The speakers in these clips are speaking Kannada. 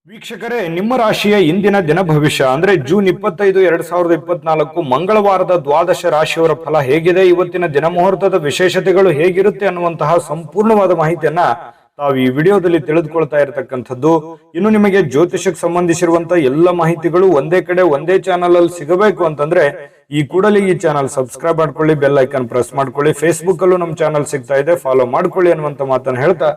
ವೀಕ್ಷಕರೇ, ನಿಮ್ಮ ರಾಶಿಯ ಇಂದಿನ ದಿನ ಭವಿಷ್ಯ ಅಂದ್ರೆ ಜೂನ್ 25, 2024 ಮಂಗಳವಾರದ ದ್ವಾದಶ ರಾಶಿಯವರ ಫಲ ಹೇಗಿದೆ, ಇವತ್ತಿನ ದಿನ ಮುಹೂರ್ತದ ವಿಶೇಷತೆಗಳು ಹೇಗಿರುತ್ತೆ ಅನ್ನುವಂತಹ ಸಂಪೂರ್ಣವಾದ ಮಾಹಿತಿಯನ್ನ ತಾವು ಈ ವಿಡಿಯೋದಲ್ಲಿ ತಿಳಿದುಕೊಳ್ತಾ ಇರತಕ್ಕಂಥದ್ದು. ಇನ್ನು ನಿಮಗೆ ಜ್ಯೋತಿಷಕ್ಕೆ ಸಂಬಂಧಿಸಿರುವಂತಹ ಎಲ್ಲ ಮಾಹಿತಿಗಳು ಒಂದೇ ಕಡೆ ಒಂದೇ ಚಾನಲ್ ಅಲ್ಲಿ ಸಿಗಬೇಕು ಅಂತಂದ್ರೆ ಈ ಕೂಡಲೇ ಈ ಚಾನಲ್ ಸಬ್ಸ್ಕ್ರೈಬ್ ಮಾಡ್ಕೊಳ್ಳಿ, ಬೆಲ್ ಐಕಾನ್ ಪ್ರೆಸ್ ಮಾಡ್ಕೊಳ್ಳಿ. ಫೇಸ್ಬುಕ್ ಅಲ್ಲೂ ನಮ್ಮ ಚಾನಲ್ ಸಿಗ್ತಾ ಇದೆ, ಫಾಲೋ ಮಾಡ್ಕೊಳ್ಳಿ ಅನ್ನುವಂತ ಮಾತನ್ನ ಹೇಳ್ತಾ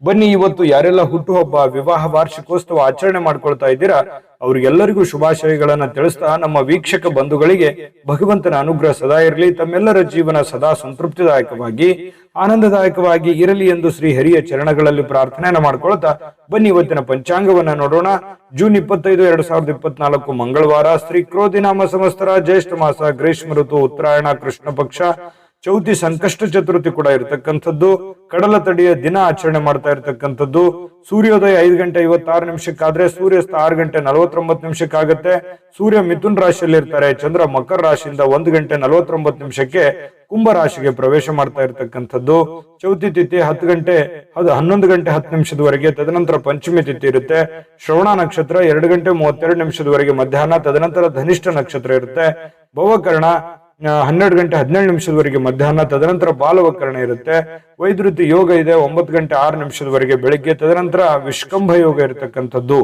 ಬನ್ನಿ, ಇವತ್ತು ಯಾರೆಲ್ಲ ಹುಟ್ಟುಹಬ್ಬ, ವಿವಾಹ ವಾರ್ಷಿಕೋತ್ಸವ ಆಚರಣೆ ಮಾಡ್ಕೊಳ್ತಾ ಇದ್ದೀರಾ ಅವ್ರಿಗೆಲ್ಲರಿಗೂ ಶುಭಾಶಯಗಳನ್ನ ತಿಳಿಸ್ತಾ ನಮ್ಮ ವೀಕ್ಷಕ ಬಂಧುಗಳಿಗೆ ಭಗವಂತನ ಅನುಗ್ರಹ ಸದಾ ಇರಲಿ, ತಮ್ಮೆಲ್ಲರ ಜೀವನ ಸದಾ ಸಂತೃಪ್ತಿದಾಯಕವಾಗಿ ಆನಂದದಾಯಕವಾಗಿ ಇರಲಿ ಎಂದು ಶ್ರೀ ಹರಿಯ ಚರಣಗಳಲ್ಲಿ ಪ್ರಾರ್ಥನೆಯನ್ನ ಮಾಡ್ಕೊಳ್ತಾ ಬನ್ನಿ ಇವತ್ತಿನ ಪಂಚಾಂಗವನ್ನ ನೋಡೋಣ. ಜೂನ್ 25, 2024 ಮಂಗಳವಾರ, ಶ್ರೀ ಕ್ರೋಧಿನಾಮ ಸಂವತ್ಸರ, ಜ್ಯೇಷ್ಠ ಮಾಸ, ಗ್ರೀಷ್ಮ ಋತು, ಉತ್ತರಾಯಣ, ಕೃಷ್ಣ ಪಕ್ಷ, ಚೌತಿ, ಸಂಕಷ್ಟ ಚತುರ್ಥಿ ಕೂಡ ಇರತಕ್ಕಂಥದ್ದು. ಕಡಲ ತಡಿಯ ದಿನ ಆಚರಣೆ ಮಾಡ್ತಾ ಇರತಕ್ಕಂಥದ್ದು. ಸೂರ್ಯೋದಯ 5:56 ಸೂರ್ಯಾಸ್ತ 6:49 ಸೂರ್ಯ ಮಿಥುನ್ ರಾಶಿಯಲ್ಲಿ ಇರ್ತಾರೆ. ಚಂದ್ರ ಮಕರ ರಾಶಿಯಿಂದ 1:49 ಕುಂಭ ರಾಶಿಗೆ ಪ್ರವೇಶ ಮಾಡ್ತಾ ಇರತಕ್ಕಂಥದ್ದು. ಚೌತಿ ತಿಥಿ 11:10 ತದನಂತರ ಪಂಚಮಿ ತಿಥಿ ಇರುತ್ತೆ. ಶ್ರವಣ ನಕ್ಷತ್ರ 2:32 ಮಧ್ಯಾಹ್ನ, ತದನಂತರ ಧನಿಷ್ಠ ನಕ್ಷತ್ರ ಇರುತ್ತೆ. ಭವಕರ್ಣ 12:17 ಮಧ್ಯಾಹ್ನ, ತದನಂತರ ಬಾಲವಕರಣ ಇರುತ್ತೆ. ವೈದ್ಯುತಿ ಯೋಗ ಇದೆ 9:06 ಬೆಳಿಗ್ಗೆ, ತದನಂತರ ವಿಷ್ಕಂಭ ಯೋಗ ಇರತಕ್ಕಂಥದ್ದು.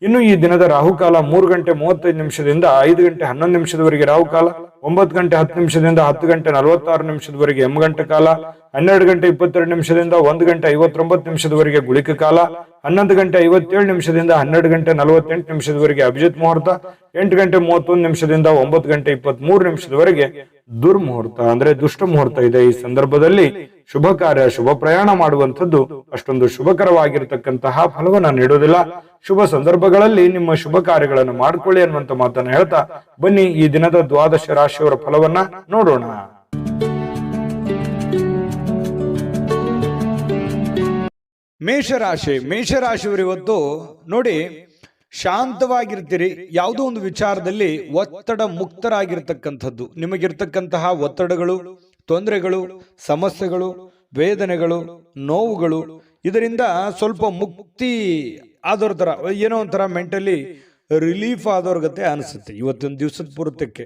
ಇನ್ನು ಈ ದಿನದ ರಾಹುಕಾಲ 3:35 5:11 ರಾಹುಕಾಲ, 9:10 10:46 ಯಮಗಂಟ ಕಾಲ, 12:22 1:59 ಗುಳಿಕ ಕಾಲ, 11:57 12:48 ಅಭಿಜಿತ್ ಮುಹೂರ್ತ, 8:31 9:23 ದುರ್ಮುಹೂರ್ತ ಅಂದ್ರೆ ದುಷ್ಟ ಮುಹೂರ್ತ ಇದೆ. ಈ ಸಂದರ್ಭದಲ್ಲಿ ಶುಭ ಕಾರ್ಯ, ಶುಭ ಪ್ರಯಾಣ ಮಾಡುವಂಥದ್ದು ಅಷ್ಟೊಂದು ಶುಭಕರವಾಗಿರ್ತಕ್ಕಂತಹ ಫಲವನ್ನ ನೀಡೋದಿಲ್ಲ. ಶುಭ ಸಂದರ್ಭಗಳಲ್ಲಿ ನಿಮ್ಮ ಶುಭ ಕಾರ್ಯಗಳನ್ನು ಮಾಡ್ಕೊಳ್ಳಿ ಅನ್ನುವಂತ ಮಾತನ್ನ ಹೇಳ್ತಾ ಬನ್ನಿ ಈ ದಿನದ ದ್ವಾದಶ ರಾಶಿಯವರ ಫಲವನ್ನ ನೋಡೋಣ. ಮೇಷರಾಶಿಯವರು ಇವತ್ತು ನೋಡಿ ಶಾಂತವಾಗಿರ್ತೀರಿ. ಯಾವುದೋ ಒಂದು ವಿಚಾರದಲ್ಲಿ ಒತ್ತಡ ಮುಕ್ತರಾಗಿರ್ತಕ್ಕಂಥದ್ದು. ನಿಮಗಿರ್ತಕ್ಕಂತಹ ಒತ್ತಡಗಳು, ತೊಂದರೆಗಳು, ಸಮಸ್ಯೆಗಳು, ವೇದನೆಗಳು, ನೋವುಗಳು ಇದರಿಂದ ಸ್ವಲ್ಪ ಮುಕ್ತಿ ಆದವ್ರ ತರ, ಏನೋ ಒಂಥರ ಮೆಂಟಲಿ ರಿಲೀಫ್ ಆದವ್ರ ಗತೆ ಅನಿಸುತ್ತೆ ಇವತ್ತೊಂದು ದಿವಸದ ಪೂರ್ತಕ್ಕೆ.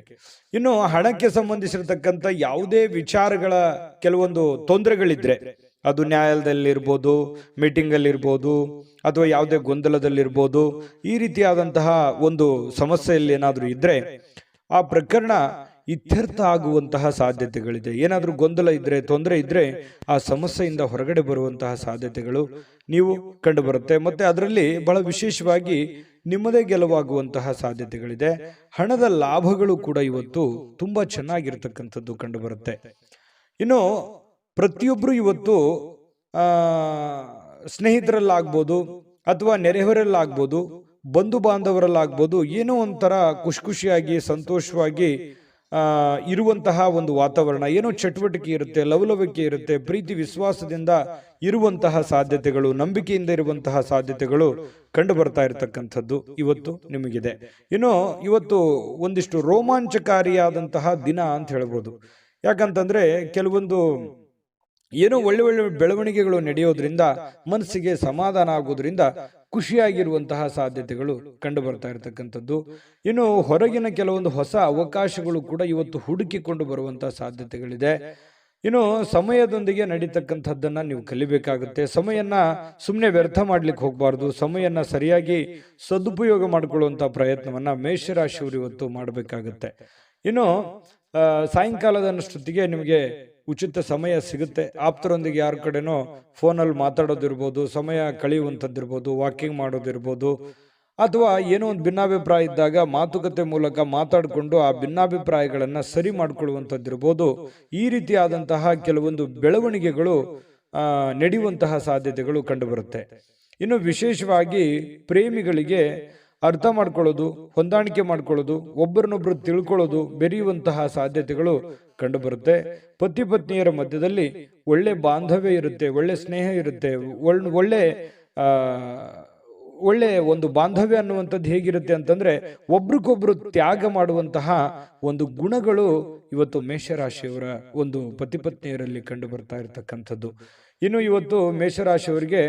ಇನ್ನು ಹಣಕ್ಕೆ ಸಂಬಂಧಿಸಿರ್ತಕ್ಕಂಥ ಯಾವುದೇ ವಿಚಾರಗಳ ಕೆಲವೊಂದು ತೊಂದರೆಗಳಿದ್ರೆ, ಅದು ನ್ಯಾಯಾಲಯದಲ್ಲಿರ್ಬೋದು, ಮೀಟಿಂಗ್ ಅಲ್ಲಿ ಇರ್ಬೋದು, ಅಥವಾ ಯಾವುದೇ ಗೊಂದಲದಲ್ಲಿರ್ಬೋದು, ಈ ರೀತಿಯಾದಂತಹ ಒಂದು ಸಮಸ್ಯೆಯಲ್ಲಿ ಏನಾದರೂ ಇದ್ರೆ ಆ ಪ್ರಕರಣ ಇತ್ಯರ್ಥ ಆಗುವಂತಹ ಸಾಧ್ಯತೆಗಳಿದೆ. ಏನಾದರೂ ಗೊಂದಲ ಇದ್ರೆ, ತೊಂದರೆ ಇದ್ರೆ ಆ ಸಮಸ್ಯೆಯಿಂದ ಹೊರಗಡೆ ಬರುವಂತಹ ಸಾಧ್ಯತೆಗಳು ನೀವು ಕಂಡು ಬರುತ್ತೆ. ಮತ್ತೆ ಅದರಲ್ಲಿ ಬಹಳ ವಿಶೇಷವಾಗಿ ನಿಮ್ಮದೇ ಗೆಲುವಾಗುವಂತಹ ಸಾಧ್ಯತೆಗಳಿದೆ. ಹಣದ ಲಾಭಗಳು ಕೂಡ ಇವತ್ತು ತುಂಬಾ ಚೆನ್ನಾಗಿರ್ತಕ್ಕಂಥದ್ದು ಕಂಡು ಬರುತ್ತೆ. ಇನ್ನು ಪ್ರತಿಯೊಬ್ಬರು ಇವತ್ತು ಸ್ನೇಹಿತರಲ್ಲಾಗ್ಬೋದು, ಅಥವಾ ನೆರೆಹೊರೆಯಲ್ಲಾಗ್ಬೋದು, ಬಂಧು ಬಾಂಧವರಲ್ಲಾಗ್ಬೋದು, ಏನೋ ಒಂಥರ ಖುಷಿಯಾಗಿ ಸಂತೋಷವಾಗಿ ಇರುವಂತಹ ಒಂದು ವಾತಾವರಣ, ಏನೋ ಚಟುವಟಿಕೆ ಇರುತ್ತೆ, ಲವಲವಿಕೆ ಇರುತ್ತೆ, ಪ್ರೀತಿ ವಿಶ್ವಾಸದಿಂದ ಇರುವಂತಹ ಸಾಧ್ಯತೆಗಳು, ನಂಬಿಕೆಯಿಂದ ಇರುವಂತಹ ಸಾಧ್ಯತೆಗಳು ಕಂಡು ಬರ್ತಾ ಇರತಕ್ಕಂಥದ್ದು ಇವತ್ತು ನಿಮಗಿದೆ. ಇನ್ನು ಇವತ್ತು ಒಂದಿಷ್ಟು ರೋಮಾಂಚಕಾರಿಯಾದಂತಹ ದಿನ ಅಂತ ಹೇಳ್ಬೋದು. ಯಾಕಂತಂದ್ರೆ ಕೆಲವೊಂದು ಏನೋ ಒಳ್ಳೆ ಒಳ್ಳೆ ಬೆಳವಣಿಗೆಗಳು ನಡೆಯೋದ್ರಿಂದ ಮನಸ್ಸಿಗೆ ಸಮಾಧಾನ ಆಗೋದ್ರಿಂದ ಖುಷಿಯಾಗಿರುವಂತಹ ಸಾಧ್ಯತೆಗಳು ಕಂಡು ಬರ್ತಾ ಇರತಕ್ಕಂಥದ್ದು. ಇನ್ನು ಹೊರಗಿನ ಕೆಲವೊಂದು ಹೊಸ ಅವಕಾಶಗಳು ಕೂಡ ಇವತ್ತು ಹುಡುಕಿಕೊಂಡು ಬರುವಂತಹ ಸಾಧ್ಯತೆಗಳಿದೆ. ಇನ್ನು ಸಮಯದೊಂದಿಗೆ ನಡೀತಕ್ಕಂಥದ್ದನ್ನ ನೀವು ಕಲಿಬೇಕಾಗುತ್ತೆ. ಸಮಯನ್ನ ಸುಮ್ಮನೆ ವ್ಯರ್ಥ ಮಾಡ್ಲಿಕ್ಕೆ ಹೋಗಬಾರ್ದು. ಸಮಯನ್ನ ಸರಿಯಾಗಿ ಸದುಪಯೋಗ ಮಾಡಿಕೊಳ್ಳುವಂತ ಪ್ರಯತ್ನವನ್ನ ಮೇಷರಾಶಿಯವರು ಇವತ್ತು ಮಾಡಬೇಕಾಗುತ್ತೆ. ಇನ್ನು ಸಾಯಂಕಾಲದಷ್ಟೊತ್ತಿಗೆ ನಿಮಗೆ ಉಚಿತ ಸಮಯ ಸಿಗುತ್ತೆ. ಆಪ್ತರೊಂದಿಗೆ ಯಾರ ಕಡೆನೋ ಫೋನಲ್ಲಿ ಮಾತಾಡೋದಿರ್ಬೋದು, ಸಮಯ ಕಳೆಯುವಂಥದ್ದಿರ್ಬೋದು, ವಾಕಿಂಗ್ ಮಾಡೋದಿರ್ಬೋದು, ಅಥವಾ ಏನೋ ಒಂದು ಭಿನ್ನಾಭಿಪ್ರಾಯ ಇದ್ದಾಗ ಮಾತುಕತೆ ಮೂಲಕ ಮಾತಾಡಿಕೊಂಡು ಆ ಭಿನ್ನಾಭಿಪ್ರಾಯಗಳನ್ನು ಸರಿ ಮಾಡಿಕೊಳ್ಳುವಂಥದ್ದಿರ್ಬೋದು. ಈ ರೀತಿಯಾದಂತಹ ಕೆಲವೊಂದು ಬೆಳವಣಿಗೆಗಳು ನಡೆಯುವಂತಹ ಸಾಧ್ಯತೆಗಳು ಕಂಡುಬರುತ್ತೆ. ಇನ್ನು ವಿಶೇಷವಾಗಿ ಪ್ರೇಮಿಗಳಿಗೆ ಅರ್ಥ ಮಾಡ್ಕೊಳ್ಳೋದು, ಹೊಂದಾಣಿಕೆ ಮಾಡ್ಕೊಳ್ಳೋದು, ಒಬ್ಬರನ್ನೊಬ್ರು ತಿಳ್ಕೊಳ್ಳೋದು, ಬೆರೆಯುವಂತಹ ಸಾಧ್ಯತೆಗಳು ಕಂಡು ಬರುತ್ತೆ. ಪತಿ ಪತ್ನಿಯರ ಮಧ್ಯದಲ್ಲಿ ಒಳ್ಳೆ ಬಾಂಧವ್ಯ ಇರುತ್ತೆ, ಒಳ್ಳೆ ಸ್ನೇಹ ಇರುತ್ತೆ. ಒಳ್ಳೆ ಒಂದು ಬಾಂಧವ್ಯ ಅನ್ನುವಂಥದ್ದು ಹೇಗಿರುತ್ತೆ ಅಂತಂದ್ರೆ ಒಬ್ರಿಗೊಬ್ರು ತ್ಯಾಗ ಮಾಡುವಂತಹ ಒಂದು ಗುಣಗಳು ಇವತ್ತು ಮೇಷರಾಶಿಯವರ ಒಂದು ಪತಿ ಪತ್ನಿಯರಲ್ಲಿ ಕಂಡು ಬರ್ತಾ ಇರತಕ್ಕಂಥದ್ದು. ಇನ್ನು ಇವತ್ತು ಮೇಷರಾಶಿಯವರಿಗೆ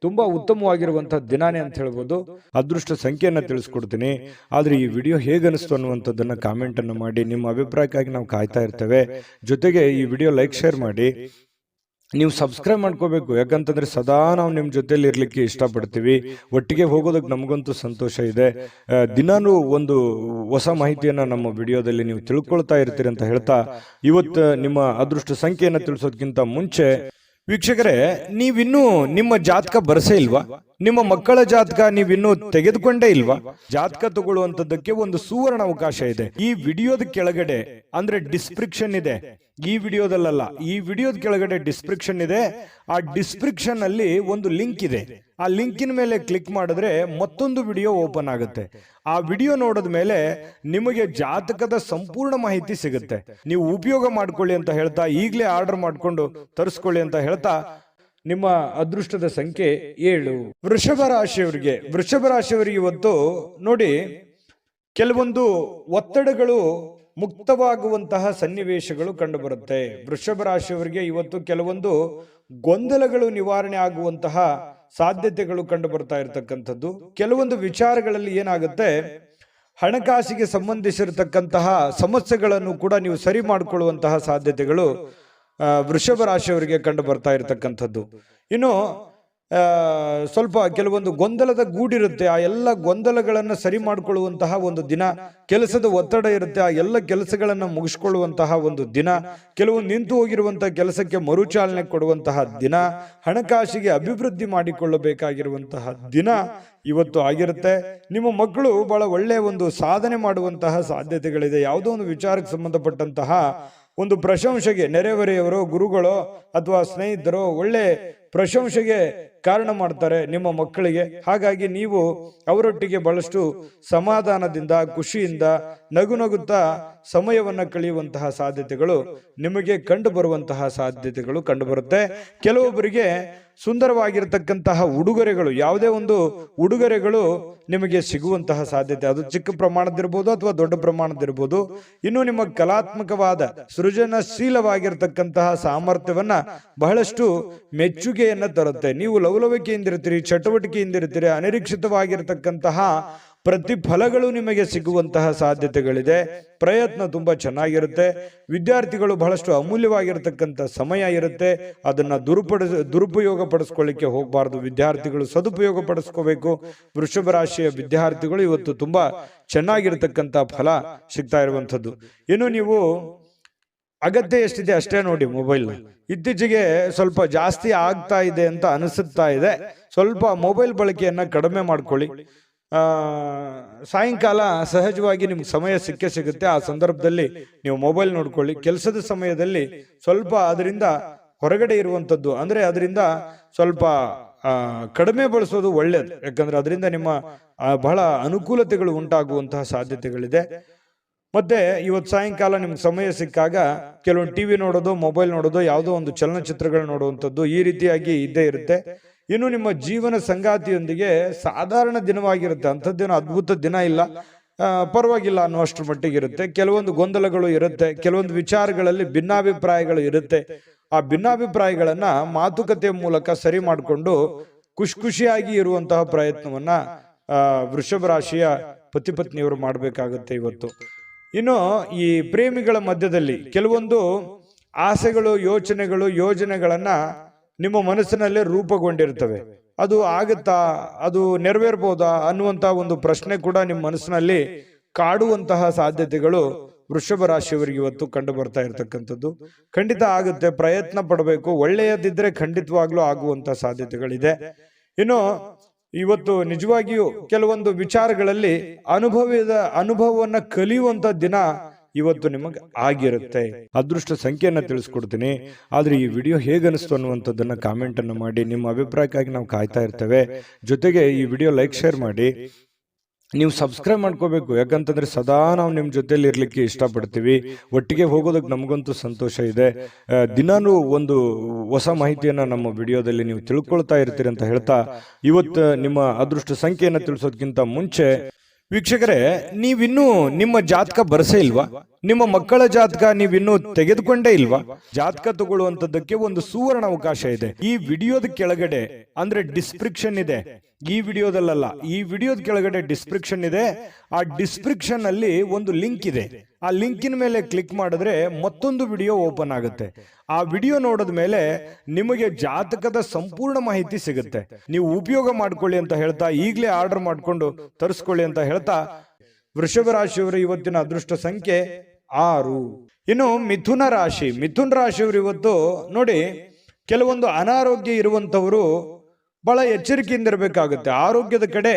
ತುಂಬಾ ಉತ್ತಮವಾಗಿರುವಂತಹ ದಿನಾನೇ ಅಂತ ಹೇಳ್ಬೋದು. ಅದೃಷ್ಟ ಸಂಖ್ಯೆಯನ್ನ ತಿಳಿಸ್ಕೊಡ್ತೀನಿ. ಆದ್ರೆ ಈ ವಿಡಿಯೋ ಹೇಗನಿಸ್ತು ಅನ್ನುವಂಥದ್ದನ್ನ ಕಾಮೆಂಟ್ ಅನ್ನು ಮಾಡಿ. ನಿಮ್ಮ ಅಭಿಪ್ರಾಯಕ್ಕಾಗಿ ನಾವು ಕಾಯ್ತಾ ಇರ್ತೇವೆ. ಜೊತೆಗೆ ಈ ವಿಡಿಯೋ ಲೈಕ್ ಶೇರ್ ಮಾಡಿ. ನೀವು ಸಬ್ಸ್ಕ್ರೈಬ್ ಮಾಡ್ಕೋಬೇಕು, ಯಾಕಂತಂದ್ರೆ ಸದಾ ನಾವು ನಿಮ್ಮ ಜೊತೆಲಿ ಇರ್ಲಿಕ್ಕೆ ಇಷ್ಟಪಡ್ತೀವಿ. ಒಟ್ಟಿಗೆ ಹೋಗೋದಕ್ಕೆ ನಮಗಂತೂ ಸಂತೋಷ ಇದೆ. ದಿನಾನು ಒಂದು ಹೊಸ ಮಾಹಿತಿಯನ್ನ ನಮ್ಮ ವಿಡಿಯೋದಲ್ಲಿ ನೀವು ತಿಳ್ಕೊಳ್ತಾ ಇರ್ತೀರಿ ಅಂತ ಹೇಳ್ತಾ, ಇವತ್ತು ನಿಮ್ಮ ಅದೃಷ್ಟ ಸಂಖ್ಯೆಯನ್ನು ತಿಳಿಸೋದಕ್ಕಿಂತ ಮುಂಚೆ ವೀಕ್ಷಕರೇ, ನೀವಿನ್ನೂ ನಿಮ್ಮ ಜಾತಕ ಬರಸೇ ಇಲ್ವಾ? ನಿಮ್ಮ ಮಕ್ಕಳ ಜಾತಕ ನೀವಿನ್ನೂ ತೆಗೆದುಕೊಂಡೇ ಇಲ್ವಾ? ಜಾತಕ ತಗೊಳ್ಳುವಂತದ್ದಕ್ಕೆ ಒಂದು ಸುವರ್ಣ ಅವಕಾಶ ಇದೆ. ಈ ವಿಡಿಯೋದ ಕೆಳಗಡೆ ಅಂದ್ರೆ ಡಿಸ್ಕ್ರಿಪ್ಷನ್ ಇದೆ. ಈ ವಿಡಿಯೋದಲ್ಲ, ಈ ವಿಡಿಯೋದ ಕೆಳಗಡೆ ಡಿಸ್ಕ್ರಿಪ್ಷನ್ ಇದೆ. ಆ ಡಿಸ್ಕ್ರಿಪ್ಷನ್ ಅಲ್ಲಿ ಒಂದು ಲಿಂಕ್ ಇದೆ. ಆ ಲಿಂಕಿನ ಮೇಲೆ ಕ್ಲಿಕ್ ಮಾಡಿದ್ರೆ ಮತ್ತೊಂದು ವಿಡಿಯೋ ಓಪನ್ ಆಗುತ್ತೆ. ಆ ವಿಡಿಯೋ ನೋಡಿದ ಮೇಲೆ ನಿಮಗೆ ಜಾತಕದ ಸಂಪೂರ್ಣ ಮಾಹಿತಿ ಸಿಗುತ್ತೆ. ನೀವು ಉಪಯೋಗ ಮಾಡ್ಕೊಳ್ಳಿ ಅಂತ ಹೇಳ್ತಾ, ಈಗಲೇ ಆರ್ಡರ್ ಮಾಡ್ಕೊಂಡು ತರಿಸ್ಕೊಳ್ಳಿ ಅಂತ ಹೇಳ್ತಾ, ನಿಮ್ಮ ಅದೃಷ್ಟದ ಸಂಖ್ಯೆ 7. ವೃಷಭ ರಾಶಿಯವರಿಗೆ ಇವತ್ತು ನೋಡಿ, ಕೆಲವೊಂದು ಒತ್ತಡಗಳು ಮುಕ್ತವಾಗುವಂತಹ ಸನ್ನಿವೇಶಗಳು ಕಂಡುಬರುತ್ತೆ. ವೃಷಭ ರಾಶಿಯವರಿಗೆ ಇವತ್ತು ಕೆಲವೊಂದು ಗೊಂದಲಗಳು ನಿವಾರಣೆ ಆಗುವಂತಹ ಸಾಧ್ಯತೆಗಳು ಕಂಡು ಬರ್ತಾ ಇರತಕ್ಕಂಥದ್ದು. ಕೆಲವೊಂದು ವಿಚಾರಗಳಲ್ಲಿ ಏನಾಗುತ್ತೆ, ಹಣಕಾಸಿಗೆ ಸಂಬಂಧಿಸಿರತಕ್ಕಂತಹ ಸಮಸ್ಯೆಗಳನ್ನು ಕೂಡ ನೀವು ಸರಿ ಮಾಡಿಕೊಳ್ಳುವಂತಹ ಸಾಧ್ಯತೆಗಳು ವೃಷಭ ರಾಶಿಯವರಿಗೆ ಕಂಡು ಬರ್ತಾ ಇರತಕ್ಕಂಥದ್ದು. ಇನ್ನು ಸ್ವಲ್ಪ ಕೆಲವೊಂದು ಗೊಂದಲದ ಗೂಡಿರುತ್ತೆ. ಆ ಎಲ್ಲ ಗೊಂದಲಗಳನ್ನು ಸರಿ ಮಾಡಿಕೊಳ್ಳುವಂತಹ ಒಂದು ದಿನ. ಕೆಲಸದ ಒತ್ತಡ ಇರುತ್ತೆ, ಆ ಎಲ್ಲ ಕೆಲಸಗಳನ್ನು ಮುಗಿಸ್ಕೊಳ್ಳುವಂತಹ ಒಂದು ದಿನ. ಕೆಲವೊಂದು ನಿಂತು ಹೋಗಿರುವಂತಹ ಕೆಲಸಕ್ಕೆ ಮರುಚಾಲನೆ ಕೊಡುವಂತಹ ದಿನ. ಹಣಕಾಸಿಗೆ ಅಭಿವೃದ್ಧಿ ಮಾಡಿಕೊಳ್ಳಬೇಕಾಗಿರುವಂತಹ ದಿನ ಇವತ್ತು ಆಗಿರುತ್ತೆ. ನಿಮ್ಮ ಮಕ್ಕಳು ಬಹಳ ಒಳ್ಳೆಯ ಒಂದು ಸಾಧನೆ ಮಾಡುವಂತಹ ಸಾಧ್ಯತೆಗಳಿದೆ. ಯಾವುದೋ ಒಂದು ವಿಚಾರಕ್ಕೆ ಸಂಬಂಧಪಟ್ಟಂತಹ ಒಂದು ಪ್ರಶಂಸೆಗೆ ನೆರೆಹೊರೆಯವರೋ, ಗುರುಗಳೋ ಅಥವಾ ಸ್ನೇಹಿತರೋ ಒಳ್ಳೆ ಪ್ರಶಂಸೆಗೆ ಕಾರಣ ಮಾಡ್ತಾರೆ ನಿಮ್ಮ ಮಕ್ಕಳಿಗೆ. ಹಾಗಾಗಿ ನೀವು ಅವರೊಟ್ಟಿಗೆ ಬಹಳಷ್ಟು ಸಮಾಧಾನದಿಂದ, ಖುಷಿಯಿಂದ, ನಗುತ್ತಾ ಸಮಯವನ್ನ ಕಳೆಯುವಂತಹ ಸಾಧ್ಯತೆಗಳು ನಿಮಗೆ ಕಂಡು ಬರುವಂತಹ ಸಾಧ್ಯತೆಗಳು ಕಂಡು ಬರುತ್ತೆ. ಕೆಲವೊಬ್ಬರಿಗೆ ಸುಂದರವಾಗಿರತಕ್ಕಂತಹ ಉಡುಗೊರೆಗಳು, ಯಾವುದೇ ಒಂದು ಉಡುಗೊರೆಗಳು ನಿಮಗೆ ಸಿಗುವಂತಹ ಸಾಧ್ಯತೆ, ಅದು ಚಿಕ್ಕ ಪ್ರಮಾಣದಿರ್ಬೋದು ಅಥವಾ ದೊಡ್ಡ ಪ್ರಮಾಣದಿರ್ಬೋದು. ಇನ್ನು ನಿಮ್ಮ ಕಲಾತ್ಮಕವಾದ ಸೃಜನಶೀಲವಾಗಿರ್ತಕ್ಕಂತಹ ಸಾಮರ್ಥ್ಯವನ್ನ ಬಹಳಷ್ಟು ಮೆಚ್ಚುಗೆಯನ್ನ ತರುತ್ತೆ. ನೀವು ಲವಲವಿಕೆಯಿಂದಿರ್ತೀರಿ, ಚಟುವಟಿಕೆಯಿಂದಿರ್ತೀರಿ. ಅನಿರೀಕ್ಷಿತವಾಗಿರತಕ್ಕಂತಹ ಪ್ರತಿಫಲಗಳು ನಿಮಗೆ ಸಿಗುವಂತಹ ಸಾಧ್ಯತೆಗಳಿದೆ. ಪ್ರಯತ್ನ ತುಂಬಾ ಚೆನ್ನಾಗಿರುತ್ತೆ. ವಿದ್ಯಾರ್ಥಿಗಳು ಬಹಳಷ್ಟು ಅಮೂಲ್ಯವಾಗಿರತಕ್ಕಂಥ ಸಮಯ ಇರುತ್ತೆ. ಅದನ್ನ ದುರುಪಯೋಗ ಪಡಿಸ್ಕೊಳ್ಳಿಕ್ಕೆ ಹೋಗಬಾರ್ದು. ವಿದ್ಯಾರ್ಥಿಗಳು ಸದುಪಯೋಗ ಪಡಿಸ್ಕೋಬೇಕು. ವೃಷಭ ರಾಶಿಯ ವಿದ್ಯಾರ್ಥಿಗಳು ಇವತ್ತು ತುಂಬಾ ಚೆನ್ನಾಗಿರ್ತಕ್ಕಂಥ ಫಲ ಸಿಗ್ತಾ ಇರುವಂಥದ್ದು. ಇನ್ನು ನೀವು ಅಗತ್ಯ ಎಷ್ಟಿದೆ ಅಷ್ಟೇ ನೋಡಿ. ಮೊಬೈಲ್ ಇತ್ತೀಚೆಗೆ ಸ್ವಲ್ಪ ಜಾಸ್ತಿ ಆಗ್ತಾ ಇದೆ ಅಂತ ಅನಿಸುತ್ತಾ ಇದೆ. ಸ್ವಲ್ಪ ಮೊಬೈಲ್ ಬಳಕೆಯನ್ನ ಕಡಿಮೆ ಮಾಡ್ಕೊಳ್ಳಿ. ಸಾಯಂಕಾಲ ಸಹಜವಾಗಿ ನಿಮ್ಗೆ ಸಮಯ ಸಿಗುತ್ತೆ. ಆ ಸಂದರ್ಭದಲ್ಲಿ ನೀವು ಮೊಬೈಲ್ ನೋಡ್ಕೊಳ್ಳಿ. ಕೆಲಸದ ಸಮಯದಲ್ಲಿ ಸ್ವಲ್ಪ ಅದರಿಂದ ಹೊರಗಡೆ ಇರುವಂತದ್ದು, ಅಂದ್ರೆ ಅದರಿಂದ ಸ್ವಲ್ಪ ಕಡಿಮೆ ಬಳಸೋದು ಒಳ್ಳೇದು. ಯಾಕಂದ್ರೆ ಅದರಿಂದ ನಿಮ್ಮ ಬಹಳ ಅನುಕೂಲತೆಗಳು ಉಂಟಾಗುವಂತಹ ಸಾಧ್ಯತೆಗಳಿದೆ. ಮತ್ತೆ ಇವತ್ತು ಸಾಯಂಕಾಲ ನಿಮ್ಗೆ ಸಮಯ ಸಿಕ್ಕಾಗ ಕೆಲವೊಂದು ಟಿವಿ ನೋಡೋದು, ಮೊಬೈಲ್ ನೋಡೋದು, ಯಾವುದೋ ಒಂದು ಚಲನಚಿತ್ರಗಳು ನೋಡುವಂಥದ್ದು, ಈ ರೀತಿಯಾಗಿ ಇದ್ದೇ ಇರುತ್ತೆ. ಇನ್ನು ನಿಮ್ಮ ಜೀವನ ಸಂಗಾತಿಯೊಂದಿಗೆ ಸಾಧಾರಣ ದಿನವಾಗಿರುತ್ತೆ. ಅಂಥದ್ದೇನು ಅದ್ಭುತ ದಿನ ಇಲ್ಲ, ಪರವಾಗಿಲ್ಲ ಅನ್ನುವಷ್ಟರ ಮಟ್ಟಿಗೆ ಇರುತ್ತೆ. ಕೆಲವೊಂದು ಗೊಂದಲಗಳು ಇರುತ್ತೆ, ಕೆಲವೊಂದು ವಿಚಾರಗಳಲ್ಲಿ ಭಿನ್ನಾಭಿಪ್ರಾಯಗಳು ಇರುತ್ತೆ. ಆ ಭಿನ್ನಾಭಿಪ್ರಾಯಗಳನ್ನ ಮಾತುಕತೆಯ ಮೂಲಕ ಸರಿ ಮಾಡಿಕೊಂಡು ಖುಷಿಯಾಗಿ ಇರುವಂತಹ ಪ್ರಯತ್ನವನ್ನ ವೃಷಭ ರಾಶಿಯ ಪತಿಪತ್ನಿಯವರು ಮಾಡಬೇಕಾಗುತ್ತೆ ಇವತ್ತು. ಇನ್ನು ಈ ಪ್ರೇಮಿಗಳ ಮಧ್ಯದಲ್ಲಿ ಕೆಲವೊಂದು ಆಸೆಗಳು, ಯೋಜನೆಗಳನ್ನ ನಿಮ್ಮ ಮನಸ್ಸಿನಲ್ಲೇ ರೂಪುಗೊಂಡಿರ್ತವೆ. ಅದು ಆಗುತ್ತಾ, ಅದು ನೆರವೇರ್ಬೋದಾ ಅನ್ನುವಂತಹ ಒಂದು ಪ್ರಶ್ನೆ ಕೂಡ ನಿಮ್ಮ ಮನಸ್ಸಿನಲ್ಲಿ ಕಾಡುವಂತಹ ಸಾಧ್ಯತೆಗಳು ವೃಷಭ ರಾಶಿಯವರಿಗೆ ಇವತ್ತು ಕಂಡು ಬರ್ತಾ ಇರತಕ್ಕಂಥದ್ದು. ಖಂಡಿತ ಆಗುತ್ತೆ, ಪ್ರಯತ್ನ ಪಡಬೇಕು. ಒಳ್ಳೆಯದಿದ್ರೆ ಖಂಡಿತವಾಗ್ಲೂ ಆಗುವಂತಹ ಸಾಧ್ಯತೆಗಳಿದೆ. ಇನ್ನು ಇವತ್ತು ನಿಜವಾಗಿಯೂ ಕೆಲವೊಂದು ವಿಚಾರಗಳಲ್ಲಿ ಅನುಭವವನ್ನ ಕಲಿಯುವಂತ ದಿನ ಇವತ್ತು ನಿಮಗೆ ಆಗಿರುತ್ತೆ. ಅದೃಷ್ಟ ಸಂಖ್ಯೆಯನ್ನ ತಿಳಿಸ್ಕೊಡ್ತೀನಿ. ಆದ್ರೆ ಈ ವಿಡಿಯೋ ಹೇಗನಿಸ್ತು ಅನ್ನುವಂಥದ್ದನ್ನ ಕಾಮೆಂಟ್ ಅನ್ನು ಮಾಡಿ. ನಿಮ್ಮ ಅಭಿಪ್ರಾಯಕ್ಕಾಗಿ ನಾವು ಕಾಯ್ತಾ ಇರ್ತೇವೆ. ಜೊತೆಗೆ ಈ ವಿಡಿಯೋ ಲೈಕ್ ಶೇರ್ ಮಾಡಿ. ನೀವು ಸಬ್ಸ್ಕ್ರೈಬ್ ಮಾಡ್ಕೋಬೇಕು, ಯಾಕಂತಂದ್ರೆ ಸದಾ ನಾವು ನಿಮ್ಮ ಜೊತೆಲಿ ಇರ್ಲಿಕ್ಕೆ ಇಷ್ಟಪಡ್ತೀವಿ. ಒಟ್ಟಿಗೆ ಹೋಗೋದಕ್ಕೆ ನಮಗಂತೂ ಸಂತೋಷ ಇದೆ. ದಿನಾನು ಒಂದು ಹೊಸ ಮಾಹಿತಿಯನ್ನ ನಮ್ಮ ವಿಡಿಯೋದಲ್ಲಿ ನೀವು ತಿಳ್ಕೊಳ್ತಾ ಇರ್ತೀರಿ ಅಂತ ಹೇಳ್ತಾ, ಇವತ್ತು ನಿಮ್ಮ ಅದೃಷ್ಟ ಸಂಖ್ಯೆಯನ್ನು ತಿಳಿಸೋದಕ್ಕಿಂತ ಮುಂಚೆ ವೀಕ್ಷಕರೇ, ನೀವಿನ್ನೂ ನಿಮ್ಮ ಜಾತಕ ಬರಸೇ ಇಲ್ವಾ? ನಿಮ್ಮ ಮಕ್ಕಳ ಜಾತಕ ನೀವಿನ್ನೂ ತೆಗೆದುಕೊಂಡೇ ಇಲ್ವಾ? ಜಾತಕ ತಗೊಳ್ಳುವಂತದ್ದಕ್ಕೆ ಒಂದು ಸುವರ್ಣ ಅವಕಾಶ ಇದೆ. ಈ ವಿಡಿಯೋದ ಕೆಳಗಡೆ ಅಂದ್ರೆ ಡಿಸ್ಕ್ರಿಪ್ಷನ್ ಇದೆ, ಈ ವಿಡಿಯೋದಲ್ಲ, ಈ ವಿಡಿಯೋದ ಕೆಳಗಡೆ ಡಿಸ್ಕ್ರಿಪ್ಷನ್ ಇದೆ. ಆ ಡಿಸ್ಕ್ರಿಪ್ಷನ್ ಅಲ್ಲಿ ಒಂದು ಲಿಂಕ್ ಇದೆ. ಆ ಲಿಂಕಿನ ಮೇಲೆ ಕ್ಲಿಕ್ ಮಾಡಿದ್ರೆ ಮತ್ತೊಂದು ವಿಡಿಯೋ ಓಪನ್ ಆಗುತ್ತೆ. ಆ ವಿಡಿಯೋ ನೋಡಿದ ಮೇಲೆ ನಿಮಗೆ ಜಾತಕದ ಸಂಪೂರ್ಣ ಮಾಹಿತಿ ಸಿಗುತ್ತೆ. ನೀವು ಉಪಯೋಗ ಮಾಡ್ಕೊಳ್ಳಿ ಅಂತ ಹೇಳ್ತಾ, ಈಗಲೇ ಆರ್ಡರ್ ಮಾಡ್ಕೊಂಡು ತರಿಸ್ಕೊಳ್ಳಿ ಅಂತ ಹೇಳ್ತಾ, ವೃಷಭ ರಾಶಿಯವರ ಇವತ್ತಿನ ಅದೃಷ್ಟ ಸಂಖ್ಯೆ 6. ಇನ್ನು ಮಿಥುನ ರಾಶಿಯವರು ಇವತ್ತು ನೋಡಿ, ಕೆಲವೊಂದು ಅನಾರೋಗ್ಯ ಇರುವಂತವರು ಬಹಳ ಎಚ್ಚರಿಕೆಯಿಂದ ಇರಬೇಕಾಗುತ್ತೆ. ಆರೋಗ್ಯದ ಕಡೆ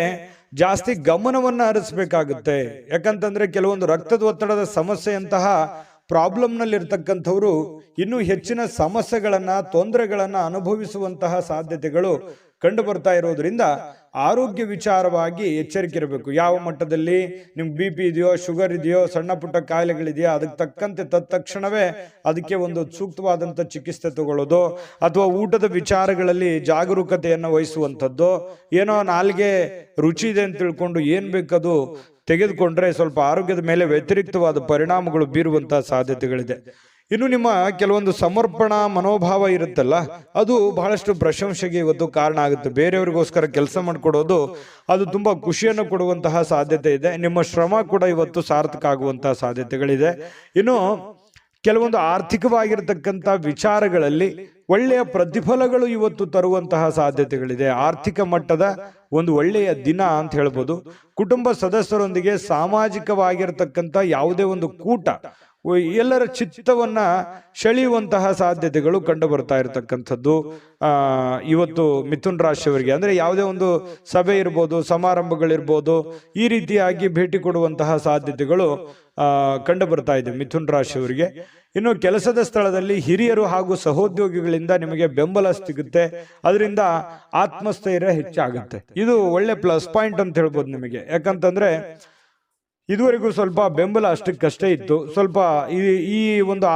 ಜಾಸ್ತಿ ಗಮನವನ್ನ ಹರಿಸಬೇಕಾಗುತ್ತೆ. ಯಾಕಂತಂದ್ರೆ ಕೆಲವೊಂದು ರಕ್ತದ ಒತ್ತಡದ ಸಮಸ್ಯೆಯಂತಹ ಪ್ರಾಬ್ಲಮ್ ನಲ್ಲಿ ಇರ್ತಕ್ಕಂಥವ್ರು ಇನ್ನೂ ಹೆಚ್ಚಿನ ಸಮಸ್ಯೆಗಳನ್ನ, ತೊಂದರೆಗಳನ್ನ ಅನುಭವಿಸುವಂತಹ ಸಾಧ್ಯತೆಗಳು ಕಂಡು ಬರ್ತಾ ಇರೋದ್ರಿಂದ ಆರೋಗ್ಯ ವಿಚಾರವಾಗಿ ಎಚ್ಚರಿಕೆ ಇರಬೇಕು. ಯಾವ ಮಟ್ಟದಲ್ಲಿ ನಿಮ್ಗೆ BP ಇದೆಯೋ, ಶುಗರ್ ಇದೆಯೋ, ಸಣ್ಣ ಪುಟ್ಟ ಕಾಯಿಲೆಗಳಿದೆಯೋ, ಅದಕ್ಕೆ ತಕ್ಕಂತೆ ತಕ್ಷಣವೇ ಅದಕ್ಕೆ ಒಂದು ಸೂಕ್ತವಾದಂಥ ಚಿಕಿತ್ಸೆ ತಗೊಳ್ಳೋದು, ಅಥವಾ ಊಟದ ವಿಚಾರಗಳಲ್ಲಿ ಜಾಗರೂಕತೆಯನ್ನು ವಹಿಸುವಂಥದ್ದು. ಏನೋ ನಾಲ್ಗೆ ರುಚಿ ಇದೆ ಅಂತ ತಿಳ್ಕೊಂಡು ಏನ್ ಬೇಕದು ತೆಗೆದುಕೊಂಡ್ರೆ ಸ್ವಲ್ಪ ಆರೋಗ್ಯದ ಮೇಲೆ ವ್ಯತಿರಿಕ್ತವಾದ ಪರಿಣಾಮಗಳು ಬೀರುವಂತಹ ಸಾಧ್ಯತೆಗಳಿದೆ. ಇನ್ನು ನಿಮ್ಮ ಕೆಲವೊಂದು ಸಮರ್ಪಣಾ ಮನೋಭಾವ ಇರುತ್ತಲ್ಲ, ಅದು ಬಹಳಷ್ಟು ಪ್ರಶಂಸೆಗೆ ಇವತ್ತು ಕಾರಣ ಆಗುತ್ತೆ. ಬೇರೆಯವರಿಗೋಸ್ಕರ ಕೆಲಸ ಮಾಡಿಕೊಡೋದು ಅದು ತುಂಬಾ ಖುಷಿಯನ್ನು ಕೊಡುವಂತಹ ಸಾಧ್ಯತೆ ಇದೆ. ನಿಮ್ಮ ಶ್ರಮ ಕೂಡ ಇವತ್ತು ಸಾರ್ಥಕ ಆಗುವಂತಹ ಸಾಧ್ಯತೆಗಳಿದೆ. ಇನ್ನು ಕೆಲವೊಂದು ಆರ್ಥಿಕವಾಗಿರತಕ್ಕಂಥ ವಿಚಾರಗಳಲ್ಲಿ ಒಳ್ಳೆಯ ಪ್ರತಿಫಲಗಳು ಇವತ್ತು ತರುವಂತಹ ಸಾಧ್ಯತೆಗಳಿದೆ. ಆರ್ಥಿಕ ಮಟ್ಟದ ಒಂದು ಒಳ್ಳೆಯ ದಿನ ಅಂತ ಹೇಳ್ಬೋದು. ಕುಟುಂಬ ಸದಸ್ಯರೊಂದಿಗೆ ಸಾಮಾಜಿಕವಾಗಿರತಕ್ಕಂಥ ಯಾವುದೇ ಒಂದು ಕೂಟ ಎಲ್ಲರ ಚಿತ್ತವನ್ನ ಸೆಳೆಯುವಂತಹ ಸಾಧ್ಯತೆಗಳು ಕಂಡು ಬರ್ತಾ ಇರತಕ್ಕಂಥದ್ದು ಇವತ್ತು ಮಿಥುನ್ ರಾಶಿಯವರಿಗೆ. ಅಂದ್ರೆ ಯಾವುದೇ ಒಂದು ಸಭೆ ಇರ್ಬೋದು, ಸಮಾರಂಭಗಳಿರ್ಬೋದು, ಈ ರೀತಿಯಾಗಿ ಭೇಟಿ ಕೊಡುವಂತಹ ಸಾಧ್ಯತೆಗಳು ಕಂಡು ಬರ್ತಾ ಇದೆ ಮಿಥುನ್ ರಾಶಿಯವರಿಗೆ. ಇನ್ನು ಕೆಲಸದ ಸ್ಥಳದಲ್ಲಿ ಹಿರಿಯರು ಹಾಗೂ ಸಹೋದ್ಯೋಗಿಗಳಿಂದ ನಿಮಗೆ ಬೆಂಬಲ ಸಿಗುತ್ತೆ. ಅದರಿಂದ ಆತ್ಮಸ್ಥೈರ್ಯ ಹೆಚ್ಚಾಗುತ್ತೆ. ಇದು ಒಳ್ಳೆ ಪ್ಲಸ್ ಪಾಯಿಂಟ್ ಅಂತ ಹೇಳ್ಬೋದು ನಿಮಗೆ. ಯಾಕಂತಂದ್ರೆ ಇದುವರೆಗೂ ಸ್ವಲ್ಪ ಬೆಂಬಲ ಅಷ್ಟಕ್ಕಷ್ಟೇ ಇತ್ತು. ಸ್ವಲ್ಪ ಈ ಒಂದು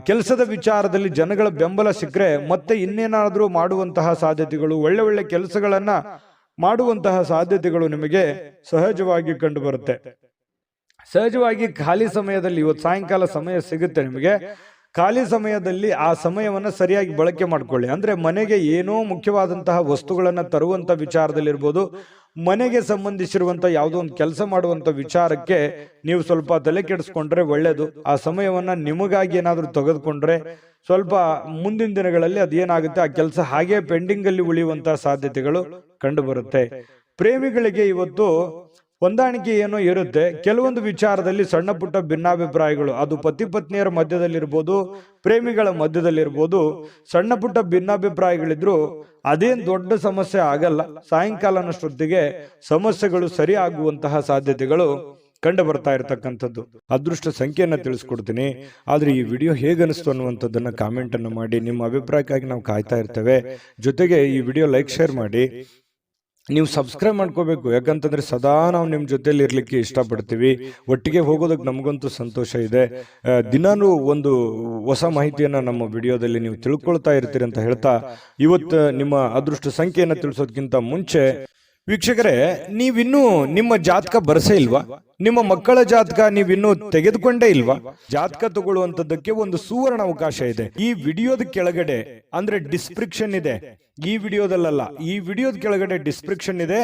ಕೆಲಸದ ವಿಚಾರದಲ್ಲಿ ಜನಗಳ ಬೆಂಬಲ ಸಿಕ್ಕರೆ ಮತ್ತೆ ಇನ್ನೇನಾದ್ರೂ ಮಾಡುವಂತಹ ಸಾಧ್ಯತೆಗಳು, ಒಳ್ಳೆ ಒಳ್ಳೆ ಕೆಲಸಗಳನ್ನ ಮಾಡುವಂತಹ ಸಾಧ್ಯತೆಗಳು ನಿಮಗೆ ಸಹಜವಾಗಿ ಕಂಡು ಬರುತ್ತೆ. ಸಹಜವಾಗಿ ಖಾಲಿ ಸಮಯದಲ್ಲಿ ಇವತ್ತು ಸಾಯಂಕಾಲ ಸಮಯ ಸಿಗುತ್ತೆ ನಿಮಗೆ. ಖಾಲಿ ಸಮಯದಲ್ಲಿ ಆ ಸಮಯವನ್ನ ಸರಿಯಾಗಿ ಬಳಕೆ ಮಾಡ್ಕೊಳ್ಳಿ. ಅಂದ್ರೆ ಮನೆಗೆ ಏನೋ ಮುಖ್ಯವಾದಂತಹ ವಸ್ತುಗಳನ್ನ ತರುವಂತ ವಿಚಾರದಲ್ಲಿರ್ಬೋದು, ಮನೆಗೆ ಸಂಬಂಧಿಸಿರುವಂತ ಯಾವುದೋ ಒಂದು ಕೆಲಸ ಮಾಡುವಂತ ವಿಚಾರಕ್ಕೆ ನೀವು ಸ್ವಲ್ಪ ತಲೆ ಕೆಡಿಸ್ಕೊಂಡ್ರೆ ಒಳ್ಳೇದು. ಆ ಸಮಯವನ್ನ ನಿಮಗಾಗಿ ಏನಾದ್ರೂ ತೆಗೆದುಕೊಂಡ್ರೆ ಸ್ವಲ್ಪ ಮುಂದಿನ ದಿನಗಳಲ್ಲಿ ಅದೇನಾಗುತ್ತೆ, ಆ ಕೆಲಸ ಹಾಗೆ ಪೆಂಡಿಂಗ್ ಅಲ್ಲಿ ಉಳಿಯುವಂತಹ ಸಾಧ್ಯತೆಗಳು ಕಂಡು ಬರುತ್ತೆ. ಪ್ರೇಮಿಗಳಿಗೆ ಇವತ್ತು ಹೊಂದಾಣಿಕೆ ಏನೋ ಇರುತ್ತೆ. ಕೆಲವೊಂದು ವಿಚಾರದಲ್ಲಿ ಸಣ್ಣ ಪುಟ್ಟ ಭಿನ್ನಾಭಿಪ್ರಾಯಗಳು, ಅದು ಪತಿ ಪತ್ನಿಯರ ಮಧ್ಯದಲ್ಲಿರ್ಬೋದು, ಪ್ರೇಮಿಗಳ ಮಧ್ಯದಲ್ಲಿರ್ಬೋದು, ಸಣ್ಣ ಪುಟ್ಟ ಭಿನ್ನಾಭಿಪ್ರಾಯಗಳಿದ್ರು ಅದೇನ್ ದೊಡ್ಡ ಸಮಸ್ಯೆ ಆಗಲ್ಲ. ಸಾಯಂಕಾಲನಷ್ಟೊತ್ತಿಗೆ ಸಮಸ್ಯೆಗಳು ಸರಿ ಆಗುವಂತಹ ಸಾಧ್ಯತೆಗಳು ಕಂಡು ಬರ್ತಾ ಇರತಕ್ಕಂಥದ್ದು. ಅದೃಷ್ಟ ಸಂಖ್ಯೆಯನ್ನ ತಿಳಿಸ್ಕೊಡ್ತೀನಿ. ಆದ್ರೆ ಈ ವಿಡಿಯೋ ಹೇಗನಿಸ್ತು ಅನ್ನುವಂಥದ್ದನ್ನ ಕಾಮೆಂಟ್ ಅನ್ನು ಮಾಡಿ. ನಿಮ್ಮ ಅಭಿಪ್ರಾಯಕ್ಕಾಗಿ ನಾವು ಕಾಯ್ತಾ ಇರ್ತೇವೆ. ಜೊತೆಗೆ ಈ ವಿಡಿಯೋ ಲೈಕ್, ಶೇರ್ ಮಾಡಿ. ನೀವು ಸಬ್ಸ್ಕ್ರೈಬ್ ಮಾಡ್ಕೋಬೇಕು. ಯಾಕಂತಂದ್ರೆ ಸದಾ ನಾವು ನಿಮ್ಮ ಜೊತೆಲಿ ಇರ್ಲಿಕ್ಕೆ ಇಷ್ಟಪಡ್ತೀವಿ. ಒಟ್ಟಿಗೆ ಹೋಗೋದಕ್ಕೆ ನಮಗಂತೂ ಸಂತೋಷ ಇದೆ. ದಿನಾನು ಒಂದು ಹೊಸ ಮಾಹಿತಿಯನ್ನ ನಮ್ಮ ವಿಡಿಯೋದಲ್ಲಿ ನೀವು ತಿಳ್ಕೊಳ್ತಾ ಇರ್ತೀರಿ ಅಂತ ಹೇಳ್ತಾ, ಇವತ್ತು ನಿಮ್ಮ ಅದೃಷ್ಟ ಸಂಖ್ಯೆಯನ್ನು ತಿಳಿಸೋದಕ್ಕಿಂತ ಮುಂಚೆ ವೀಕ್ಷಕರೇ, ನೀವಿನ್ನೂ ನಿಮ್ಮ ಜಾತಕ ಬರಸೇ ಇಲ್ವಾ? ನಿಮ್ಮ ಮಕ್ಕಳ ಜಾತಕ ನೀವಿನ್ನೂ ತೆಗೆದುಕೊಂಡೇ ಇಲ್ವಾ? ಜಾತಕ ತಗೊಳ್ಳುವಂತದ್ದಕ್ಕೆ ಒಂದು ಸುವರ್ಣ ಅವಕಾಶ ಇದೆ. ಈ ವಿಡಿಯೋದ ಕೆಳಗಡೆ ಅಂದ್ರೆ ಡಿಸ್ಕ್ರಿಪ್ಷನ್ ಇದೆ, ಈ ವಿಡಿಯೋದಲ್ಲ, ಈ ವಿಡಿಯೋದ ಕೆಳಗಡೆ ಡಿಸ್ಕ್ರಿಪ್ಷನ್ ಇದೆ.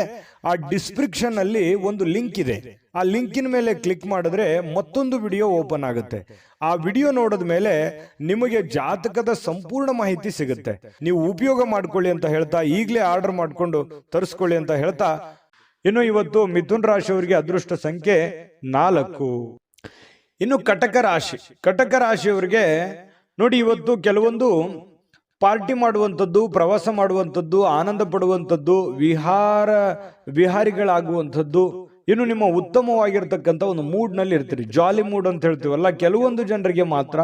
ಆ ಡಿಸ್ಕ್ರಿಪ್ಷನ್ ಅಲ್ಲಿ ಒಂದು ಲಿಂಕ್ ಇದೆ. ಆ ಲಿಂಕಿನ ಮೇಲೆ ಕ್ಲಿಕ್ ಮಾಡಿದ್ರೆ ಮತ್ತೊಂದು ವಿಡಿಯೋ ಓಪನ್ ಆಗುತ್ತೆ. ಆ ವಿಡಿಯೋ ನೋಡಿದ ಮೇಲೆ ನಿಮಗೆ ಜಾತಕದ ಸಂಪೂರ್ಣ ಮಾಹಿತಿ ಸಿಗುತ್ತೆ. ನೀವು ಉಪಯೋಗ ಮಾಡ್ಕೊಳ್ಳಿ ಅಂತ ಹೇಳ್ತಾ, ಈಗಲೇ ಆರ್ಡರ್ ಮಾಡ್ಕೊಂಡು ತರಿಸ್ಕೊಳ್ಳಿ ಅಂತ ಹೇಳ್ತಾ, ಇನ್ನು ಇವತ್ತು ಮಿಥುನ್ ರಾಶಿಯವರಿಗೆ ಅದೃಷ್ಟ ಸಂಖ್ಯೆ 4. ಇನ್ನು ಕಟಕ ರಾಶಿಯವರಿಗೆ ನೋಡಿ, ಇವತ್ತು ಕೆಲವೊಂದು ಪಾರ್ಟಿ ಮಾಡುವಂಥದ್ದು, ಪ್ರವಾಸ ಮಾಡುವಂಥದ್ದು, ಆನಂದ ಪಡುವಂಥದ್ದು, ವಿಹಾರಿಗಳಾಗುವಂಥದ್ದು, ಇನ್ನು ನಿಮ್ಮ ಉತ್ತಮವಾಗಿರ್ತಕ್ಕಂಥ ಒಂದು ಮೂಡ್ ನಲ್ಲಿ ಇರ್ತೀರಿ. ಜಾಲಿ ಮೂಡ್ ಅಂತ ಹೇಳ್ತೀವಲ್ಲ, ಕೆಲವೊಂದು ಜನರಿಗೆ ಮಾತ್ರ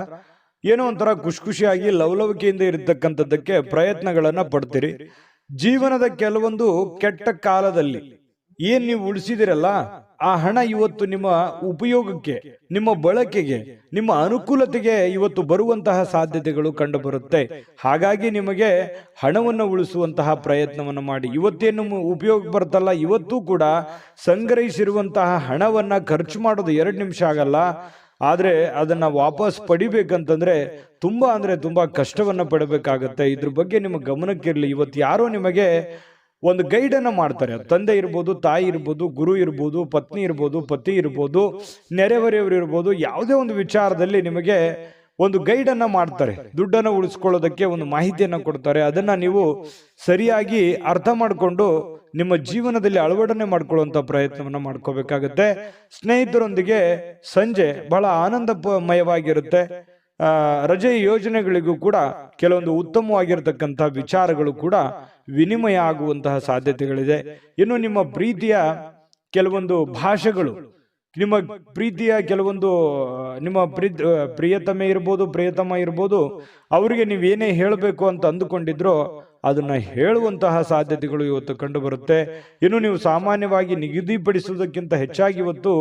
ಏನೋ ಒಂಥರ ಖುಷಿಯಾಗಿ ಲವಲವಿಕೆಯಿಂದ ಇರತಕ್ಕಂಥದ್ದಕ್ಕೆ ಪ್ರಯತ್ನಗಳನ್ನ ಪಡ್ತೀರಿ. ಜೀವನದ ಕೆಲವೊಂದು ಕೆಟ್ಟ ಕಾಲದಲ್ಲಿ ಏನ್ ನೀವು ಉಳಿಸಿದಿರಲ್ಲ, ಆ ಹಣ ಇವತ್ತು ನಿಮ್ಮ ಉಪಯೋಗಕ್ಕೆ, ನಿಮ್ಮ ಬಳಕೆಗೆ, ನಿಮ್ಮ ಅನುಕೂಲತೆಗೆ ಇವತ್ತು ಬರುವಂತಹ ಸಾಧ್ಯತೆಗಳು ಕಂಡು ಬರುತ್ತೆ. ಹಾಗಾಗಿ ನಿಮಗೆ ಹಣವನ್ನು ಉಳಿಸುವಂತಹ ಪ್ರಯತ್ನವನ್ನು ಮಾಡಿ. ಇವತ್ತೇನು ಉಪಯೋಗ ಬರ್ತಲ್ಲ, ಇವತ್ತು ಕೂಡ ಸಂಗ್ರಹಿಸಿರುವಂತಹ ಹಣವನ್ನ ಖರ್ಚು ಮಾಡೋದು 2 ನಿಮಿಷ ಆಗಲ್ಲ. ಆದ್ರೆ ಅದನ್ನ ವಾಪಸ್ ಪಡಿಬೇಕಂತಂದ್ರೆ ತುಂಬಾ ಕಷ್ಟವನ್ನ ಪಡಬೇಕಾಗತ್ತೆ. ಇದ್ರ ಬಗ್ಗೆ ನಿಮ್ಮ ಗಮನಕ್ಕಿರ್ಲಿ. ಇವತ್ತು ಯಾರೋ ನಿಮಗೆ ಒಂದು ಗೈಡ್ ಅನ್ನ ಮಾಡ್ತಾರೆ. ತಂದೆ ಇರ್ಬೋದು, ತಾಯಿ ಇರ್ಬೋದು, ಗುರು ಇರ್ಬೋದು, ಪತ್ನಿ ಇರ್ಬೋದು, ಪತಿ ಇರ್ಬೋದು, ನೆರೆಹೊರೆಯವರು ಇರ್ಬೋದು, ಯಾವುದೇ ಒಂದು ವಿಚಾರದಲ್ಲಿ ನಿಮಗೆ ಒಂದು ಗೈಡ್ ಅನ್ನ ಮಾಡ್ತಾರೆ. ದುಡ್ಡನ್ನು ಉಳಿಸ್ಕೊಳ್ಳೋದಕ್ಕೆ ಒಂದು ಮಾಹಿತಿಯನ್ನ ಕೊಡ್ತಾರೆ. ಅದನ್ನ ನೀವು ಸರಿಯಾಗಿ ಅರ್ಥ ಮಾಡಿಕೊಂಡು ನಿಮ್ಮ ಜೀವನದಲ್ಲಿ ಅಳವಡನೆ ಮಾಡ್ಕೊಳ್ಳುವಂತ ಪ್ರಯತ್ನವನ್ನ ಮಾಡ್ಕೋಬೇಕಾಗತ್ತೆ. ಸ್ನೇಹಿತರೊಂದಿಗೆ ಸಂಜೆ ಬಹಳ ಆನಂದಮಯವಾಗಿರುತ್ತೆ. ರಜೆ ಯೋಜನೆಗಳಿಗೂ ಕೂಡ ಕೆಲವೊಂದು ಉತ್ತಮವಾಗಿರತಕ್ಕಂಥ ವಿಚಾರಗಳು ಕೂಡ ವಿನಿಮಯ ಆಗುವಂತಹ ಸಾಧ್ಯತೆಗಳಿದೆ. ಇನ್ನು ನಿಮ್ಮ ಪ್ರೀತಿಯ ಕೆಲವೊಂದು ಭಾಷೆಗಳು, ನಿಮ್ಮ ಪ್ರೀತಿಯ ಕೆಲವೊಂದು ನಿಮ್ಮ ಪ್ರಿಯತಮೆ ಇರ್ಬೋದು, ಪ್ರಿಯತಮ ಇರ್ಬೋದು, ಅವರಿಗೆ ನೀವೇನೇ ಹೇಳಬೇಕು ಅಂತ ಅಂದುಕೊಂಡಿದ್ರೋ ಅದನ್ನ ಹೇಳುವಂತಹ ಸಾಧ್ಯತೆಗಳು ಇವತ್ತು ಕಂಡು ಬರುತ್ತೆ. ಇನ್ನು ನೀವು ಸಾಮಾನ್ಯವಾಗಿ ನಿಗದಿಪಡಿಸುವುದಕ್ಕಿಂತ ಹೆಚ್ಚಾಗಿ ಇವತ್ತು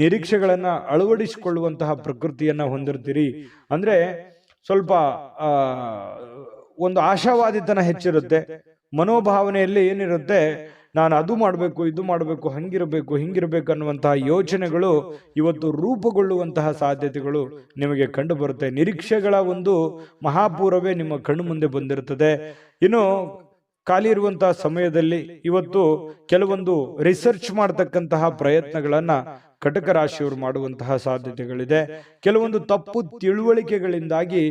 ನಿರೀಕ್ಷೆಗಳನ್ನ ಅಳವಡಿಸಿಕೊಳ್ಳುವಂತಹ ಪ್ರಕೃತಿಯನ್ನ ಹೊಂದಿರ್ತೀರಿ. ಅಂದ್ರೆ ಸ್ವಲ್ಪ ಒಂದು ಆಶಾವಾದಿತನ ಹೆಚ್ಚಿರುತ್ತೆ. ಮನೋಭಾವನೆಯಲ್ಲಿ ಏನಿರುತ್ತೆ, ನಾನು ಅದು ಮಾಡಬೇಕು, ಇದು ಮಾಡಬೇಕು, ಹಿಂಗಿರಬೇಕು ಅನ್ನುವಂತಹ ಯೋಚನೆಗಳು ಇವತ್ತು ರೂಪುಗೊಳ್ಳುವಂತಹ ಸಾಧ್ಯತೆಗಳು ನಿಮಗೆ ಕಂಡು ಬರುತ್ತೆ. ನಿರೀಕ್ಷೆಗಳ ಒಂದು ಮಹಾಪೂರವೇ ನಿಮ್ಮ ಕಣ್ಣು ಮುಂದೆ ಬಂದಿರುತ್ತದೆ. ಇನ್ನು ಖಾಲಿ ಇರುವಂತಹ ಸಮಯದಲ್ಲಿ ಇವತ್ತು ಕೆಲವೊಂದು ರಿಸರ್ಚ್ ಮಾಡತಕ್ಕಂತಹ ಪ್ರಯತ್ನಗಳನ್ನ ಕಟಕ ರಾಶಿಯವರು ಮಾಡುವಂತಹ ಸಾಧ್ಯತೆಗಳಿದೆ. ಕೆಲವೊಂದು ತಪ್ಪು ತಿಳುವಳಿಕೆಗಳಿಂದಾಗಿ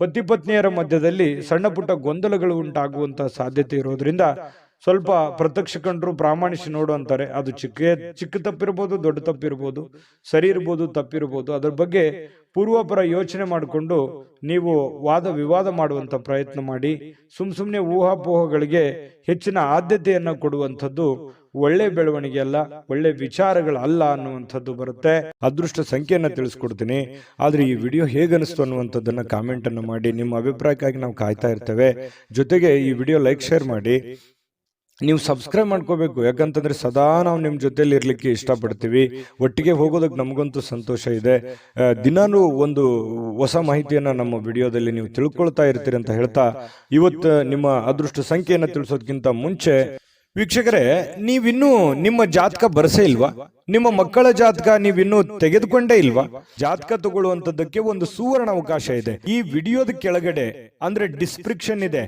ಪತಿ ಪತ್ನಿಯರ ಮಧ್ಯದಲ್ಲಿ ಸಣ್ಣ ಪುಟ್ಟ ಗೊಂದಲಗಳು ಉಂಟಾಗುವಂತಹ ಸಾಧ್ಯತೆ ಇರೋದ್ರಿಂದ ಸ್ವಲ್ಪ ಪ್ರತ್ಯಕ್ಷ ಕಂಡ್ರು ಪ್ರಾಮಾಣಿಸಿ ನೋಡು ಅಂತಾರೆ. ಅದು ಚಿಕ್ಕ ತಪ್ಪಿರ್ಬೋದು, ದೊಡ್ಡ ತಪ್ಪಿರ್ಬೋದು, ಸರಿ ಇರ್ಬೋದು, ತಪ್ಪಿರ್ಬೋದು. ಅದ್ರ ಬಗ್ಗೆ ಪೂರ್ವಪರ ಯೋಚನೆ ಮಾಡಿಕೊಂಡು ನೀವು ವಾದ ವಿವಾದ ಮಾಡುವಂತ ಪ್ರಯತ್ನ ಮಾಡಿ. ಸುಮ್ನೆ ಊಹಾಪೋಹಗಳಿಗೆ ಹೆಚ್ಚಿನ ಆದ್ಯತೆಯನ್ನ ಕೊಡುವಂಥದ್ದು ಒಳ್ಳೆ ಬೆಳವಣಿಗೆ ಅಲ್ಲ, ಒಳ್ಳೆ ವಿಚಾರಗಳಲ್ಲ ಅನ್ನುವಂಥದ್ದು ಬರುತ್ತೆ. ಅದೃಷ್ಟ ಸಂಖ್ಯೆಯನ್ನ ತಿಳಿಸ್ಕೊಡ್ತೀನಿ. ಆದ್ರೆ ಈ ವಿಡಿಯೋ ಹೇಗನಿಸ್ತು ಅನ್ನುವಂಥದ್ದನ್ನ ಕಾಮೆಂಟ್ ಅನ್ನು ಮಾಡಿ. ನಿಮ್ಮ ಅಭಿಪ್ರಾಯಕ್ಕಾಗಿ ನಾವು ಕಾಯ್ತಾ ಇರ್ತೇವೆ. ಜೊತೆಗೆ ಈ ವಿಡಿಯೋ ಲೈಕ್, ಶೇರ್ ಮಾಡಿ. ನೀವು ಸಬ್ಸ್ಕ್ರೈಬ್ ಮಾಡ್ಕೋಬೇಕು. ಯಾಕಂತಂದ್ರೆ ಸದಾ ನಾವು ನಿಮ್ಮ ಜೊತೆಲಿ ಇರ್ಲಿಕ್ಕೆ ಇಷ್ಟಪಡ್ತೀವಿ. ಒಟ್ಟಿಗೆ ಹೋಗೋದಕ್ಕೆ ನಮಗಂತೂ ಸಂತೋಷ ಇದೆ. ದಿನಾನು ಒಂದು ಹೊಸ ಮಾಹಿತಿಯನ್ನ ನಮ್ಮ ವಿಡಿಯೋದಲ್ಲಿ ನೀವು ತಿಳ್ಕೊಳ್ತಾ ಇರ್ತೀರಿ ಅಂತ ಹೇಳ್ತಾ, ಇವತ್ತು ನಿಮ್ಮ ಅದೃಷ್ಟ ಸಂಖ್ಯೆಯನ್ನ ತಿಳಿಸೋದಕ್ಕಿಂತ ಮುಂಚೆ ವೀಕ್ಷಕರೇ, ನೀವಿನ್ನೂ ನಿಮ್ಮ ಜಾತಕ ಬರಸೇ ಇಲ್ವಾ? ನಿಮ್ಮ ಮಕ್ಕಳ ಜಾತಕ ನೀವಿನ್ನೂ ತೆಗೆದುಕೊಂಡೇ ಇಲ್ವಾ? ಜಾತಕ ತಗೊಳ್ಳುವಂತದ್ದಕ್ಕೆ ಒಂದು ಸುವರ್ಣ ಅವಕಾಶ ಇದೆ. ಈ ವಿಡಿಯೋದ ಕೆಳಗಡೆ, ಅಂದ್ರೆ ಡಿಸ್ಕ್ರಿಪ್ಷನ್ ಇದೆ,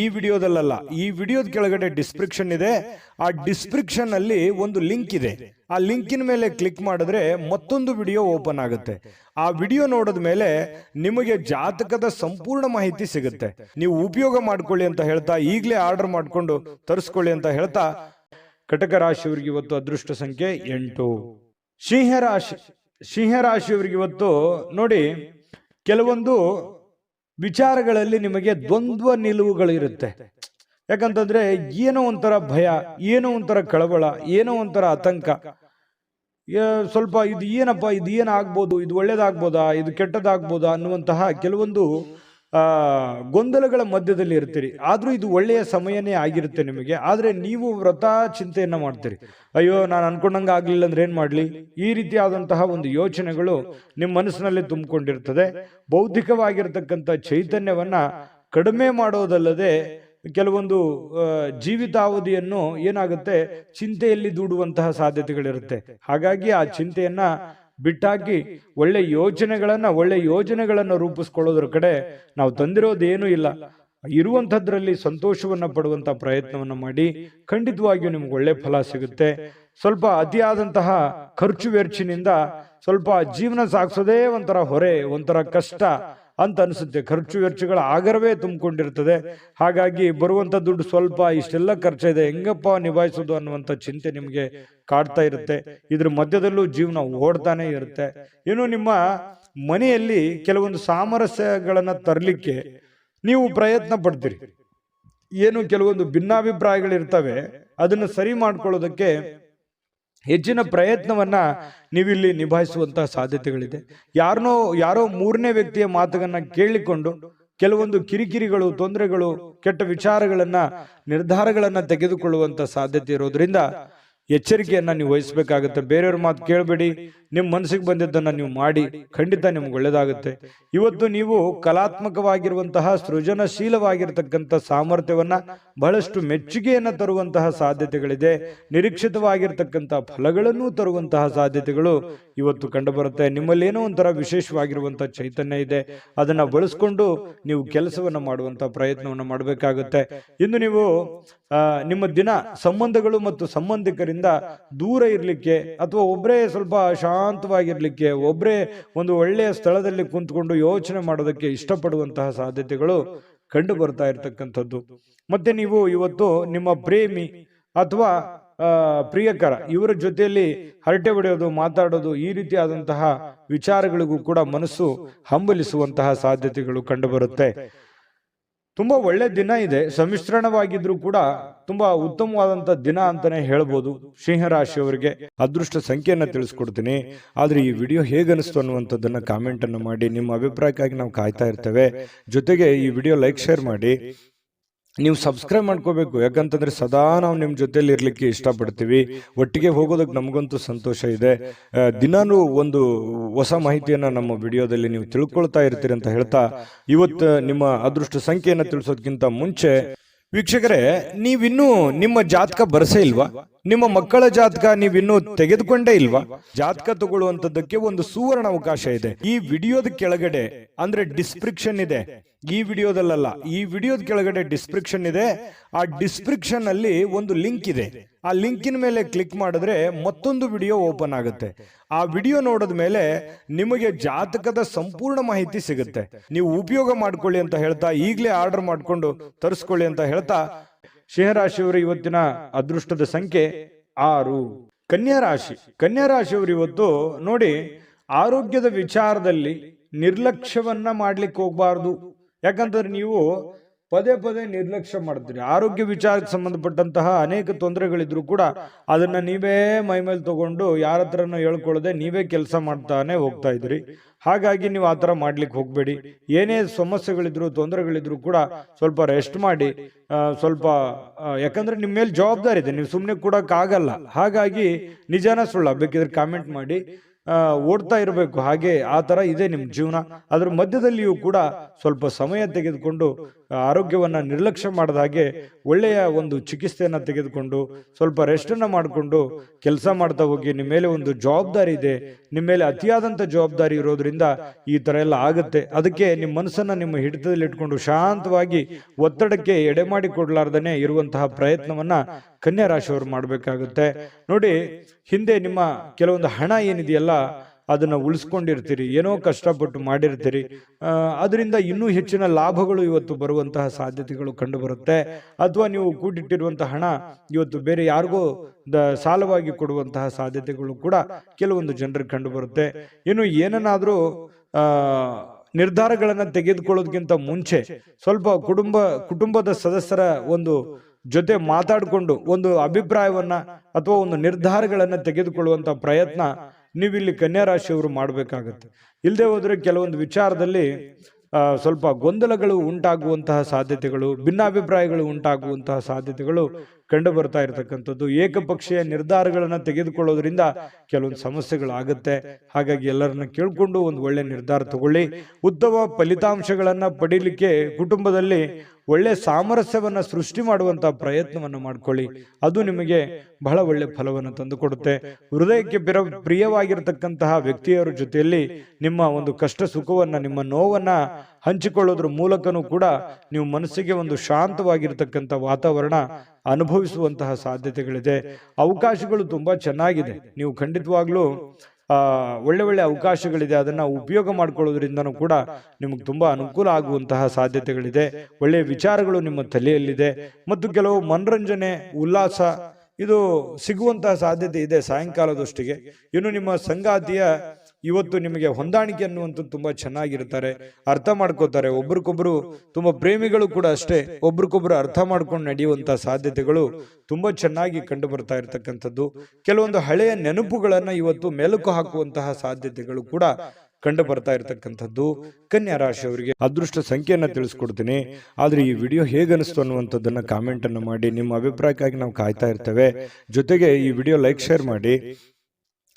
ಈ ವಿಡಿಯೋದಲ್ಲ, ಈ ವಿಡಿಯೋದ ಕೆಳಗಡೆ ಡಿಸ್ಕ್ರಿಪ್ಷನ್ ಇದೆ. ಆ ಡಿಸ್ಕ್ರಿಪ್ಷನ್ ಅಲ್ಲಿ ಒಂದು ಲಿಂಕ್ ಇದೆ. ಆ ಲಿಂಕಿನ ಮೇಲೆ ಕ್ಲಿಕ್ ಮಾಡಿದ್ರೆ ಮತ್ತೊಂದು ವಿಡಿಯೋ ಓಪನ್ ಆಗುತ್ತೆ. ಆ ವಿಡಿಯೋ ನೋಡಿದ ಮೇಲೆ ನಿಮಗೆ ಜಾತಕದ ಸಂಪೂರ್ಣ ಮಾಹಿತಿ ಸಿಗುತ್ತೆ. ನೀವು ಉಪಯೋಗ ಮಾಡ್ಕೊಳ್ಳಿ ಅಂತ ಹೇಳ್ತಾ, ಈಗಲೇ ಆರ್ಡರ್ ಮಾಡ್ಕೊಂಡು ತರಿಸ್ಕೊಳ್ಳಿ ಅಂತ ಹೇಳ್ತಾ, ಕಟಕ ರಾಶಿಯವರಿಗೆ ಇವತ್ತು ಅದೃಷ್ಟ ಸಂಖ್ಯೆ 8. ಸಿಂಹರಾಶಿಯವರಿಗೆ ಇವತ್ತು ನೋಡಿ, ಕೆಲವೊಂದು ವಿಚಾರಗಳಲ್ಲಿ ನಿಮಗೆ ದ್ವಂದ್ವ ನಿಲುವುಗಳಿರುತ್ತೆ. ಯಾಕಂತಂದ್ರೆ ಏನೋ ಒಂಥರ ಭಯ, ಏನೋ ಒಂಥರ ಕಳವಳ, ಏನೋ ಒಂಥರ ಆತಂಕ. ಸ್ವಲ್ಪ ಇದು ಏನಪ್ಪ, ಇದು ಏನಾಗ್ಬೋದು, ಇದು ಒಳ್ಳೇದಾಗ್ಬೋದಾ, ಇದು ಕೆಟ್ಟದಾಗ್ಬೋದಾ ಅನ್ನುವಂತಹ ಕೆಲವೊಂದು ಗೊಂದಲಗಳ ಮಧ್ಯದಲ್ಲಿ ಇರ್ತೀರಿ. ಆದ್ರೂ ಇದು ಒಳ್ಳೆಯ ಸಮಯನೇ ಆಗಿರುತ್ತೆ ನಿಮಗೆ. ಆದ್ರೆ ನೀವು ವ್ರತ ಚಿಂತೆಯನ್ನ ಮಾಡ್ತೀರಿ. ಅಯ್ಯೋ, ನಾನು ಅನ್ಕೊಂಡಂಗ ಆಗ್ಲಿಲ್ಲ ಅಂದ್ರೆ ಏನ್ ಮಾಡ್ಲಿ, ಈ ರೀತಿಯಾದಂತಹ ಒಂದು ಯೋಚನೆಗಳು ನಿಮ್ಮ ಮನಸ್ಸಿನಲ್ಲಿ ತುಂಬಿಕೊಂಡಿರ್ತದೆ. ಬೌದ್ಧಿಕವಾಗಿರ್ತಕ್ಕಂಥ ಚೈತನ್ಯವನ್ನ ಕಡಿಮೆ ಮಾಡೋದಲ್ಲದೆ ಕೆಲವೊಂದು ಜೀವಿತಾವಧಿಯನ್ನು ಏನಾಗುತ್ತೆ, ಚಿಂತೆಯಲ್ಲಿ ದೂಡುವಂತಹ ಸಾಧ್ಯತೆಗಳಿರುತ್ತೆ. ಹಾಗಾಗಿ ಆ ಚಿಂತೆಯನ್ನ ಬಿಟ್ಟಾಕಿ ಒಳ್ಳೆ ಯೋಜನೆಗಳನ್ನ ರೂಪಿಸ್ಕೊಳ್ಳೋದ್ರ ಕಡೆ ನಾವು ತಂದಿರೋದೇನೂ ಇಲ್ಲ. ಇರುವಂತದ್ರಲ್ಲಿ ಸಂತೋಷವನ್ನ ಪಡುವಂತ ಪ್ರಯತ್ನವನ್ನ ಮಾಡಿ. ಖಂಡಿತವಾಗಿಯೂ ನಿಮ್ಗೆ ಒಳ್ಳೆ ಫಲ ಸಿಗುತ್ತೆ. ಸ್ವಲ್ಪ ಅತಿಯಾದಂತಹ ಖರ್ಚು ವೆರ್ಚಿನಿಂದ ಸ್ವಲ್ಪ ಜೀವನ ಸಾಗಿಸೋದೇ ಒಂಥರ ಹೊರೆ, ಒಂಥರ ಕಷ್ಟ ಅಂತ ಅನಿಸುತ್ತೆ. ಖರ್ಚು ವೆಚ್ಚಗಳ ಆಗರವೇ ತುಂಬಿಕೊಂಡಿರ್ತದೆ. ಹಾಗಾಗಿ ಬರುವಂತ ದುಡ್ಡು ಸ್ವಲ್ಪ, ಇಷ್ಟೆಲ್ಲ ಖರ್ಚಿದೆ, ಹೆಂಗಪ್ಪ ನಿಭಾಯಿಸೋದು ಅನ್ನುವಂಥ ಚಿಂತೆ ನಿಮಗೆ ಕಾಡ್ತಾ ಇರುತ್ತೆ. ಇದ್ರ ಮಧ್ಯದಲ್ಲೂ ಜೀವನ ಓಡ್ತಾನೆ ಇರುತ್ತೆ. ಇನ್ನು ನಿಮ್ಮ ಮನೆಯಲ್ಲಿ ಕೆಲವೊಂದು ಸಾಮರಸ್ಯಗಳನ್ನ ತರಲಿಕ್ಕೆ ನೀವು ಪ್ರಯತ್ನ ಪಡ್ತೀರಿ. ಏನು ಕೆಲವೊಂದು ಭಿನ್ನಾಭಿಪ್ರಾಯಗಳಿರ್ತವೆ, ಅದನ್ನು ಸರಿ ಮಾಡ್ಕೊಳ್ಳೋದಕ್ಕೆ ಹೆಚ್ಚಿನ ಪ್ರಯತ್ನವನ್ನ ನೀವಿಲ್ಲಿ ನಿಭಾಯಿಸುವಂತಹ ಸಾಧ್ಯತೆಗಳಿದೆ. ಯಾರೋ ಮೂರನೇ ವ್ಯಕ್ತಿಯ ಮಾತುಗಳನ್ನ ಕೇಳಿಕೊಂಡು ಕೆಲವೊಂದು ಕಿರಿಕಿರಿಗಳು, ತೊಂದರೆಗಳು, ಕೆಟ್ಟ ವಿಚಾರಗಳನ್ನ, ನಿರ್ಧಾರಗಳನ್ನ ತೆಗೆದುಕೊಳ್ಳುವಂತ ಸಾಧ್ಯತೆ ಇರೋದ್ರಿಂದ ಎಚ್ಚರಿಕೆಯನ್ನ ನೀವು ವಹಿಸಬೇಕಾಗುತ್ತೆ. ಬೇರೆಯವ್ರ ಮಾತು ಕೇಳಬೇಡಿ, ನಿಮ್ಮ ಮನಸ್ಸಿಗೆ ಬಂದಿದ್ದನ್ನ ನೀವು ಮಾಡಿ, ಖಂಡಿತ ನಿಮ್ಗೆ ಒಳ್ಳೇದಾಗುತ್ತೆ. ಇವತ್ತು ನೀವು ಕಲಾತ್ಮಕವಾಗಿರುವಂತಹ ಸೃಜನಶೀಲವಾಗಿರ್ತಕ್ಕಂಥ ಸಾಮರ್ಥ್ಯವನ್ನ ಬಹಳಷ್ಟು ಮೆಚ್ಚುಗೆಯನ್ನ ತರುವಂತಹ ಸಾಧ್ಯತೆಗಳಿದೆ. ನಿರೀಕ್ಷಿತವಾಗಿರ್ತಕ್ಕಂಥ ಫಲಗಳನ್ನು ತರುವಂತಹ ಸಾಧ್ಯತೆಗಳು ಇವತ್ತು ಕಂಡುಬರುತ್ತೆ. ನಿಮ್ಮಲ್ಲಿ ಏನೋ ಒಂಥರ ವಿಶೇಷವಾಗಿರುವಂತಹ ಚೈತನ್ಯ ಇದೆ, ಅದನ್ನ ಬಳಸ್ಕೊಂಡು ನೀವು ಕೆಲಸವನ್ನ ಮಾಡುವಂತಹ ಪ್ರಯತ್ನವನ್ನು ಮಾಡಬೇಕಾಗುತ್ತೆ. ಇನ್ನು ನೀವು ನಿಮ್ಮ ದಿನ ಸಂಬಂಧಗಳು ಮತ್ತು ಸಂಬಂಧಿಕರಿಂದ ದೂರ ಇರಲಿಕ್ಕೆ ಅಥವಾ ಒಬ್ಬರೇ ಸ್ವಲ್ಪ ಶಾಂತವಾಗಿರ್ಲಿಕ್ಕೆ, ಒಬ್ಬರೇ ಒಂದು ಒಳ್ಳೆಯ ಸ್ಥಳದಲ್ಲಿ ಕುಂತ್ಕೊಂಡು ಯೋಚನೆ ಮಾಡೋದಕ್ಕೆ ಇಷ್ಟಪಡುವಂತಹ ಸಾಧ್ಯತೆಗಳು ಕಂಡು ಬರ್ತಾ ಇರತಕ್ಕಂಥದ್ದು. ಮತ್ತೆ ನೀವು ಇವತ್ತು ನಿಮ್ಮ ಪ್ರೇಮಿ ಅಥವಾ ಪ್ರಿಯಕರ ಇವರ ಜೊತೆಯಲ್ಲಿ ಹರಟೆ ಹೊಡೆಯೋದು, ಮಾತಾಡೋದು, ಈ ರೀತಿಯಾದಂತಹ ವಿಚಾರಗಳಿಗೂ ಕೂಡ ಮನಸ್ಸು ಹಂಬಲಿಸುವಂತಹ ಸಾಧ್ಯತೆಗಳು ಕಂಡು ಬರುತ್ತೆ. ತುಂಬಾ ಒಳ್ಳೆ ದಿನ ಇದೆ, ಸಮ್ಮಿಶ್ರಣವಾಗಿದ್ರು ಕೂಡ ತುಂಬಾ ಉತ್ತಮವಾದಂತ ದಿನ ಅಂತಾನೆ ಹೇಳ್ಬೋದು. ಸಿಂಹರಾಶಿಯವರಿಗೆ ಅದೃಷ್ಟ ಸಂಖ್ಯೆಯನ್ನ ತಿಳಿಸ್ಕೊಡ್ತೀನಿ. ಆದ್ರೆ ಈ ವಿಡಿಯೋ ಹೇಗನಿಸ್ತು ಅನ್ನುವಂಥದ್ದನ್ನ ಕಾಮೆಂಟ್ ಅನ್ನು ಮಾಡಿ. ನಿಮ್ಮ ಅಭಿಪ್ರಾಯಕ್ಕಾಗಿ ನಾವು ಕಾಯ್ತಾ ಇರ್ತೇವೆ. ಜೊತೆಗೆ ಈ ವಿಡಿಯೋ ಲೈಕ್, ಶೇರ್ ಮಾಡಿ. ನೀವು ಸಬ್ಸ್ಕ್ರೈಬ್ ಮಾಡ್ಕೋಬೇಕು, ಯಾಕಂತಂದ್ರೆ ಸದಾ ನಾವು ನಿಮ್ಮ ಜೊತೆಲಿ ಇರ್ಲಿಕ್ಕೆ ಇಷ್ಟಪಡ್ತೀವಿ. ಒಟ್ಟಿಗೆ ಹೋಗೋದಕ್ಕೆ ನಮಗಂತೂ ಸಂತೋಷ ಇದೆ. ದಿನಾನು ಒಂದು ಹೊಸ ಮಾಹಿತಿಯನ್ನ ನಮ್ಮ ವಿಡಿಯೋದಲ್ಲಿ ನೀವು ತಿಳ್ಕೊಳ್ತಾ ಇರ್ತೀರಿ ಅಂತ ಹೇಳ್ತಾ, ಇವತ್ತು ನಿಮ್ಮ ಅದೃಷ್ಟ ಸಂಖ್ಯೆಯನ್ನ ತಿಳಿಸೋದಕ್ಕಿಂತ ಮುಂಚೆ ವೀಕ್ಷಕರೇ, ನೀವಿನ್ನೂ ನಿಮ್ಮ ಜಾತಕ ಬರಸೇ ಇಲ್ವಾ? ನಿಮ್ಮ ಮಕ್ಕಳ ಜಾತಕ ನೀವಿನ್ನೂ ತೆಗೆದುಕೊಂಡೇ ಇಲ್ವಾ? ಜಾತಕ ತಗೊಳ್ಳುವಂತದ್ದಕ್ಕೆ ಒಂದು ಸುವರ್ಣ ಅವಕಾಶ ಇದೆ. ಈ ವಿಡಿಯೋದ ಕೆಳಗಡೆ ಅಂದ್ರೆ ಡಿಸ್ಕ್ರಿಪ್ಷನ್ ಇದೆ, ಈ ವಿಡಿಯೋದಲ್ಲ, ಈ ವಿಡಿಯೋದ ಕೆಳಗಡೆ ಡಿಸ್ಕ್ರಿಪ್ಷನ್ ಇದೆ. ಆ ಡಿಸ್ಕ್ರಿಪ್ಷನ್ ಅಲ್ಲಿ ಒಂದು ಲಿಂಕ್ ಇದೆ. ಆ ಲಿಂಕಿನ ಮೇಲೆ ಕ್ಲಿಕ್ ಮಾಡಿದ್ರೆ ಮತ್ತೊಂದು ವಿಡಿಯೋ ಓಪನ್ ಆಗುತ್ತೆ. ಆ ವಿಡಿಯೋ ನೋಡಿದ ಮೇಲೆ ನಿಮಗೆ ಜಾತಕದ ಸಂಪೂರ್ಣ ಮಾಹಿತಿ ಸಿಗುತ್ತೆ. ನೀವು ಉಪಯೋಗ ಮಾಡ್ಕೊಳ್ಳಿ ಅಂತ ಹೇಳ್ತಾ, ಈಗಲೇ ಆರ್ಡರ್ ಮಾಡ್ಕೊಂಡು ತರಿಸ್ಕೊಳ್ಳಿ ಅಂತ ಹೇಳ್ತಾ, ಸಿಂಹರಾಶಿಯವರು ಇವತ್ತಿನ ಅದೃಷ್ಟದ ಸಂಖ್ಯೆ 6. ಕನ್ಯಾ ರಾಶಿ. ಕನ್ಯಾ ರಾಶಿಯವರು ಇವತ್ತು ನೋಡಿ, ಆರೋಗ್ಯದ ವಿಚಾರದಲ್ಲಿ ನಿರ್ಲಕ್ಷ್ಯವನ್ನ ಮಾಡ್ಲಿಕ್ಕೆ ಹೋಗ್ಬಾರ್ದು. ಯಾಕಂತಂದ್ರೆ ನೀವು ಪದೇ ಪದೇ ನಿರ್ಲಕ್ಷ್ಯ ಮಾಡ್ತೀರಿ. ಆರೋಗ್ಯ ವಿಚಾರಕ್ಕೆ ಸಂಬಂಧಪಟ್ಟಂತಹ ಅನೇಕ ತೊಂದರೆಗಳಿದ್ರು ಕೂಡ ಅದನ್ನ ನೀವೇ ಮೈಮೇಲೆ ತಗೊಂಡು ಯಾರ ಹತ್ರನೂ ಹೇಳ್ಕೊಳ್ಳದೆ ನೀವೇ ಕೆಲಸ ಮಾಡ್ತಾನೆ ಹೋಗ್ತಾ ಇದ್ರಿ. ಹಾಗಾಗಿ ನೀವು ಆ ಥರ ಮಾಡ್ಲಿಕ್ಕೆ ಹೋಗ್ಬೇಡಿ. ಏನೇ ಸಮಸ್ಯೆಗಳಿದ್ರು, ತೊಂದರೆಗಳಿದ್ರು ಕೂಡ ಸ್ವಲ್ಪ ರೆಸ್ಟ್ ಮಾಡಿ. ಸ್ವಲ್ಪ ಯಾಕಂದ್ರೆ ನಿಮ್ಮ ಮೇಲೆ ಜವಾಬ್ದಾರಿ ಇದೆ, ನೀವು ಸುಮ್ಮನೆ ಕೊಡೋಕ್ಕಾಗಲ್ಲ. ಹಾಗಾಗಿ ನಿಜಾನ ಸುಳ್ಳ ಬೇಕಿದ್ರೆ ಕಾಮೆಂಟ್ ಮಾಡಿ. ಓಡ್ತಾ ಇರಬೇಕು, ಹಾಗೆ ಆ ತರ ಇದೆ ನಿಮ್ ಜೀವನ. ಅದ್ರ ಮಧ್ಯದಲ್ಲಿಯೂ ಕೂಡ ಸ್ವಲ್ಪ ಸಮಯ ತೆಗೆದುಕೊಂಡು ಆರೋಗ್ಯವನ್ನ ನಿರ್ಲಕ್ಷ್ಯ ಮಾಡದ ಹಾಗೆ ಒಳ್ಳೆಯ ಒಂದು ಚಿಕಿತ್ಸೆಯನ್ನ ತೆಗೆದುಕೊಂಡು ಸ್ವಲ್ಪ ರೆಸ್ಟ್ ಅನ್ನ ಮಾಡಿಕೊಂಡು ಕೆಲಸ ಮಾಡ್ತಾ ಹೋಗಿ. ನಿಮ್ಮ ಮೇಲೆ ಒಂದು ಜವಾಬ್ದಾರಿ ಇದೆ, ನಿಮ್ಮ ಮೇಲೆ ಅತಿಯಾದಂತ ಜವಾಬ್ದಾರಿ ಇರೋದ್ರಿಂದ ಈ ತರ ಎಲ್ಲ ಆಗುತ್ತೆ. ಅದಕ್ಕೆ ನಿಮ್ಮ ಮನಸ್ಸನ್ನ ನಿಮ್ಮ ಹಿಡಿತದಲ್ಲಿ ಇಟ್ಕೊಂಡು ಶಾಂತವಾಗಿ ಒತ್ತಡಕ್ಕೆ ಎಡೆ ಮಾಡಿ ಕೊಡ್ಲಾರ್ದನೆ ಇರುವಂತಹ ಪ್ರಯತ್ನವನ್ನ ಕನ್ಯಾ ರಾಶಿಯವರು ಮಾಡಬೇಕಾಗುತ್ತೆ. ನೋಡಿ, ಹಿಂದೆ ನಿಮ್ಮ ಕೆಲವೊಂದು ಹಣ ಏನಿದೆಯಲ್ಲ ಅದನ್ನ ಉಳಿಸ್ಕೊಂಡಿರ್ತೀರಿ, ಏನೋ ಕಷ್ಟಪಟ್ಟು ಮಾಡಿರ್ತೀರಿ. ಅದರಿಂದ ಇನ್ನೂ ಹೆಚ್ಚಿನ ಲಾಭಗಳು ಇವತ್ತು ಬರುವಂತಹ ಸಾಧ್ಯತೆಗಳು ಕಂಡು ಬರುತ್ತೆ. ಅಥವಾ ನೀವು ಕೂಡಿಟ್ಟಿರುವಂತಹ ಹಣ ಇವತ್ತು ಬೇರೆ ಯಾರಿಗೋ ಸಾಲವಾಗಿ ಕೊಡುವಂತಹ ಸಾಧ್ಯತೆಗಳು ಕೂಡ ಕೆಲವೊಂದು ಜನರಿಗೆ ಕಂಡು ಬರುತ್ತೆ. ಇನ್ನು ಏನನ್ನಾದ್ರೂ ನಿರ್ಧಾರಗಳನ್ನ ತೆಗೆದುಕೊಳ್ಳೋದಕ್ಕಿಂತ ಮುಂಚೆ ಸ್ವಲ್ಪ ಕುಟುಂಬದ ಸದಸ್ಯರ ಒಂದು ಜೊತೆ ಮಾತಾಡಿಕೊಂಡು ಒಂದು ಅಭಿಪ್ರಾಯವನ್ನ ಅಥವಾ ಒಂದು ನಿರ್ಧಾರಗಳನ್ನ ತೆಗೆದುಕೊಳ್ಳುವಂತ ಪ್ರಯತ್ನ ನೀವಿಲ್ಲಿ ಕನ್ಯಾ ರಾಶಿಯವರು ಮಾಡಬೇಕಾಗತ್ತೆ. ಇಲ್ಲದೆ ಹೋದ್ರೆ ಕೆಲವೊಂದು ವಿಚಾರದಲ್ಲಿ ಸ್ವಲ್ಪ ಗೊಂದಲಗಳು ಉಂಟಾಗುವಂತಹ ಸಾಧ್ಯತೆಗಳು, ಭಿನ್ನಾಭಿಪ್ರಾಯಗಳು ಉಂಟಾಗುವಂತಹ ಸಾಧ್ಯತೆಗಳು ಕಂಡು ಬರ್ತಾ ಇರತಕ್ಕಂಥದ್ದು. ಏಕಪಕ್ಷೀಯ ನಿರ್ಧಾರಗಳನ್ನ ತೆಗೆದುಕೊಳ್ಳೋದ್ರಿಂದ ಕೆಲವೊಂದು ಸಮಸ್ಯೆಗಳಾಗುತ್ತೆ. ಹಾಗಾಗಿ ಎಲ್ಲರನ್ನ ಕೇಳ್ಕೊಂಡು ಒಂದು ಒಳ್ಳೆ ನಿರ್ಧಾರ ತಗೊಳ್ಳಿ. ಉತ್ತಮ ಫಲಿತಾಂಶಗಳನ್ನ ಪಡೀಲಿಕ್ಕೆ ಕುಟುಂಬದಲ್ಲಿ ಒಳ್ಳೆ ಸಾಮರಸ್ಯವನ್ನ ಸೃಷ್ಟಿ ಮಾಡುವಂತಹ ಪ್ರಯತ್ನವನ್ನು ಮಾಡ್ಕೊಳ್ಳಿ. ಅದು ನಿಮಗೆ ಬಹಳ ಒಳ್ಳೆ ಫಲವನ್ನು ತಂದುಕೊಡುತ್ತೆ. ಹೃದಯಕ್ಕೆ ಪ್ರಿಯವಾಗಿರತಕ್ಕಂತಹ ವ್ಯಕ್ತಿಯರ ಜೊತೆಯಲ್ಲಿ ನಿಮ್ಮ ಒಂದು ಕಷ್ಟ ಸುಖವನ್ನ, ನಿಮ್ಮ ನೋವನ್ನ ಹಂಚಿಕೊಳ್ಳೋದ್ರ ಮೂಲಕನೂ ಕೂಡ ನೀವು ಮನಸ್ಸಿಗೆ ಒಂದು ಶಾಂತವಾಗಿರ್ತಕ್ಕಂಥ ವಾತಾವರಣ ಅನುಭವಿಸುವಂತಹ ಸಾಧ್ಯತೆಗಳಿದೆ. ಅವಕಾಶಗಳು ತುಂಬಾ ಚೆನ್ನಾಗಿದೆ. ನೀವು ಖಂಡಿತವಾಗ್ಲೂ ಒಳ್ಳೆ ಒಳ್ಳೆ ಅವಕಾಶಗಳಿದೆ. ಅದನ್ನ ಉಪಯೋಗ ಮಾಡ್ಕೊಳ್ಳೋದ್ರಿಂದನೂ ಕೂಡ ನಿಮಗೆ ತುಂಬಾ ಅನುಕೂಲ ಆಗುವಂತಹ ಸಾಧ್ಯತೆಗಳಿದೆ. ಒಳ್ಳೆಯ ವಿಚಾರಗಳು ನಿಮ್ಮ ತಲೆಯಲ್ಲಿದೆ ಮತ್ತು ಕೆಲವು ಮನರಂಜನೆ, ಉಲ್ಲಾಸ ಇದು ಸಿಗುವಂತಹ ಸಾಧ್ಯತೆ ಇದೆ ಸಾಯಂಕಾಲದಷ್ಟಿಗೆ. ಇನ್ನು ನಿಮ್ಮ ಸಂಗಾತಿಯ ಇವತ್ತು ನಿಮಗೆ ಹೊಂದಾಣಿಕೆ ಅನ್ನುವಂಥದ್ದು ತುಂಬಾ ಚೆನ್ನಾಗಿರ್ತಾರೆ, ಅರ್ಥ ಮಾಡ್ಕೋತಾರೆ. ಒಬ್ರಿಗೊಬ್ರು ತುಂಬಾ ಪ್ರೇಮಿಗಳು ಕೂಡ ಅಷ್ಟೇ, ಒಬ್ರಿಗೊಬ್ರು ಅರ್ಥ ಮಾಡ್ಕೊಂಡು ನಡೆಯುವಂತಹ ಸಾಧ್ಯತೆಗಳು ತುಂಬಾ ಚೆನ್ನಾಗಿ ಕಂಡು ಬರ್ತಾ ಇರತಕ್ಕಂಥದ್ದು. ಕೆಲವೊಂದು ಹಳೆಯ ನೆನಪುಗಳನ್ನ ಇವತ್ತು ಮೆಲುಕು ಹಾಕುವಂತಹ ಸಾಧ್ಯತೆಗಳು ಕೂಡ ಕಂಡು ಬರ್ತಾ ಇರತಕ್ಕಂಥದ್ದು ಕನ್ಯಾ ರಾಶಿಯವರಿಗೆ. ಅದೃಷ್ಟ ಸಂಖ್ಯೆಯನ್ನ ತಿಳಿಸ್ಕೊಡ್ತೀನಿ, ಆದ್ರೆ ಈ ವಿಡಿಯೋ ಹೇಗನಿಸ್ತು ಅನ್ನುವಂಥದ್ದನ್ನ ಕಾಮೆಂಟ್ ಅನ್ನು ಮಾಡಿ. ನಿಮ್ಮ ಅಭಿಪ್ರಾಯಕ್ಕಾಗಿ ನಾವು ಕಾಯ್ತಾ ಇರ್ತೇವೆ. ಜೊತೆಗೆ ಈ ವಿಡಿಯೋ ಲೈಕ್ ಶೇರ್ ಮಾಡಿ.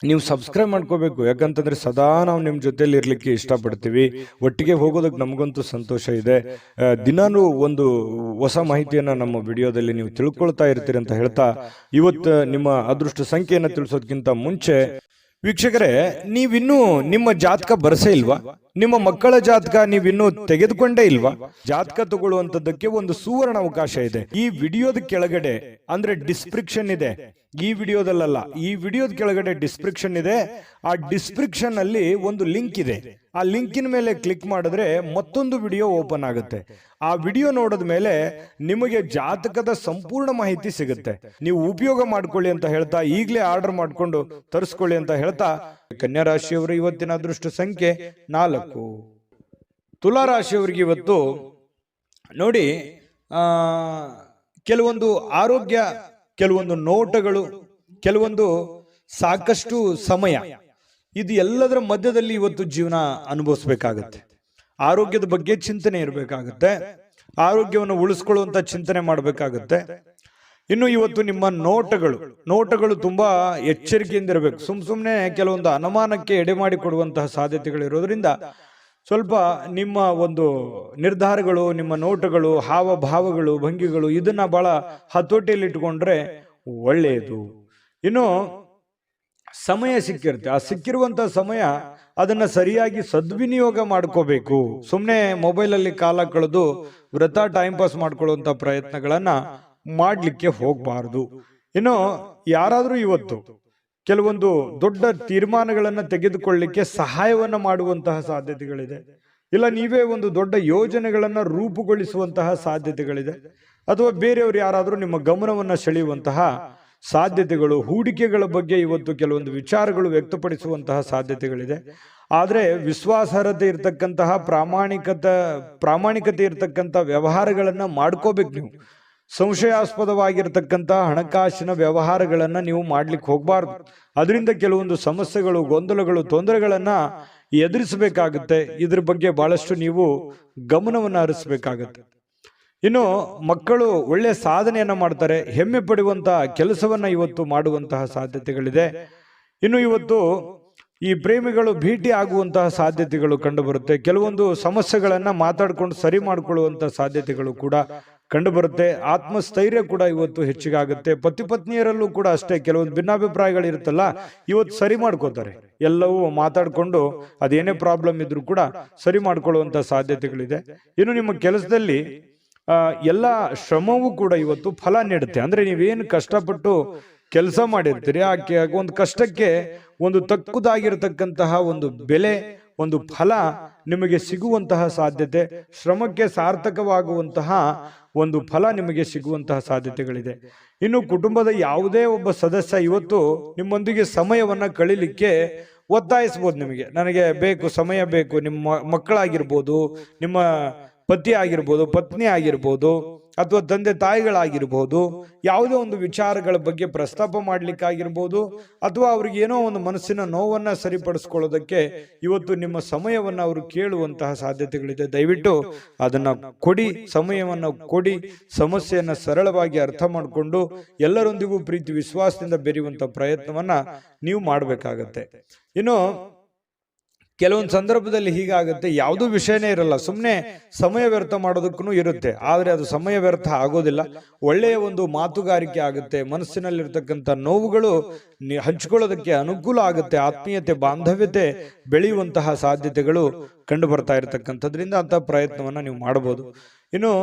ನೀವು ಸಬ್ಸ್ಕ್ರೈಬ್ ಮಾಡ್ಕೋಬೇಕು, ಯಾಕಂತಂದ್ರೆ ಸದಾ ನಾವು ನಿಮ್ಮ ಜೊತೆಲಿ ಇರ್ಲಿಕ್ಕೆ ಇಷ್ಟಪಡ್ತೀವಿ. ಒಟ್ಟಿಗೆ ಹೋಗೋದಕ್ಕೆ ನಮಗಂತೂ ಸಂತೋಷ ಇದೆ. ದಿನಾನು ಒಂದು ಹೊಸ ಮಾಹಿತಿಯನ್ನ ನಮ್ಮ ವಿಡಿಯೋದಲ್ಲಿ ನೀವು ತಿಳ್ಕೊಳ್ತಾ ಇರ್ತೀರಿ ಅಂತ ಹೇಳ್ತಾ, ಇವತ್ತು ನಿಮ್ಮ ಅದೃಷ್ಟ ಸಂಖ್ಯೆಯನ್ನು ತಿಳಿಸೋದಕ್ಕಿಂತ ಮುಂಚೆ ವೀಕ್ಷಕರೇ, ನೀವಿನ್ನೂ ನಿಮ್ಮ ಜಾತಕ ಬರಸೇ ಇಲ್ವಾ? ನಿಮ್ಮ ಮಕ್ಕಳ ಜಾತಕ ನೀವಿನ್ನೂ ತೆಗೆದುಕೊಂಡೇ ಇಲ್ವಾ? ಜಾತಕ ತಗೊಳ್ಳುವಂತದ್ದಕ್ಕೆ ಒಂದು ಸುವರ್ಣ ಅವಕಾಶ ಇದೆ. ಈ ವಿಡಿಯೋದ ಕೆಳಗಡೆ ಅಂದ್ರೆ ಡಿಸ್ಕ್ರಿಪ್ಷನ್ ಇದೆ, ಈ ವಿಡಿಯೋದಲ್ಲ, ಈ ವಿಡಿಯೋದ ಕೆಳಗಡೆ ಡಿಸ್ಕ್ರಿಪ್ಷನ್ ಇದೆ. ಆ ಡಿಸ್ಕ್ರಿಪ್ಷನ್ ಅಲ್ಲಿ ಒಂದು ಲಿಂಕ್ ಇದೆ. ಆ ಲಿಂಕಿನ ಮೇಲೆ ಕ್ಲಿಕ್ ಮಾಡಿದ್ರೆ ಮತ್ತೊಂದು ವಿಡಿಯೋ ಓಪನ್ ಆಗುತ್ತೆ. ಆ ವಿಡಿಯೋ ನೋಡಿದ ಮೇಲೆ ನಿಮಗೆ ಜಾತಕದ ಸಂಪೂರ್ಣ ಮಾಹಿತಿ ಸಿಗುತ್ತೆ. ನೀವು ಉಪಯೋಗ ಮಾಡ್ಕೊಳ್ಳಿ ಅಂತ ಹೇಳ್ತಾ, ಈಗಲೇ ಆರ್ಡರ್ ಮಾಡ್ಕೊಂಡು ತರಿಸ್ಕೊಳ್ಳಿ ಅಂತ ಹೇಳ್ತಾ, ಕನ್ಯಾ ರಾಶಿಯವರು ಇವತ್ತಿನ ಅದೃಷ್ಟ ಸಂಖ್ಯೆ 4. ತುಲಾ ರಾಶಿಯವರಿಗೆ ಇವತ್ತು ನೋಡಿ, ಕೆಲವೊಂದು ಆರೋಗ್ಯ, ಕೆಲವೊಂದು ನೋಟಗಳು, ಕೆಲವೊಂದು ಸಾಕಷ್ಟು ಸಮಯ, ಇದು ಎಲ್ಲದರ ಮಧ್ಯದಲ್ಲಿ ಇವತ್ತು ಜೀವನ ಅನುಭವಿಸ್ಬೇಕಾಗತ್ತೆ. ಆರೋಗ್ಯದ ಬಗ್ಗೆ ಚಿಂತನೆ ಇರಬೇಕಾಗತ್ತೆ, ಆರೋಗ್ಯವನ್ನು ಉಳಿಸ್ಕೊಳ್ಳುವಂತ ಚಿಂತನೆ ಮಾಡಬೇಕಾಗತ್ತೆ. ಇನ್ನು ಇವತ್ತು ನಿಮ್ಮ ನೋಟಗಳು ತುಂಬಾ ಎಚ್ಚರಿಕೆಯಿಂದ ಇರಬೇಕು. ಸುಮ್ಮನೆ ಕೆಲವೊಂದು ಅನುಮಾನಕ್ಕೆ ಎಡೆ ಮಾಡಿ ಕೊಡುವಂತಹ ಸಾಧ್ಯತೆಗಳಿರೋದ್ರಿಂದ ಸ್ವಲ್ಪ ನಿಮ್ಮ ಒಂದು ನಿರ್ಧಾರಗಳು, ನಿಮ್ಮ ನೋಟಗಳು, ಹಾವಭಾವಗಳು, ಭಂಗಿಗಳು, ಇದನ್ನ ಬಹಳ ಹತೋಟಿಯಲ್ಲಿ ಇಟ್ಕೊಂಡ್ರೆ ಒಳ್ಳೆಯದು. ಇನ್ನು ಸಮಯ ಸಿಕ್ಕಿರುತ್ತೆ, ಆ ಸಿಕ್ಕಿರುವಂತಹ ಸಮಯ ಅದನ್ನ ಸರಿಯಾಗಿ ಸದ್ವಿನಿಯೋಗ ಮಾಡ್ಕೋಬೇಕು. ಸುಮ್ಮನೆ ಮೊಬೈಲಲ್ಲಿ ಕಾಲ ಕಳೆದು ವೃಥಾ ಟೈಮ್ ಪಾಸ್ ಮಾಡ್ಕೊಳ್ಳುವಂತ ಪ್ರಯತ್ನಗಳನ್ನ ಮಾಡ್ಲಿಕ್ಕೆ ಹೋಗಬಾರದು. ಇನ್ನು ಯಾರಾದ್ರೂ ಇವತ್ತು ಕೆಲವೊಂದು ದೊಡ್ಡ ತೀರ್ಮಾನಗಳನ್ನ ತೆಗೆದುಕೊಳ್ಳಲಿಕ್ಕೆ ಸಹಾಯವನ್ನ ಮಾಡುವಂತಹ ಸಾಧ್ಯತೆಗಳಿದೆ, ಇಲ್ಲ ನೀವೇ ಒಂದು ದೊಡ್ಡ ಯೋಜನೆಗಳನ್ನ ರೂಪುಗೊಳಿಸುವಂತಹ ಸಾಧ್ಯತೆಗಳಿದೆ, ಅಥವಾ ಬೇರೆಯವರು ಯಾರಾದ್ರೂ ನಿಮ್ಮ ಗಮನವನ್ನ ಸೆಳೆಯುವಂತಹ ಸಾಧ್ಯತೆಗಳು, ಹೂಡಿಕೆಗಳ ಬಗ್ಗೆ ಇವತ್ತು ಕೆಲವೊಂದು ವಿಚಾರಗಳು ವ್ಯಕ್ತಪಡಿಸುವಂತಹ ಸಾಧ್ಯತೆಗಳಿದೆ. ಆದ್ರೆ ವಿಶ್ವಾಸಾರ್ಹತೆ ಇರತಕ್ಕಂತಹ ಪ್ರಾಮಾಣಿಕತೆ ಇರತಕ್ಕಂತಹ ವ್ಯವಹಾರಗಳನ್ನ ಮಾಡ್ಕೋಬೇಕು. ನೀವು ಸಂಶಯಾಸ್ಪದವಾಗಿರ್ತಕ್ಕಂತಹ ಹಣಕಾಸಿನ ವ್ಯವಹಾರಗಳನ್ನ ನೀವು ಮಾಡ್ಲಿಕ್ಕೆ ಹೋಗಬಾರ್ದು. ಅದರಿಂದ ಕೆಲವೊಂದು ಸಮಸ್ಯೆಗಳು, ಗೊಂದಲಗಳು, ತೊಂದರೆಗಳನ್ನ ಎದುರಿಸಬೇಕಾಗುತ್ತೆ. ಇದ್ರ ಬಗ್ಗೆ ಬಹಳಷ್ಟು ನೀವು ಗಮನವನ್ನು ಹರಿಸಬೇಕಾಗತ್ತೆ. ಇನ್ನು ಮಕ್ಕಳು ಒಳ್ಳೆ ಸಾಧನೆಯನ್ನ ಮಾಡ್ತಾರೆ, ಹೆಮ್ಮೆ ಪಡುವಂತಹ ಕೆಲಸವನ್ನ ಇವತ್ತು ಮಾಡುವಂತಹ ಸಾಧ್ಯತೆಗಳಿದೆ. ಇನ್ನು ಇವತ್ತು ಈ ಪ್ರೇಮಿಗಳು ಭೇಟಿ ಆಗುವಂತಹ ಸಾಧ್ಯತೆಗಳು ಕಂಡು ಬರುತ್ತೆ. ಕೆಲವೊಂದು ಸಮಸ್ಯೆಗಳನ್ನ ಮಾತಾಡ್ಕೊಂಡು ಸರಿ ಮಾಡಿಕೊಳ್ಳುವಂತಹ ಸಾಧ್ಯತೆಗಳು ಕೂಡ ಕಂಡು ಬರುತ್ತೆ. ಆತ್ಮಸ್ಥೈರ್ಯ ಕೂಡ ಇವತ್ತು ಹೆಚ್ಚಿಗಾಗುತ್ತೆ. ಪತಿ ಪತ್ನಿಯರಲ್ಲೂ ಕೂಡ ಅಷ್ಟೇ, ಕೆಲವೊಂದು ಭಿನ್ನಾಭಿಪ್ರಾಯಗಳು ಇರುತ್ತಲ್ಲ, ಇವತ್ತು ಸರಿ ಮಾಡ್ಕೋತಾರೆ. ಎಲ್ಲವೂ ಮಾತಾಡ್ಕೊಂಡು ಅದೇನೇ ಪ್ರಾಬ್ಲಮ್ ಇದ್ರೂ ಕೂಡ ಸರಿ ಮಾಡ್ಕೊಳ್ಳುವಂತ ಸಾಧ್ಯತೆಗಳಿದೆ. ಇನ್ನು ನಿಮ್ಮ ಕೆಲಸದಲ್ಲಿ ಎಲ್ಲ ಶ್ರಮವೂ ಕೂಡ ಇವತ್ತು ಫಲ ನೀಡುತ್ತೆ. ಅಂದ್ರೆ ನೀವೇನು ಕಷ್ಟಪಟ್ಟು ಕೆಲಸ ಮಾಡಿರ್ತೀರಿ, ಆ ಒಂದು ಕಷ್ಟಕ್ಕೆ ಒಂದು ತಕ್ಕುದಾಗಿರತಕ್ಕಂತಹ ಒಂದು ಬೆಲೆ, ಒಂದು ಫಲ ನಿಮಗೆ ಸಿಗುವಂತಹ ಸಾಧ್ಯತೆ, ಶ್ರಮಕ್ಕೆ ಸಾರ್ಥಕವಾಗುವಂತಹ ಒಂದು ಫಲ ನಿಮಗೆ ಸಿಗುವಂತಹ ಸಾಧ್ಯತೆಗಳಿದೆ. ಇನ್ನು ಕುಟುಂಬದ ಯಾವುದೇ ಒಬ್ಬ ಸದಸ್ಯ ಇವತ್ತು ನಿಮ್ಮೊಂದಿಗೆ ಸಮಯವನ್ನ ಕಳೀಲಿಕ್ಕೆ ಒತ್ತಾಯಿಸಬಹುದು. ನಿಮಗೆ ನನಗೆ ಬೇಕು, ಸಮಯ ಬೇಕು. ನಿಮ್ಮ ಮಕ್ಕಳಾಗಿರ್ಬೋದು, ನಿಮ್ಮ ಪತಿ ಆಗಿರ್ಬೋದು, ಪತ್ನಿ ಆಗಿರ್ಬೋದು, ಅಥವಾ ತಂದೆ ತಾಯಿಗಳಾಗಿರ್ಬೋದು, ಯಾವುದೇ ಒಂದು ವಿಚಾರಗಳ ಬಗ್ಗೆ ಪ್ರಸ್ತಾಪ ಮಾಡ್ಲಿಕ್ಕಾಗಿರ್ಬೋದು, ಅಥವಾ ಅವ್ರಿಗೆ ಏನೋ ಒಂದು ಮನಸ್ಸಿನ ನೋವನ್ನ ಸರಿಪಡಿಸ್ಕೊಳ್ಳೋದಕ್ಕೆ ಇವತ್ತು ನಿಮ್ಮ ಸಮಯವನ್ನ ಅವರು ಕೇಳುವಂತಹ ಸಾಧ್ಯತೆಗಳಿದೆ. ದಯವಿಟ್ಟು ಅದನ್ನ ಕೊಡಿ, ಸಮಯವನ್ನ ಕೊಡಿ. ಸಮಸ್ಯೆಯನ್ನ ಸರಳವಾಗಿ ಅರ್ಥ ಮಾಡಿಕೊಂಡು ಎಲ್ಲರೊಂದಿಗೂ ಪ್ರೀತಿ ವಿಶ್ವಾಸದಿಂದ ಬೆರೆಯುವಂತ ಪ್ರಯತ್ನವನ್ನ ನೀವು ಮಾಡಬೇಕಾಗತ್ತೆ. ಇನ್ನು ಕೆಲವೊಂದು ಸಂದರ್ಭದಲ್ಲಿ ಹೀಗಾಗುತ್ತೆ, ಯಾವುದೂ ವಿಷಯನೇ ಇರಲ್ಲ, ಸುಮ್ಮನೆ ಸಮಯ ವ್ಯರ್ಥ ಮಾಡೋದಕ್ಕೂ ಇರುತ್ತೆ. ಆದರೆ ಅದು ಸಮಯ ವ್ಯರ್ಥ ಆಗೋದಿಲ್ಲ, ಒಳ್ಳೆಯ ಒಂದು ಮಾತುಗಾರಿಕೆ ಆಗುತ್ತೆ. ಮನಸ್ಸಿನಲ್ಲಿರ್ತಕ್ಕಂಥ ನೋವುಗಳು ಹಂಚಿಕೊಳ್ಳೋದಕ್ಕೆ ಅನುಕೂಲ ಆಗುತ್ತೆ. ಆತ್ಮೀಯತೆ, ಬಾಂಧವ್ಯತೆ ಬೆಳೆಯುವಂತಹ ಸಾಧ್ಯತೆಗಳು ಕಂಡು ಬರ್ತಾ ಇರತಕ್ಕಂಥದ್ರಿಂದ ಅಂತ ಪ್ರಯತ್ನವನ್ನ ನೀವು ಮಾಡಬಹುದು. ಇನ್ನು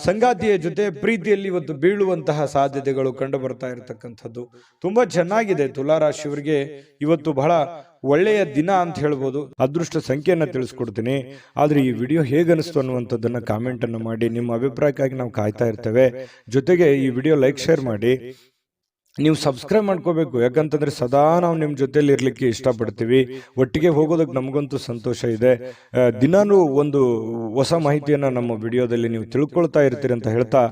ಸಂಗಾತಿಯ ಜೊತೆ ಪ್ರೀತಿಯಲ್ಲಿ ಇವತ್ತು ಬೀಳುವಂತಹ ಸಾಧ್ಯತೆಗಳು ಕಂಡು ಬರ್ತಾ ಇರತಕ್ಕಂಥದ್ದು ತುಂಬಾ ಚೆನ್ನಾಗಿದೆ. ತುಲಾರಾಶಿಯವರಿಗೆ ಇವತ್ತು ಬಹಳ ಒಳ್ಳೆಯ ದಿನ ಅಂತ ಹೇಳ್ಬೋದು. ಅದೃಷ್ಟ ಸಂಖ್ಯೆಯನ್ನ ತಿಳಿಸ್ಕೊಡ್ತೀನಿ, ಆದ್ರೆ ಈ ವಿಡಿಯೋ ಹೇಗನಿಸ್ತು ಅನ್ನುವಂಥದ್ದನ್ನ ಕಾಮೆಂಟ್ ಅನ್ನು ಮಾಡಿ. ನಿಮ್ಮ ಅಭಿಪ್ರಾಯಕ್ಕಾಗಿ ನಾವು ಕಾಯ್ತಾ ಇರ್ತೇವೆ. ಜೊತೆಗೆ ಈ ವಿಡಿಯೋ ಲೈಕ್ ಶೇರ್ ಮಾಡಿ. ನೀವು ಸಬ್ಸ್ಕ್ರೈಬ್ ಮಾಡ್ಕೋಬೇಕು, ಯಾಕಂತಂದ್ರೆ ಸದಾ ನಾವು ನಿಮ್ಮ ಜೊತೆಲಿ ಇರ್ಲಿಕ್ಕೆ ಇಷ್ಟಪಡ್ತೀವಿ. ಒಟ್ಟಿಗೆ ಹೋಗೋದಕ್ಕೆ ನಮಗಂತೂ ಸಂತೋಷ ಇದೆ. ದಿನಾನು ಒಂದು ಹೊಸ ಮಾಹಿತಿಯನ್ನ ನಮ್ಮ ವಿಡಿಯೋದಲ್ಲಿ ನೀವು ತಿಳ್ಕೊಳ್ತಾ ಇರ್ತೀರಿ ಅಂತ ಹೇಳ್ತಾ,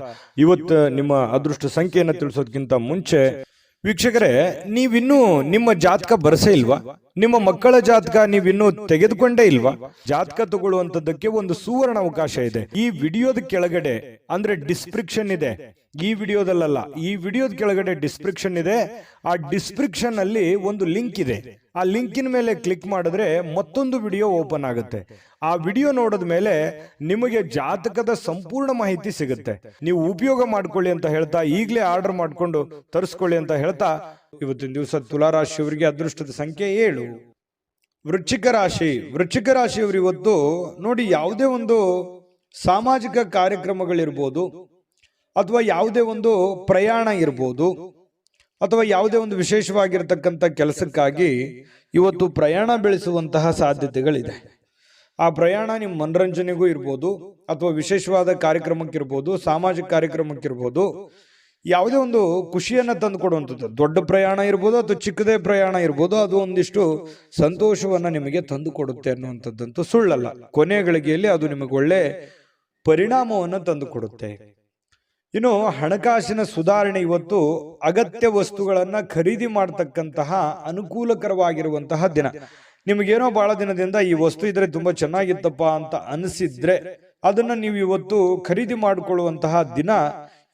ಇವತ್ತು ನಿಮ್ಮ ಅದೃಷ್ಟ ಸಂಖ್ಯೆಯನ್ನು ತಿಳಿಸೋದಕ್ಕಿಂತ ಮುಂಚೆ ವೀಕ್ಷಕರೇ, ನೀವಿನ್ನೂ ನಿಮ್ಮ ಜಾತಕ ಬರಸೇ ಇಲ್ವಾ? ನಿಮ್ಮ ಮಕ್ಕಳ ಜಾತಕ ನೀವಿನ್ನೂ ತೆಗೆದುಕೊಂಡೇ ಇಲ್ವಾ? ಜಾತಕ ತಗೊಳ್ಳುವಂತದ್ದಕ್ಕೆ ಒಂದು ಸುವರ್ಣ ಅವಕಾಶ ಇದೆ. ಈ ವಿಡಿಯೋದ ಕೆಳಗಡೆ ಅಂದ್ರೆ ಡಿಸ್ಕ್ರಿಪ್ಷನ್ ಇದೆ. ಈ ವಿಡಿಯೋದಲ್ಲ, ಈ ವಿಡಿಯೋದ ಕೆಳಗಡೆ ಡಿಸ್ಕ್ರಿಪ್ಷನ್ ಇದೆ. ಆ ಡಿಸ್ಕ್ರಿಪ್ಷನ್ ಅಲ್ಲಿ ಒಂದು ಲಿಂಕ್ ಇದೆ. ಆ ಲಿಂಕಿನ ಮೇಲೆ ಕ್ಲಿಕ್ ಮಾಡಿದ್ರೆ ಮತ್ತೊಂದು ವಿಡಿಯೋ ಓಪನ್ ಆಗುತ್ತೆ. ಆ ವಿಡಿಯೋ ನೋಡಿದ ಮೇಲೆ ನಿಮಗೆ ಜಾತಕದ ಸಂಪೂರ್ಣ ಮಾಹಿತಿ ಸಿಗುತ್ತೆ. ನೀವು ಉಪಯೋಗ ಮಾಡ್ಕೊಳ್ಳಿ ಅಂತ ಹೇಳ್ತಾ, ಈಗಲೇ ಆರ್ಡರ್ ಮಾಡ್ಕೊಂಡು ತರಿಸ್ಕೊಳ್ಳಿ ಅಂತ ಹೇಳ್ತಾ, ಇವತ್ತಿನ ದಿವಸ ತುಲಾರಾಶಿಯವರಿಗೆ ಅದೃಷ್ಟದ ಸಂಖ್ಯೆ 7. ವೃಶ್ಚಿಕ ರಾಶಿಯವರು ಇವತ್ತು ನೋಡಿ, ಯಾವುದೇ ಒಂದು ಸಾಮಾಜಿಕ ಕಾರ್ಯಕ್ರಮಗಳಿರ್ಬೋದು, ಅಥವಾ ಯಾವುದೇ ಒಂದು ಪ್ರಯಾಣ ಇರ್ಬೋದು, ಅಥವಾ ಯಾವುದೇ ಒಂದು ವಿಶೇಷವಾಗಿರತಕ್ಕಂಥ ಕೆಲಸಕ್ಕಾಗಿ ಇವತ್ತು ಪ್ರಯಾಣ ಬೆಳೆಸುವಂತಹ ಸಾಧ್ಯತೆಗಳಿದೆ. ಆ ಪ್ರಯಾಣ ನಿಮ್ಮ ಮನರಂಜನೆಗೂ ಇರ್ಬೋದು, ಅಥವಾ ವಿಶೇಷವಾದ ಕಾರ್ಯಕ್ರಮಕ್ಕಿರ್ಬೋದು, ಸಾಮಾಜಿಕ ಕಾರ್ಯಕ್ರಮಕ್ಕಿರ್ಬೋದು, ಯಾವುದೇ ಒಂದು ಖುಷಿಯನ್ನ ತಂದು ಕೊಡುವಂಥದ್ದು. ದೊಡ್ಡ ಪ್ರಯಾಣ ಇರ್ಬೋದು ಅಥವಾ ಚಿಕ್ಕದೇ ಪ್ರಯಾಣ ಇರ್ಬೋದು, ಅದು ಒಂದಿಷ್ಟು ಸಂತೋಷವನ್ನ ನಿಮಗೆ ತಂದು ಕೊಡುತ್ತೆ ಅನ್ನುವಂಥದ್ದಂತೂ ಸುಳ್ಳಲ್ಲ. ಕೊನೆಯ ಗಳಿಗೆಯಲ್ಲಿ ಅದು ನಿಮಗೆ ಒಳ್ಳೆ ಪರಿಣಾಮವನ್ನು ತಂದು ಕೊಡುತ್ತೆ. ಇನ್ನು ಹಣಕಾಸಿನ ಸುಧಾರಣೆ, ಇವತ್ತು ಅಗತ್ಯ ವಸ್ತುಗಳನ್ನ ಖರೀದಿ ಮಾಡತಕ್ಕಂತಹ ಅನುಕೂಲಕರವಾಗಿರುವಂತಹ ದಿನ. ನಿಮಗೇನೋ ಬಹಳ ದಿನದಿಂದ ಈ ವಸ್ತು ಇದ್ರೆ ತುಂಬಾ ಚೆನ್ನಾಗಿತ್ತಪ್ಪ ಅಂತ ಅನಿಸಿದ್ರೆ ಅದನ್ನ ನೀವು ಇವತ್ತು ಖರೀದಿ ಮಾಡಿಕೊಳ್ಳುವಂತಹ ದಿನ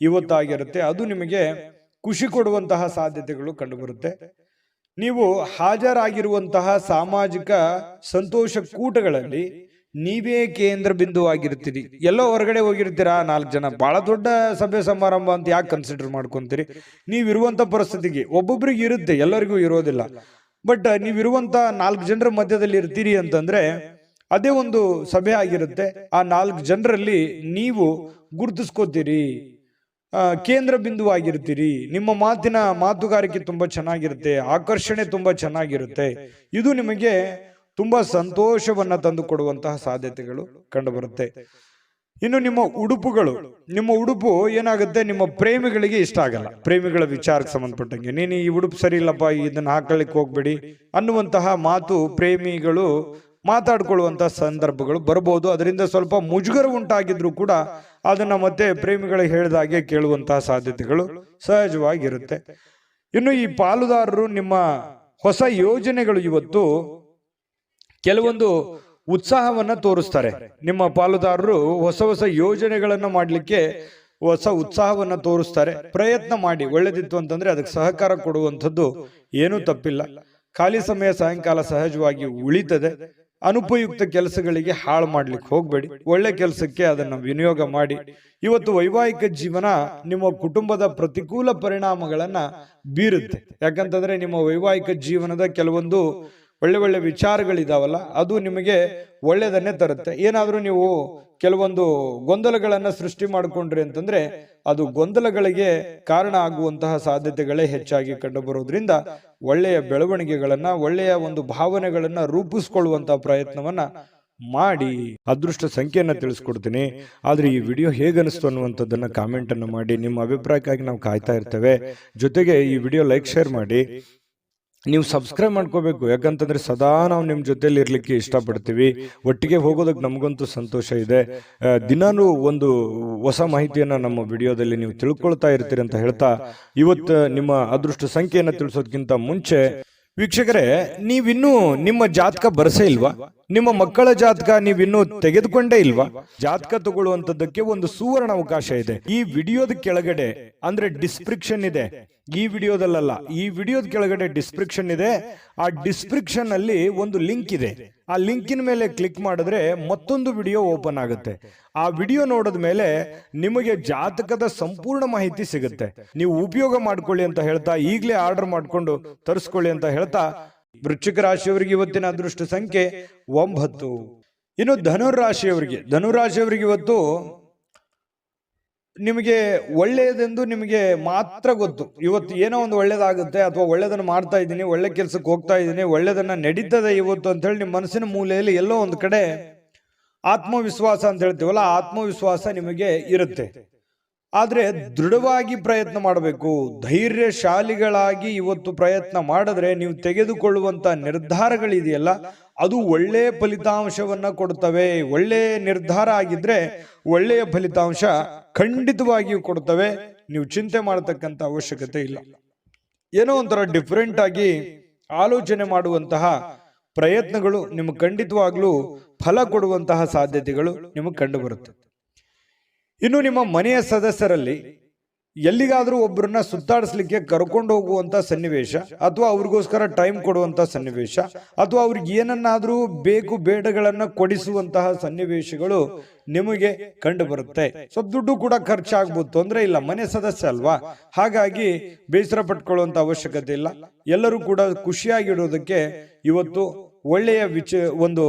ಇವತ್ತಾಗಿರುತ್ತೆ. ಅದು ನಿಮಗೆ ಖುಷಿ ಕೊಡುವಂತಹ ಸಾಧ್ಯತೆಗಳು ಕಂಡುಬರುತ್ತೆ. ನೀವು ಹಾಜರಾಗಿರುವಂತಹ ಸಾಮಾಜಿಕ ಸಂತೋಷ ಕೂಟಗಳಲ್ಲಿ ನೀವೇ ಕೇಂದ್ರ ಬಿಂದುವಾಗಿರ್ತೀರಿ. ಎಲ್ಲೋ ಹೊರಗಡೆ ಹೋಗಿರ್ತೀರಾ 4 ಜನ, ಬಹಳ ದೊಡ್ಡ ಸಭೆ ಸಮಾರಂಭ ಅಂತ ಯಾಕೆ ಕನ್ಸಿಡರ್ ಮಾಡ್ಕೊಂತೀರಿ? ನೀವಿರುವಂತ ಪರಿಸ್ಥಿತಿಗೆ ಒಬ್ಬೊಬ್ರಿಗೆ ಇರುತ್ತೆ, ಎಲ್ಲರಿಗೂ ಇರೋದಿಲ್ಲ. ಬಟ್ ನೀವಿರುವಂತ 4 ಜನರ ಮಧ್ಯದಲ್ಲಿ ಇರ್ತೀರಿ ಅಂತಂದ್ರೆ ಅದೇ ಒಂದು ಸಭೆ ಆಗಿರುತ್ತೆ. ಆ 4 ಜನರಲ್ಲಿ ನೀವು ಗುರುತಿಸ್ಕೋತೀರಿ, ಕೇಂದ್ರ ಬಿಂದುವಾಗಿರ್ತೀರಿ. ನಿಮ್ಮ ಮಾತುಗಾರಿಕೆ ತುಂಬಾ ಚೆನ್ನಾಗಿರುತ್ತೆ, ಆಕರ್ಷಣೆ ತುಂಬಾ ಚೆನ್ನಾಗಿರುತ್ತೆ. ಇದು ನಿಮಗೆ ತುಂಬಾ ಸಂತೋಷವನ್ನ ತಂದು ಕೊಡುವಂತಹ ಸಾಧ್ಯತೆಗಳು ಕಂಡು ಬರುತ್ತೆ. ಇನ್ನು ನಿಮ್ಮ ಉಡುಪು ಏನಾಗುತ್ತೆ, ನಿಮ್ಮ ಪ್ರೇಮಿಗಳಿಗೆ ಇಷ್ಟ ಆಗಲ್ಲ. ಪ್ರೇಮಿಗಳ ವಿಚಾರಕ್ಕೆ ಸಂಬಂಧಪಟ್ಟಂಗೆ, ನೀನು ಈ ಉಡುಪು ಸರಿ ಇಲ್ಲಪ್ಪ, ಇದನ್ನ ಹಾಕೊಳ್ಳಿಕ್ಕೆ ಹೋಗ್ಬೇಡಿ ಅನ್ನುವಂತಹ ಮಾತು ಪ್ರೇಮಿಗಳು ಮಾತಾಡ್ಕೊಳ್ಳುವಂತಹ ಸಂದರ್ಭಗಳು ಬರಬಹುದು. ಅದರಿಂದ ಸ್ವಲ್ಪ ಮುಜುಗರ ಉಂಟಾಗಿದ್ರು ಕೂಡ ಅದನ್ನ ಮತ್ತೆ ಪ್ರೇಮಿಗಳಿಗೆ ಹೇಳಿದಾಗೆ ಕೇಳುವಂತಹ ಸಾಧ್ಯತೆಗಳು ಸಹಜವಾಗಿರುತ್ತೆ. ಇನ್ನು ಈ ಪಾಲುದಾರರು ನಿಮ್ಮ ಹೊಸ ಯೋಜನೆಗಳು ಇವತ್ತು ಕೆಲವೊಂದು ಉತ್ಸಾಹವನ್ನ ತೋರಿಸ್ತಾರೆ. ನಿಮ್ಮ ಪಾಲುದಾರರು ಹೊಸ ಯೋಜನೆಗಳನ್ನ ಮಾಡ್ಲಿಕ್ಕೆ ಹೊಸ ಉತ್ಸಾಹವನ್ನ ತೋರಿಸ್ತಾರೆ. ಪ್ರಯತ್ನ ಮಾಡಿ, ಒಳ್ಳೇದಿತ್ತು ಅಂತಂದ್ರೆ ಅದಕ್ಕೆ ಸಹಕಾರ ಕೊಡುವಂಥದ್ದು ಏನೂ ತಪ್ಪಿಲ್ಲ. ಖಾಲಿ ಸಮಯ ಸಾಯಂಕಾಲ ಸಹಜವಾಗಿ ಉಳಿತದೆ. ಅನುಪಯುಕ್ತ ಕೆಲಸಗಳಿಗೆ ಹಾಳು ಮಾಡ್ಲಿಕ್ಕೆ ಹೋಗ್ಬೇಡಿ, ಒಳ್ಳೆ ಕೆಲಸಕ್ಕೆ ಅದನ್ನ ವಿನಿಯೋಗ ಮಾಡಿ. ಇವತ್ತು ವೈವಾಹಿಕ ಜೀವನ ನಿಮ್ಮ ಕುಟುಂಬದ ಪ್ರತಿಕೂಲ ಪರಿಣಾಮಗಳನ್ನ ಬೀರುತ್ತೆ. ಯಾಕಂತಂದ್ರೆ ನಿಮ್ಮ ವೈವಾಹಿಕ ಜೀವನದ ಕೆಲವೊಂದು ಒಳ್ಳೆ ವಿಚಾರಗಳಿದಾವಲ್ಲ, ಅದು ನಿಮಗೆ ಒಳ್ಳೆಯದನ್ನೇ ತರುತ್ತೆ. ಏನಾದ್ರೂ ನೀವು ಕೆಲವೊಂದು ಗೊಂದಲಗಳನ್ನ ಸೃಷ್ಟಿ ಮಾಡಿಕೊಂಡ್ರಿ ಅಂತಂದ್ರೆ ಅದು ಗೊಂದಲಗಳಿಗೆ ಕಾರಣ ಆಗುವಂತಹ ಸಾಧ್ಯತೆಗಳೇ ಹೆಚ್ಚಾಗಿ ಕಂಡು ಬರೋದ್ರಿಂದ ಒಳ್ಳೆಯ ಬೆಳವಣಿಗೆಗಳನ್ನ, ಒಳ್ಳೆಯ ಒಂದು ಭಾವನೆಗಳನ್ನ ರೂಪಿಸ್ಕೊಳ್ಳುವಂತಹ ಪ್ರಯತ್ನವನ್ನ ಮಾಡಿ. ಅದೃಷ್ಟ ಸಂಖ್ಯೆಯನ್ನ ತಿಳಿಸ್ಕೊಡ್ತೀನಿ. ಆದ್ರೆ ಈ ವಿಡಿಯೋ ಹೇಗನಿಸ್ತು ಅನ್ನುವಂಥದ್ದನ್ನ ಕಾಮೆಂಟ್ ಅನ್ನು ಮಾಡಿ. ನಿಮ್ಮ ಅಭಿಪ್ರಾಯಕ್ಕಾಗಿ ನಾವು ಕಾಯ್ತಾ ಇರ್ತೇವೆ. ಜೊತೆಗೆ ಈ ವಿಡಿಯೋ ಲೈಕ್, ಶೇರ್ ಮಾಡಿ. ನೀವು ಸಬ್ಸ್ಕ್ರೈಬ್ ಮಾಡ್ಕೋಬೇಕು, ಯಾಕಂತಂದ್ರೆ ಸದಾ ನಾವು ನಿಮ್ಮ ಜೊತೆಲಿ ಇರ್ಲಿಕ್ಕೆ ಇಷ್ಟಪಡ್ತೀವಿ. ಒಟ್ಟಿಗೆ ಹೋಗೋದಕ್ಕೆ ನಮಗಂತೂ ಸಂತೋಷ ಇದೆ. ದಿನಾನು ಒಂದು ಹೊಸ ಮಾಹಿತಿಯನ್ನ ನಮ್ಮ ವಿಡಿಯೋದಲ್ಲಿ ನೀವು ತಿಳ್ಕೊಳ್ತಾ ಇರ್ತೀರಿ ಅಂತ ಹೇಳ್ತಾ, ಇವತ್ತು ನಿಮ್ಮ ಅದೃಷ್ಟ ಸಂಖ್ಯೆಯನ್ನ ತಿಳಿಸೋದಕ್ಕಿಂತ ಮುಂಚೆ ವೀಕ್ಷಕರೇ, ನೀವಿನ್ನೂ ನಿಮ್ಮ ಜಾತಕ ಬರಸೇ ಇಲ್ವಾ? ನಿಮ್ಮ ಮಕ್ಕಳ ಜಾತಕ ನೀವಿನ್ನೂ ತೆಗೆದುಕೊಂಡೇ ಇಲ್ವಾ? ಜಾತಕ ತಗೊಳ್ಳುವಂತದ್ದಕ್ಕೆ ಒಂದು ಸುವರ್ಣ ಅವಕಾಶ ಇದೆ. ಈ ವಿಡಿಯೋದ ಕೆಳಗಡೆ ಅಂದ್ರೆ ಡಿಸ್ಕ್ರಿಪ್ಷನ್ ಇದೆ. ಈ ವಿಡಿಯೋದಲ್ಲ, ಈ ವಿಡಿಯೋದ ಕೆಳಗಡೆ ಡಿಸ್ಕ್ರಿಪ್ಷನ್ ಇದೆ. ಆ ಡಿಸ್ಕ್ರಿಪ್ಷನ್ ಅಲ್ಲಿ ಒಂದು ಲಿಂಕ್ ಇದೆ. ಆ ಲಿಂಕಿನ ಮೇಲೆ ಕ್ಲಿಕ್ ಮಾಡಿದ್ರೆ ಮತ್ತೊಂದು ವಿಡಿಯೋ ಓಪನ್ ಆಗುತ್ತೆ. ಆ ವಿಡಿಯೋ ನೋಡಿದ ಮೇಲೆ ನಿಮಗೆ ಜಾತಕದ ಸಂಪೂರ್ಣ ಮಾಹಿತಿ ಸಿಗುತ್ತೆ. ನೀವು ಉಪಯೋಗ ಮಾಡ್ಕೊಳ್ಳಿ ಅಂತ ಹೇಳ್ತಾ, ಈಗಲೇ ಆರ್ಡರ್ ಮಾಡ್ಕೊಂಡು ತರಿಸ್ಕೊಳ್ಳಿ ಅಂತ ಹೇಳ್ತಾ, ವೃಶ್ಚಿಕ ರಾಶಿಯವರಿಗೆ ಇವತ್ತಿನ ಅದೃಷ್ಟ ಸಂಖ್ಯೆ 9. ಇನ್ನು ಧನುರಾಶಿಯವರಿಗೆ ಇವತ್ತು ನಿಮಗೆ ಒಳ್ಳೆಯದೆಂದು ನಿಮಗೆ ಮಾತ್ರ ಗೊತ್ತು. ಇವತ್ತು ಏನೋ ಒಂದು ಒಳ್ಳೇದಾಗುತ್ತೆ, ಅಥವಾ ಒಳ್ಳೇದನ್ನ ಮಾಡ್ತಾ ಇದ್ದೀನಿ, ಒಳ್ಳೆ ಕೆಲ್ಸಕ್ಕೆ ಹೋಗ್ತಾ ಇದ್ದೀನಿ, ಒಳ್ಳೇದನ್ನ ನಡೀತದೆ ಇವತ್ತು ಅಂತ ಹೇಳಿ ನಿಮ್ಮ ಮನಸ್ಸಿನ ಮೂಲೆಯಲ್ಲಿ ಎಲ್ಲೋ ಒಂದು ಕಡೆ ಆತ್ಮವಿಶ್ವಾಸ ಅಂತ ಹೇಳ್ತೀವಲ್ಲ, ಆತ್ಮವಿಶ್ವಾಸ ನಿಮಗೆ ಇರುತ್ತೆ. ಆದ್ರೆ ದೃಢವಾಗಿ ಪ್ರಯತ್ನ ಮಾಡಬೇಕು. ಧೈರ್ಯಶಾಲಿಗಳಾಗಿ ಇವತ್ತು ಪ್ರಯತ್ನ ಮಾಡಿದ್ರೆ ನೀವು ತೆಗೆದುಕೊಳ್ಳುವಂತ ನಿರ್ಧಾರಗಳಿದೆಯಲ್ಲ, ಅದು ಒಳ್ಳೆಯ ಫಲಿತಾಂಶವನ್ನ ಕೊಡ್ತವೆ. ಒಳ್ಳೆಯ ನಿರ್ಧಾರ ಆಗಿದ್ರೆ ಒಳ್ಳೆಯ ಫಲಿತಾಂಶ ಖಂಡಿತವಾಗಿಯೂ ಕೊಡ್ತವೆ. ನೀವು ಚಿಂತೆ ಮಾಡತಕ್ಕಂತ ಅವಶ್ಯಕತೆ ಇಲ್ಲ. ಏನೋ ಒಂಥರ ಡಿಫ್ರೆಂಟ್ ಆಗಿ ಆಲೋಚನೆ ಮಾಡುವಂತಹ ಪ್ರಯತ್ನಗಳು ನಿಮಗೆ ಖಂಡಿತವಾಗ್ಲೂ ಫಲ ಕೊಡುವಂತಹ ಸಾಧ್ಯತೆಗಳು ನಿಮಗೆ ಕಂಡು ಬರುತ್ತೆ. ಇನ್ನು ನಿಮ್ಮ ಮನೆಯ ಸದಸ್ಯರಲ್ಲಿ ಎಲ್ಲಿಗಾದ್ರೂ ಒಬ್ಬರನ್ನ ಸುತ್ತಾಡಿಸ್ಲಿಕ್ಕೆ ಕರ್ಕೊಂಡು ಹೋಗುವಂತ ಸನ್ನಿವೇಶ, ಅಥವಾ ಅವ್ರಿಗೋಸ್ಕರ ಟೈಮ್ ಕೊಡುವಂತ ಸನ್ನಿವೇಶ, ಅಥವಾ ಅವ್ರಿಗೆ ಏನನ್ನಾದ್ರೂ ಬೇಕು ಬೇಡಗಳನ್ನ ಕೊಡಿಸುವಂತಹ ಸನ್ನಿವೇಶಗಳು ನಿಮಗೆ ಕಂಡು ಬರುತ್ತೆ. ಸ್ವಲ್ಪ ದುಡ್ಡು ಕೂಡ ಖರ್ಚಾಗ್ಬೋದು, ತೊಂದರೆ ಇಲ್ಲ, ಮನೆ ಸದಸ್ಯ ಅಲ್ವಾ, ಹಾಗಾಗಿ ಬೇಸರ ಪಟ್ಕೊಳ್ಳುವಂತ ಅವಶ್ಯಕತೆ ಇಲ್ಲ. ಎಲ್ಲರೂ ಕೂಡ ಖುಷಿಯಾಗಿರೋದಕ್ಕೆ ಇವತ್ತು ಒಳ್ಳೆಯ ಒಂದು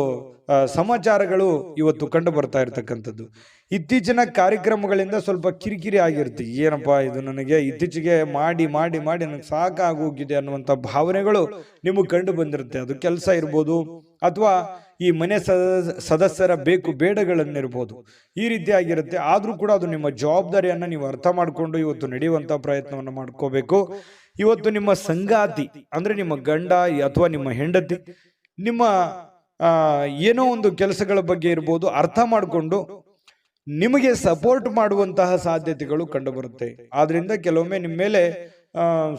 ಸಮಾಚಾರಗಳು ಇವತ್ತು ಕಂಡು ಬರ್ತಾ ಇರತಕ್ಕಂಥದ್ದು. ಇತ್ತೀಚಿನ ಕಾರ್ಯಕ್ರಮಗಳಿಂದ ಸ್ವಲ್ಪ ಕಿರಿಕಿರಿ ಆಗಿರುತ್ತೆ. ಏನಪ್ಪಾ ಇದು, ನನಗೆ ಇತ್ತೀಚೆಗೆ ಮಾಡಿ ಮಾಡಿ ಮಾಡಿ ನನಗೆ ಸಾಕಾಗೋಗಿದೆ ಅನ್ನುವಂಥ ಭಾವನೆಗಳು ನಿಮಗೆ ಕಂಡು ಬಂದಿರುತ್ತೆ. ಅದು ಕೆಲಸ ಇರ್ಬೋದು, ಅಥವಾ ಈ ಮನೆ ಸದಸ್ಯರ ಬೇಕು ಬೇಡಗಳನ್ನಿರ್ಬೋದು, ಈ ರೀತಿ ಆಗಿರುತ್ತೆ. ಆದ್ರೂ ಕೂಡ ಅದು ನಿಮ್ಮ ಜವಾಬ್ದಾರಿಯನ್ನ ನೀವು ಅರ್ಥ ಮಾಡಿಕೊಂಡು ಇವತ್ತು ನಡೆಯುವಂತ ಪ್ರಯತ್ನವನ್ನು ಮಾಡ್ಕೋಬೇಕು. ಇವತ್ತು ನಿಮ್ಮ ಸಂಗಾತಿ ಅಂದ್ರೆ ನಿಮ್ಮ ಗಂಡ ಅಥವಾ ನಿಮ್ಮ ಹೆಂಡತಿ ನಿಮ್ಮ ಏನೋ ಒಂದು ಕೆಲಸಗಳ ಬಗ್ಗೆ ಇರ್ಬೋದು ಅರ್ಥ ಮಾಡಿಕೊಂಡು ನಿಮಗೆ ಸಪೋರ್ಟ್ ಮಾಡುವಂತಹ ಸಾಧ್ಯತೆಗಳು ಕಂಡು ಬರುತ್ತೆ. ಆದ್ರಿಂದ ಕೆಲವೊಮ್ಮೆ ನಿಮ್ಮ ಮೇಲೆ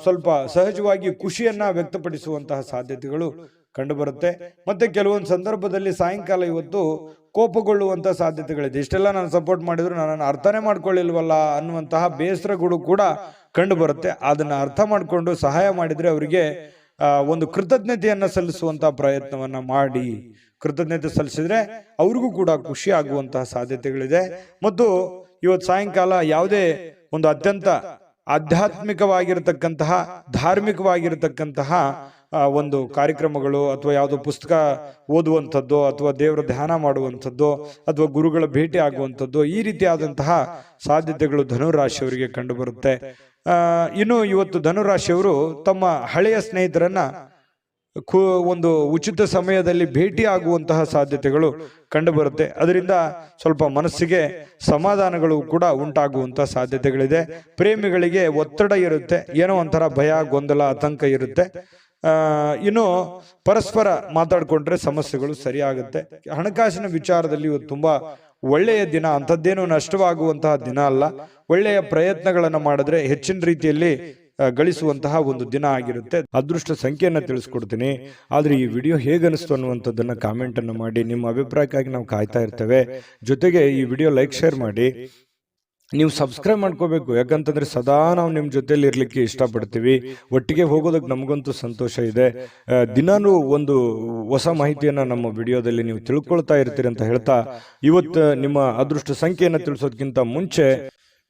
ಸ್ವಲ್ಪ ಸಹಜವಾಗಿ ಖುಷಿಯನ್ನ ವ್ಯಕ್ತಪಡಿಸುವಂತಹ ಸಾಧ್ಯತೆಗಳು ಕಂಡು ಬರುತ್ತೆ. ಮತ್ತೆ ಕೆಲವೊಂದು ಸಂದರ್ಭದಲ್ಲಿ ಸಾಯಂಕಾಲ ಇವತ್ತು ಕೋಪಗೊಳ್ಳುವಂತಹ ಸಾಧ್ಯತೆಗಳಿದೆ. ಇಷ್ಟೆಲ್ಲ ನಾನು ಸಪೋರ್ಟ್ ಮಾಡಿದ್ರು ನನ್ನನ್ನು ಅರ್ಥನೇ ಮಾಡ್ಕೊಳ್ಳಿಲ್ವಲ್ಲ ಅನ್ನುವಂತಹ ಬೇಸರಗಳು ಕೂಡ ಕಂಡು ಬರುತ್ತೆ. ಅದನ್ನ ಅರ್ಥ ಮಾಡಿಕೊಂಡು ಸಹಾಯ ಮಾಡಿದ್ರೆ ಅವರಿಗೆ ಒಂದು ಕೃತಜ್ಞತೆಯನ್ನ ಸಲ್ಲಿಸುವಂತಹ ಪ್ರಯತ್ನವನ್ನ ಮಾಡಿ, ಕೃತಜ್ಞತೆ ಸಲ್ಲಿಸಿದ್ರೆ ಅವ್ರಿಗೂ ಕೂಡ ಖುಷಿ ಆಗುವಂತಹ ಸಾಧ್ಯತೆಗಳಿದೆ. ಮತ್ತು ಇವತ್ತು ಸಾಯಂಕಾಲ ಯಾವುದೇ ಒಂದು ಅತ್ಯಂತ ಆಧ್ಯಾತ್ಮಿಕವಾಗಿರತಕ್ಕಂತಹ ಧಾರ್ಮಿಕವಾಗಿರತಕ್ಕಂತಹ ಒಂದು ಕಾರ್ಯಕ್ರಮಗಳು, ಅಥವಾ ಯಾವುದೋ ಪುಸ್ತಕ ಓದುವಂಥದ್ದು, ಅಥವಾ ದೇವರ ಧ್ಯಾನ ಮಾಡುವಂಥದ್ದು, ಅಥವಾ ಗುರುಗಳ ಭೇಟಿ ಆಗುವಂಥದ್ದು, ಈ ರೀತಿಯಾದಂತಹ ಸಾಧ್ಯತೆಗಳು ಧನುರಾಶಿಯವರಿಗೆ ಕಂಡು ಬರುತ್ತೆ. ಇನ್ನು ಇವತ್ತು ಧನುರಾಶಿಯವರು ತಮ್ಮ ಹಳೆಯ ಸ್ನೇಹಿತರನ್ನ ಒಂದು ಉಚಿತ ಸಮಯದಲ್ಲಿ ಭೇಟಿ ಆಗುವಂತಹ ಸಾಧ್ಯತೆಗಳು ಕಂಡು ಬರುತ್ತೆ. ಅದರಿಂದ ಸ್ವಲ್ಪ ಮನಸ್ಸಿಗೆ ಸಮಾಧಾನಗಳು ಕೂಡ ಉಂಟಾಗುವಂತಹ ಸಾಧ್ಯತೆಗಳಿದೆ. ಪ್ರೇಮಿಗಳಿಗೆ ಒತ್ತಡ ಇರುತ್ತೆ, ಏನೋ ಒಂಥರ ಭಯ, ಗೊಂದಲ, ಆತಂಕ ಇರುತ್ತೆ. ಇನ್ನು ಪರಸ್ಪರ ಮಾತಾಡ್ಕೊಂಡ್ರೆ ಸಮಸ್ಯೆಗಳು ಸರಿಯಾಗುತ್ತೆ. ಹಣಕಾಸಿನ ವಿಚಾರದಲ್ಲಿ ಇವತ್ತು ತುಂಬಾ ಒಳ್ಳೆಯ ದಿನ, ಅಂಥದ್ದೇನು ನಷ್ಟವಾಗುವಂತಹ ದಿನ ಅಲ್ಲ. ಒಳ್ಳೆಯ ಪ್ರಯತ್ನಗಳನ್ನು ಮಾಡಿದ್ರೆ ಹೆಚ್ಚಿನ ರೀತಿಯಲ್ಲಿ ಗಳಿಸುವಂತಹ ಒಂದು ದಿನ ಆಗಿರುತ್ತೆ. ಅದೃಷ್ಟ ಸಂಖ್ಯೆಯನ್ನ ತಿಳಿಸ್ಕೊಡ್ತೀನಿ. ಆದ್ರೆ ಈ ವಿಡಿಯೋ ಹೇಗನಿಸ್ತು ಅನ್ನುವಂಥದ್ದನ್ನ ಕಾಮೆಂಟ್ ಅನ್ನು ಮಾಡಿ. ನಿಮ್ಮ ಅಭಿಪ್ರಾಯಕ್ಕಾಗಿ ನಾವು ಕಾಯ್ತಾ ಇರ್ತೇವೆ. ಜೊತೆಗೆ ಈ ವಿಡಿಯೋ ಲೈಕ್, ಶೇರ್ ಮಾಡಿ. ನೀವು ಸಬ್ಸ್ಕ್ರೈಬ್ ಮಾಡ್ಕೋಬೇಕು, ಯಾಕಂತಂದ್ರೆ ಸದಾ ನಾವು ನಿಮ್ಮ ಜೊತೆಲಿ ಇರ್ಲಿಕ್ಕೆ ಇಷ್ಟಪಡ್ತೀವಿ. ಒಟ್ಟಿಗೆ ಹೋಗೋದಕ್ಕೆ ನಮಗಂತೂ ಸಂತೋಷ ಇದೆ. ದಿನಾನು ಒಂದು ಹೊಸ ಮಾಹಿತಿಯನ್ನ ನಮ್ಮ ವಿಡಿಯೋದಲ್ಲಿ ನೀವು ತಿಳ್ಕೊಳ್ತಾ ಇರ್ತೀರಿ ಅಂತ ಹೇಳ್ತಾ, ಇವತ್ತು ನಿಮ್ಮ ಅದೃಷ್ಟ ಸಂಖ್ಯೆಯನ್ನು ತಿಳಿಸೋದಕ್ಕಿಂತ ಮುಂಚೆ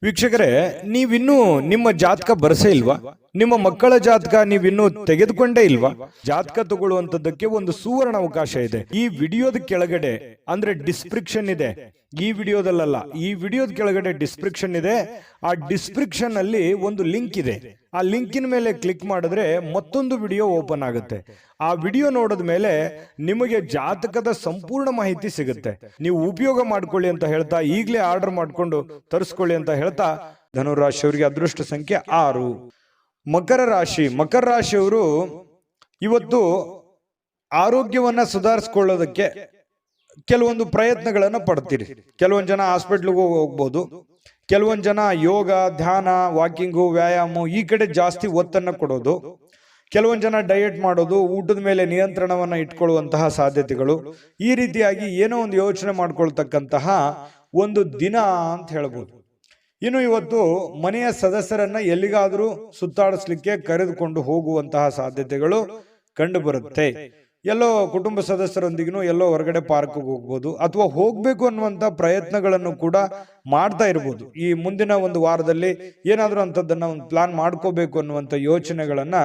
ವೀಕ್ಷಕರೇ, ನೀವಿನ್ನೂ ನಿಮ್ಮ ಜಾತಕ ಬರಸೇ ಇಲ್ವಾ? ನಿಮ್ಮ ಮಕ್ಕಳ ಜಾತಕ ನೀವಿನ್ನೂ ತೆಗೆದುಕೊಂಡೇ ಇಲ್ವಾ? ಜಾತಕ ತಗೊಳ್ಳುವಂತದ್ದಕ್ಕೆ ಒಂದು ಸುವರ್ಣ ಅವಕಾಶ ಇದೆ. ಈ ವಿಡಿಯೋದ ಕೆಳಗಡೆ ಅಂದ್ರೆ ಡಿಸ್ಕ್ರಿಪ್ಷನ್ ಇದೆ, ಈ ವಿಡಿಯೋದಲ್ಲ, ಈ ವಿಡಿಯೋದ ಕೆಳಗಡೆ ಡಿಸ್ಕ್ರಿಪ್ಷನ್ ಇದೆ. ಆ ಡಿಸ್ಕ್ರಿಪ್ಷನ್ ಅಲ್ಲಿ ಒಂದು ಲಿಂಕ್ ಇದೆ. ಆ ಲಿಂಕಿನ ಮೇಲೆ ಕ್ಲಿಕ್ ಮಾಡಿದ್ರೆ ಮತ್ತೊಂದು ವಿಡಿಯೋ ಓಪನ್ ಆಗುತ್ತೆ. ಆ ವಿಡಿಯೋ ನೋಡಿದ ಮೇಲೆ ನಿಮಗೆ ಜಾತಕದ ಸಂಪೂರ್ಣ ಮಾಹಿತಿ ಸಿಗುತ್ತೆ. ನೀವು ಉಪಯೋಗ ಮಾಡ್ಕೊಳ್ಳಿ ಅಂತ ಹೇಳ್ತಾ, ಈಗಲೇ ಆರ್ಡರ್ ಮಾಡ್ಕೊಂಡು ತರಿಸ್ಕೊಳ್ಳಿ ಅಂತ ಹೇಳ್ತಾ, ಧನುರಾಶಿಯವರಿಗೆ ಅದೃಷ್ಟ ಸಂಖ್ಯೆ 6. ಮಕರ ರಾಶಿ, ಮಕರ ರಾಶಿಯವರು ಇವತ್ತು ಆರೋಗ್ಯವನ್ನ ಸುಧಾರಿಸ್ಕೊಳ್ಳೋದಕ್ಕೆ ಕೆಲವೊಂದು ಪ್ರಯತ್ನಗಳನ್ನ ಪಡ್ತೀರಿ. ಕೆಲವೊಂದು ಜನ ಹಾಸ್ಪಿಟ್ಲಿಗೂ ಹೋಗ್ಬೋದು, ಕೆಲವೊಂದು ಜನ ಯೋಗ, ಧ್ಯಾನ, ವಾಕಿಂಗು, ವ್ಯಾಯಾಮ ಈ ಕಡೆ ಜಾಸ್ತಿ ಒತ್ತನ್ನ ಕೊಡೋದು, ಕೆಲವೊಂದು ಜನ ಡಯಟ್ ಮಾಡೋದು, ಊಟದ ಮೇಲೆ ನಿಯಂತ್ರಣವನ್ನ ಇಟ್ಕೊಳ್ಳುವಂತಹ ಸಾಧ್ಯತೆಗಳು, ಈ ರೀತಿಯಾಗಿ ಏನೋ ಒಂದು ಯೋಚನೆ ಮಾಡ್ಕೊಳ್ತಕ್ಕಂತಹ ಒಂದು ದಿನ ಅಂತ ಹೇಳ್ಬೋದು. ಇನ್ನು ಇವತ್ತು ಮನೆಯ ಸದಸ್ಯರನ್ನ ಎಲ್ಲಿಗಾದ್ರೂ ಸುತ್ತಾಡಿಸ್ಲಿಕ್ಕೆ ಕರೆದುಕೊಂಡು ಹೋಗುವಂತಹ ಸಾಧ್ಯತೆಗಳು ಕಂಡು ಬರುತ್ತೆ. ಎಲ್ಲೋ ಕುಟುಂಬ ಸದಸ್ಯರೊಂದಿಗೂ ಎಲ್ಲೋ ಹೊರಗಡೆ ಪಾರ್ಕ್ ಹೋಗ್ಬೋದು, ಅಥವಾ ಹೋಗ್ಬೇಕು ಅನ್ನುವಂತ ಪ್ರಯತ್ನಗಳನ್ನು ಕೂಡ ಮಾಡ್ತಾ ಇರ್ಬೋದು. ಈ ಮುಂದಿನ ಒಂದು ವಾರದಲ್ಲಿ ಏನಾದ್ರೂ ಅಂತದನ್ನ ಒಂದು ಪ್ಲಾನ್ ಮಾಡ್ಕೋಬೇಕು ಅನ್ನುವಂತ ಯೋಚನೆಗಳನ್ನ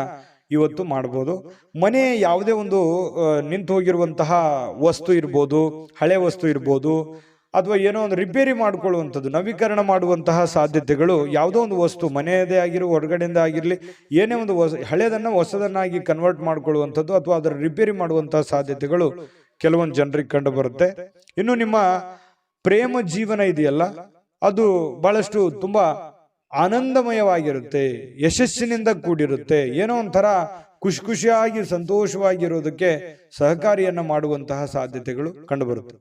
ಇವತ್ತು ಮಾಡ್ಬೋದು. ಮನೆ ಯಾವುದೇ ಒಂದು ನಿಂತು ಹೋಗಿರುವಂತಹ ವಸ್ತು ಇರ್ಬೋದು, ಹಳೆ ವಸ್ತು ಇರ್ಬೋದು, ಅಥವಾ ಏನೋ ಒಂದು ರಿಪೇರಿ ಮಾಡ್ಕೊಳ್ಳುವಂಥದ್ದು, ನವೀಕರಣ ಮಾಡುವಂತಹ ಸಾಧ್ಯತೆಗಳು, ಯಾವುದೋ ಒಂದು ವಸ್ತು ಮನೆಯದೇ ಆಗಿರೋ ಹೊರಗಡೆಯಿಂದ ಆಗಿರಲಿ, ಏನೇ ಒಂದು ಹಳೆಯದನ್ನ ಹೊಸದನ್ನಾಗಿ ಕನ್ವರ್ಟ್ ಮಾಡ್ಕೊಳ್ಳುವಂಥದ್ದು, ಅಥವಾ ಅದರ ರಿಪೇರಿ ಮಾಡುವಂತಹ ಸಾಧ್ಯತೆಗಳು ಕೆಲವೊಂದು ಜನರಿಗೆ ಕಂಡು ಬರುತ್ತೆ. ಇನ್ನು ನಿಮ್ಮ ಪ್ರೇಮ ಜೀವನ ಇದೆಯಲ್ಲ, ಅದು ಬಹಳಷ್ಟು ತುಂಬಾ ಆನಂದಮಯವಾಗಿರುತ್ತೆ, ಯಶಸ್ಸಿನಿಂದ ಕೂಡಿರುತ್ತೆ. ಏನೋ ಒಂಥರ ಖುಷಿಯಾಗಿ ಸಂತೋಷವಾಗಿರೋದಕ್ಕೆ ಸಹಕಾರಿಯನ್ನ ಮಾಡುವಂತಹ ಸಾಧ್ಯತೆಗಳು ಕಂಡು ಬರುತ್ತೆ.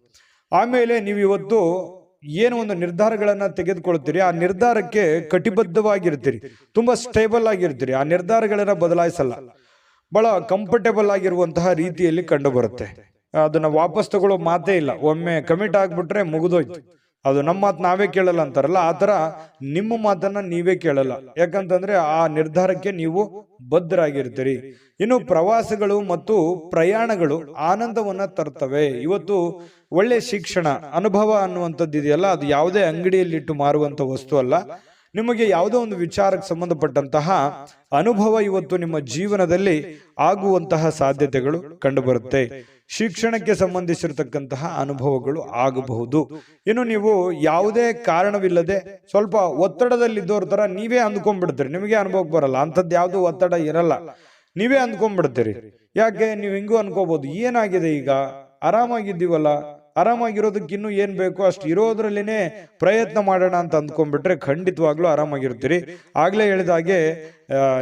ಆಮೇಲೆ ನೀವು ಇವತ್ತು ಏನು ಒಂದು ನಿರ್ಧಾರಗಳನ್ನ ತೆಗೆದುಕೊಳ್ತೀರಿ, ಆ ನಿರ್ಧಾರಕ್ಕೆ ಕಟಿಬದ್ಧವಾಗಿರ್ತೀರಿ, ತುಂಬಾ ಸ್ಟೇಬಲ್ ಆಗಿರ್ತೀರಿ, ಆ ನಿರ್ಧಾರಗಳನ್ನ ಬದಲಾಯಿಸಲ್ಲ, ಬಹಳ ಕಂಫರ್ಟೇಬಲ್ ಆಗಿರುವಂತಹ ರೀತಿಯಲ್ಲಿ ಕಂಡು ಬರುತ್ತೆ. ಅದನ್ನ ವಾಪಸ್ ತಗೊಳ್ಳೋ ಮಾತೇ ಇಲ್ಲ. ಒಮ್ಮೆ ಕಮಿಟ್ ಆಗ್ಬಿಟ್ರೆ ಮುಗಿದೋಯ್ತು. ಅದು ನಮ್ಮ ಮಾತು ನಾವೇ ಕೇಳಲ್ಲ ಅಂತಾರಲ್ಲ, ಆ ತರ ನಿಮ್ಮ ಮಾತನ್ನ ನೀವೇ ಕೇಳಲ್ಲ. ಯಾಕಂತಂದ್ರೆ ಆ ನಿರ್ಧಾರಕ್ಕೆ ನೀವು ಬದ್ಧರಾಗಿರ್ತೀರಿ. ಇನ್ನು ಪ್ರವಾಸಗಳು ಮತ್ತು ಪ್ರಯಾಣಗಳು ಆನಂದವನ್ನ ತರ್ತವೆ. ಇವತ್ತು ಒಳ್ಳೆ ಶಿಕ್ಷಣ, ಅನುಭವ ಅನ್ನುವಂಥದ್ದು ಇದೆಯಲ್ಲ, ಅದು ಯಾವುದೇ ಅಂಗಡಿಯಲ್ಲಿಟ್ಟು ಮಾರುವಂತ ವಸ್ತು ಅಲ್ಲ. ನಿಮಗೆ ಯಾವುದೋ ಒಂದು ವಿಚಾರಕ್ಕೆ ಸಂಬಂಧಪಟ್ಟಂತಹ ಅನುಭವ ಇವತ್ತು ನಿಮ್ಮ ಜೀವನದಲ್ಲಿ ಆಗುವಂತಹ ಸಾಧ್ಯತೆಗಳು ಕಂಡುಬರುತ್ತೆ. ಶಿಕ್ಷಣಕ್ಕೆ ಸಂಬಂಧಿಸಿರತಕ್ಕಂತಹ ಅನುಭವಗಳು ಆಗಬಹುದು. ಇನ್ನು ನೀವು ಯಾವುದೇ ಕಾರಣವಿಲ್ಲದೆ ಸ್ವಲ್ಪ ಒತ್ತಡದಲ್ಲಿದ್ದವ್ರ ತರ ನೀವೇ ಅಂದ್ಕೊಂಡ್ಬಿಡ್ತೀರಿ, ನಿಮಗೆ ಅನುಭವಕ್ಕೆ ಬರಲ್ಲ, ಅಂಥದ್ದು ಯಾವುದು ಒತ್ತಡ ಇರಲ್ಲ, ನೀವೇ ಅಂದ್ಕೊಂಡ್ಬಿಡ್ತೀರಿ. ಯಾಕೆ ನೀವು ಹಿಂಗೂ ಅನ್ಕೋಬಹುದು, ಏನಾಗಿದೆ ಈಗ ಆರಾಮಾಗಿದ್ದೀವಲ್ಲ, ಆರಾಮಾಗಿರೋದಕ್ಕೆ ಇನ್ನೂ ಏನ್ ಬೇಕು ಅಷ್ಟು ಇರೋದ್ರಲ್ಲೇನೆ ಪ್ರಯತ್ನ ಮಾಡೋಣ ಅಂತ ಅಂದ್ಕೊಂಡ್ಬಿಟ್ರೆ ಖಂಡಿತವಾಗ್ಲೂ ಆರಾಮಾಗಿರ್ತೀರಿ. ಆಗ್ಲೇ ಹೇಳಿದಾಗೆ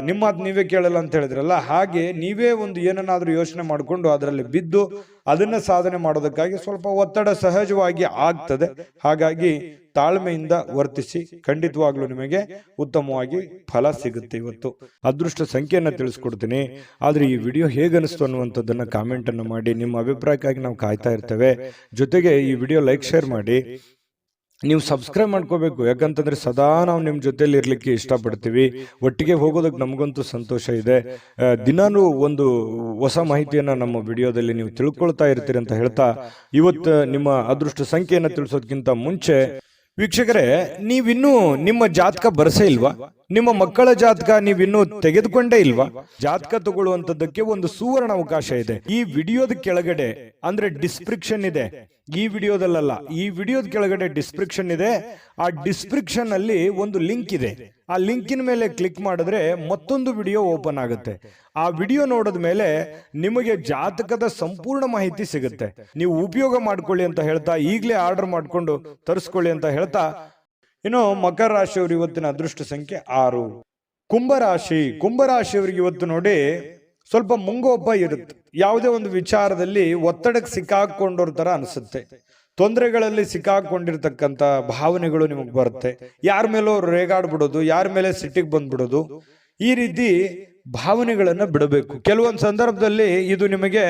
ನಿಮ್ಮ ಮಾತು ನೀವೇ ಕೇಳಲ್ಲ ಅಂತ ಹೇಳಿದ್ರಲ್ಲ, ಹಾಗೆ ನೀವೇ ಒಂದು ಏನನ್ನಾದ್ರೂ ಯೋಚನೆ ಮಾಡಿಕೊಂಡು ಅದರಲ್ಲಿ ಬಿದ್ದು ಅದನ್ನ ಸಾಧನೆ ಮಾಡೋದಕ್ಕಾಗಿ ಸ್ವಲ್ಪ ಒತ್ತಡ ಸಹಜವಾಗಿ ಆಗ್ತದೆ. ಹಾಗಾಗಿ ತಾಳ್ಮೆಯಿಂದ ವರ್ತಿಸಿ, ಖಂಡಿತವಾಗ್ಲೂ ನಿಮಗೆ ಉತ್ತಮವಾಗಿ ಫಲ ಸಿಗುತ್ತೆ. ಇವತ್ತು ಅದೃಷ್ಟ ಸಂಖ್ಯೆಯನ್ನ ತಿಳಿಸ್ಕೊಡ್ತೀನಿ, ಆದ್ರೆ ಈ ವಿಡಿಯೋ ಹೇಗನಿಸ್ತು ಅನ್ನುವಂಥದ್ದನ್ನ ಕಾಮೆಂಟ್ ಅನ್ನು ಮಾಡಿ. ನಿಮ್ಮ ಅಭಿಪ್ರಾಯಕ್ಕಾಗಿ ನಾವು ಕಾಯ್ತಾ ಇರ್ತೇವೆ. ಜೊತೆಗೆ ಈ ವಿಡಿಯೋ ಲೈಕ್, ಶೇರ್ ಮಾಡಿ. ನೀವು ಸಬ್ಸ್ಕ್ರೈಬ್ ಮಾಡ್ಕೋಬೇಕು, ಯಾಕಂತಂದ್ರೆ ಸದಾ ನಾವು ನಿಮ್ಮ ಜೊತೆಲಿ ಇರ್ಲಿಕ್ಕೆ ಇಷ್ಟಪಡ್ತೀವಿ. ಒಟ್ಟಿಗೆ ಹೋಗೋದಕ್ಕೆ ನಮಗಂತೂ ಸಂತೋಷ ಇದೆ. ದಿನಾನು ಒಂದು ಹೊಸ ಮಾಹಿತಿಯನ್ನ ನಮ್ಮ ವಿಡಿಯೋದಲ್ಲಿ ನೀವು ತಿಳ್ಕೊಳ್ತಾ ಇರ್ತೀರಿ ಅಂತ ಹೇಳ್ತಾ, ಇವತ್ತು ನಿಮ್ಮ ಅದೃಷ್ಟ ಸಂಖ್ಯೆಯನ್ನು ತಿಳಿಸೋದಕ್ಕಿಂತ ಮುಂಚೆ ವೀಕ್ಷಕರೇ, ನೀವಿನ್ನೂ ನಿಮ್ಮ ಜಾತಕ ಬರಸೇ ಇಲ್ವಾ? ನಿಮ್ಮ ಮಕ್ಕಳ ಜಾತಕ ನೀವಿನ್ನೂ ತೆಗೆದುಕೊಂಡೇ ಇಲ್ವಾ? ಜಾತಕ ತಗೊಳ್ಳುವಂತದ್ದಕ್ಕೆ ಒಂದು ಸುವರ್ಣ ಅವಕಾಶ ಇದೆ. ಈ ವಿಡಿಯೋದ ಕೆಳಗಡೆ ಅಂದ್ರೆ ಡಿಸ್ಕ್ರಿಪ್ಷನ್ ಇದೆ, ಈ ವಿಡಿಯೋದಲ್ಲ, ಈ ವಿಡಿಯೋದ ಕೆಳಗಡೆ ಡಿಸ್ಕ್ರಿಪ್ಷನ್ ಇದೆ. ಆ ಡಿಸ್ಕ್ರಿಪ್ಷನ್ ಅಲ್ಲಿ ಒಂದು ಲಿಂಕ್ ಇದೆ. ಆ ಲಿಂಕಿನ ಮೇಲೆ ಕ್ಲಿಕ್ ಮಾಡಿದ್ರೆ ಮತ್ತೊಂದು ವಿಡಿಯೋ ಓಪನ್ ಆಗುತ್ತೆ. ಆ ವಿಡಿಯೋ ನೋಡಿದ ಮೇಲೆ ನಿಮಗೆ ಜಾತಕದ ಸಂಪೂರ್ಣ ಮಾಹಿತಿ ಸಿಗುತ್ತೆ. ನೀವು ಉಪಯೋಗ ಮಾಡ್ಕೊಳ್ಳಿ ಅಂತ ಹೇಳ್ತಾ, ಈಗಲೇ ಆರ್ಡರ್ ಮಾಡ್ಕೊಂಡು ತರಿಸ್ಕೊಳ್ಳಿ ಅಂತ ಹೇಳ್ತಾ, ಇನ್ನು ಮಕರ ರಾಶಿಯವರು ಇವತ್ತಿನ ಅದೃಷ್ಟ ಸಂಖ್ಯೆ 6. ಕುಂಭರಾಶಿಯವರಿಗೆ ಇವತ್ತು ನೋಡಿ ಸ್ವಲ್ಪ ಮುಂಗೋಪ ಇರುತ್ತೆ. ಯಾವುದೇ ಒಂದು ವಿಚಾರದಲ್ಲಿ ಒತ್ತಡಕ್ಕೆ ಸಿಕ್ಕಾಕೊಂಡವ್ರ ತರ ಅನಿಸುತ್ತೆ. ತೊಂದರೆಗಳಲ್ಲಿ ಸಿಕ್ಕಾಕೊಂಡಿರ್ತಕ್ಕಂಥ ಭಾವನೆಗಳು ನಿಮಗೆ ಬರುತ್ತೆ. ಯಾರ ಮೇಲೋ ರೇಗಾಡ್ಬಿಡೋದು, ಯಾರ ಮೇಲೆ ಸಿಟ್ಟಿಗೆ ಬಂದ್ಬಿಡೋದು, ಈ ರೀತಿ ಭಾವನೆಗಳನ್ನ ಬಿಡಬೇಕು. ಕೆಲವೊಂದು ಸಂದರ್ಭದಲ್ಲಿ ಇದು ನಿಮಗೆ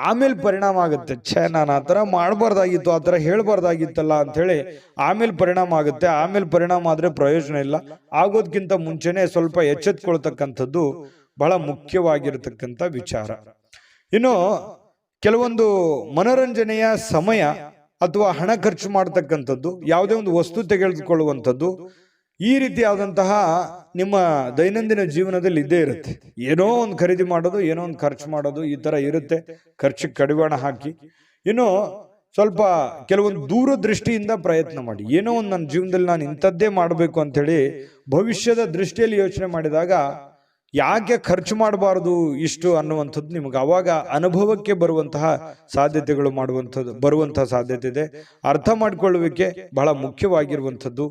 ಆಮೇಲೆ ಪರಿಣಾಮ ಆಗುತ್ತೆ. ನಾನು ಆ ಥರ ಮಾಡಬಾರ್ದಾಗಿತ್ತು, ಆ ಥರ ಹೇಳ್ಬಾರ್ದಾಗಿತ್ತಲ್ಲ ಅಂತ ಹೇಳಿ ಆಮೇಲೆ ಪರಿಣಾಮ ಆಗುತ್ತೆ. ಆಮೇಲೆ ಪರಿಣಾಮ ಆದ್ರೆ ಪ್ರಯೋಜನ ಇಲ್ಲ. ಆಗೋದ್ಕಿಂತ ಮುಂಚೆನೆ ಸ್ವಲ್ಪ ಎಚ್ಚೆತ್ಕೊಳ್ತಕ್ಕಂಥದ್ದು ಬಹಳ ಮುಖ್ಯವಾಗಿರತಕ್ಕಂಥ ವಿಚಾರ. ಇನ್ನು ಕೆಲವೊಂದು ಮನೋರಂಜನೆಯ ಸಮಯ ಅಥವಾ ಹಣ ಖರ್ಚು ಮಾಡತಕ್ಕಂಥದ್ದು, ಯಾವುದೇ ಒಂದು ವಸ್ತು ತೆಗೆದುಕೊಳ್ಳುವಂಥದ್ದು, ಈ ರೀತಿಯಾದಂತಹ ನಿಮ್ಮ ದೈನಂದಿನ ಜೀವನದಲ್ಲಿ ಇದ್ದೇ ಇರುತ್ತೆ. ಏನೋ ಒಂದು ಖರೀದಿ ಮಾಡೋದು, ಏನೋ ಒಂದು ಖರ್ಚು ಮಾಡೋದು, ಈ ತರ ಇರುತ್ತೆ. ಖರ್ಚಿಗೆ ಕಡಿವಾಣ ಹಾಕಿ ಇನ್ನು ಸ್ವಲ್ಪ ಕೆಲವೊಂದು ದೂರದೃಷ್ಟಿಯಿಂದ ಪ್ರಯತ್ನ ಮಾಡಿ. ಏನೋ ಒಂದು ನನ್ನ ಜೀವನದಲ್ಲಿ ನಾನು ಇಂಥದ್ದೇ ಮಾಡಬೇಕು ಅಂತ ಹೇಳಿ ಭವಿಷ್ಯದ ದೃಷ್ಟಿಯಲ್ಲಿ ಯೋಚನೆ ಮಾಡಿದಾಗ ಯಾಕೆ ಖರ್ಚು ಮಾಡಬಾರದು ಇಷ್ಟು ಅನ್ನುವಂಥದ್ದು ನಿಮಗೆ ಅವಾಗ ಅನುಭವಕ್ಕೆ ಬರುವಂತಹ ಸಾಧ್ಯತೆಗಳು ಬರುವಂತಹ ಸಾಧ್ಯತೆ ಇದೆ. ಅರ್ಥ ಮಾಡಿಕೊಳ್ಳುವಿಕೆ ಬಹಳ ಮುಖ್ಯವಾಗಿರುವಂಥದ್ದು.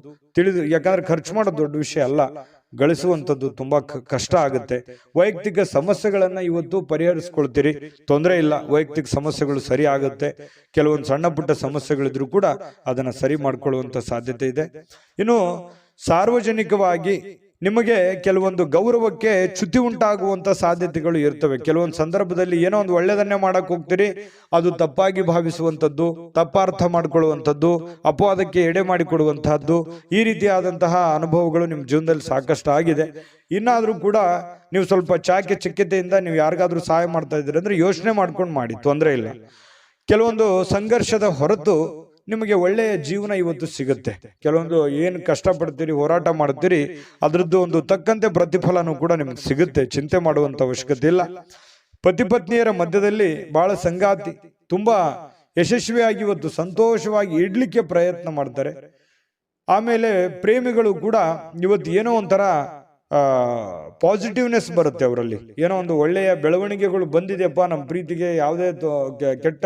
ಯಾಕಂದ್ರೆ ಖರ್ಚು ಮಾಡೋದು ದೊಡ್ಡ ವಿಷಯ ಅಲ್ಲ, ಗಳಿಸುವಂಥದ್ದು ತುಂಬಾ ಕಷ್ಟ ಆಗುತ್ತೆ. ವೈಯಕ್ತಿಕ ಸಮಸ್ಯೆಗಳನ್ನ ಇವತ್ತು ಪರಿಹರಿಸ್ಕೊಳ್ತೀರಿ, ತೊಂದರೆ ಇಲ್ಲ, ವೈಯಕ್ತಿಕ ಸಮಸ್ಯೆಗಳು ಸರಿ ಆಗುತ್ತೆ. ಕೆಲವೊಂದು ಸಣ್ಣ ಪುಟ್ಟ ಸಮಸ್ಯೆಗಳಿದ್ರು ಕೂಡ ಅದನ್ನ ಸರಿ ಮಾಡ್ಕೊಳ್ಳುವಂತ ಸಾಧ್ಯತೆ ಇದೆ. ಇನ್ನು ಸಾರ್ವಜನಿಕವಾಗಿ ನಿಮಗೆ ಕೆಲವೊಂದು ಗೌರವಕ್ಕೆ ಚ್ಯುತಿ ಉಂಟಾಗುವಂತ ಸಾಧ್ಯತೆಗಳು ಇರ್ತವೆ. ಕೆಲವೊಂದು ಸಂದರ್ಭದಲ್ಲಿ ಏನೋ ಒಂದು ಒಳ್ಳೆಯದನ್ನೇ ಮಾಡಕ್ ಹೋಗ್ತೀರಿ, ಅದು ತಪ್ಪಾಗಿ ಭಾವಿಸುವಂಥದ್ದು, ತಪ್ಪಾರ್ಥ ಮಾಡ್ಕೊಳ್ಳುವಂಥದ್ದು, ಅಪವಾದಕ್ಕೆ ಎಡೆ ಮಾಡಿಕೊಡುವಂತಹದ್ದು, ಈ ರೀತಿಯಾದಂತಹ ಅನುಭವಗಳು ನಿಮ್ಮ ಜೀವನದಲ್ಲಿ ಸಾಕಷ್ಟು ಆಗಿದೆ. ಇನ್ನಾದ್ರೂ ಕೂಡ ನೀವು ಸ್ವಲ್ಪ ಚಾಕಚಕ್ಯತೆಯಿಂದ ನೀವು ಯಾರಿಗಾದ್ರೂ ಸಹಾಯ ಮಾಡ್ತಾ ಇದ್ದೀರಿ ಅಂದ್ರೆ ಯೋಚನೆ ಮಾಡ್ಕೊಂಡು ಮಾಡಿ, ತೊಂದರೆ ಇಲ್ಲ. ಕೆಲವೊಂದು ಸಂಘರ್ಷದ ಹೊರತು ನಿಮಗೆ ಒಳ್ಳೆಯ ಜೀವನ ಇವತ್ತು ಸಿಗುತ್ತೆ. ಕೆಲವೊಂದು ಏನು ಕಷ್ಟಪಡ್ತೀರಿ, ಹೋರಾಟ ಮಾಡ್ತೀರಿ, ಅದರದ್ದು ಒಂದು ತಕ್ಕಂತೆ ಪ್ರತಿಫಲನೂ ಕೂಡ ನಿಮ್ಗೆ ಸಿಗುತ್ತೆ. ಚಿಂತೆ ಮಾಡುವಂತ ಅವಶ್ಯಕತೆ ಇಲ್ಲ. ಪತಿ ಪತ್ನಿಯರ ಮಧ್ಯದಲ್ಲಿ ಬಹಳ ಸಂಗಾತಿ ತುಂಬಾ ಯಶಸ್ವಿಯಾಗಿ ಇವತ್ತು ಸಂತೋಷವಾಗಿ ಇಡ್ಲಿಕ್ಕೆ ಪ್ರಯತ್ನ ಮಾಡ್ತಾರೆ. ಆಮೇಲೆ ಪ್ರೇಮಿಗಳು ಕೂಡ ಇವತ್ತು ಏನೋ ಒಂಥರ ಪಾಸಿಟಿವ್ನೆಸ್ ಬರುತ್ತೆ ಅವರಲ್ಲಿ. ಏನೋ ಒಂದು ಒಳ್ಳೆಯ ಬೆಳವಣಿಗೆಗಳು ಬಂದಿದೆಯಪ್ಪ, ನಮ್ಮ ಪ್ರೀತಿಗೆ ಯಾವುದೇ ಕೆಟ್ಟ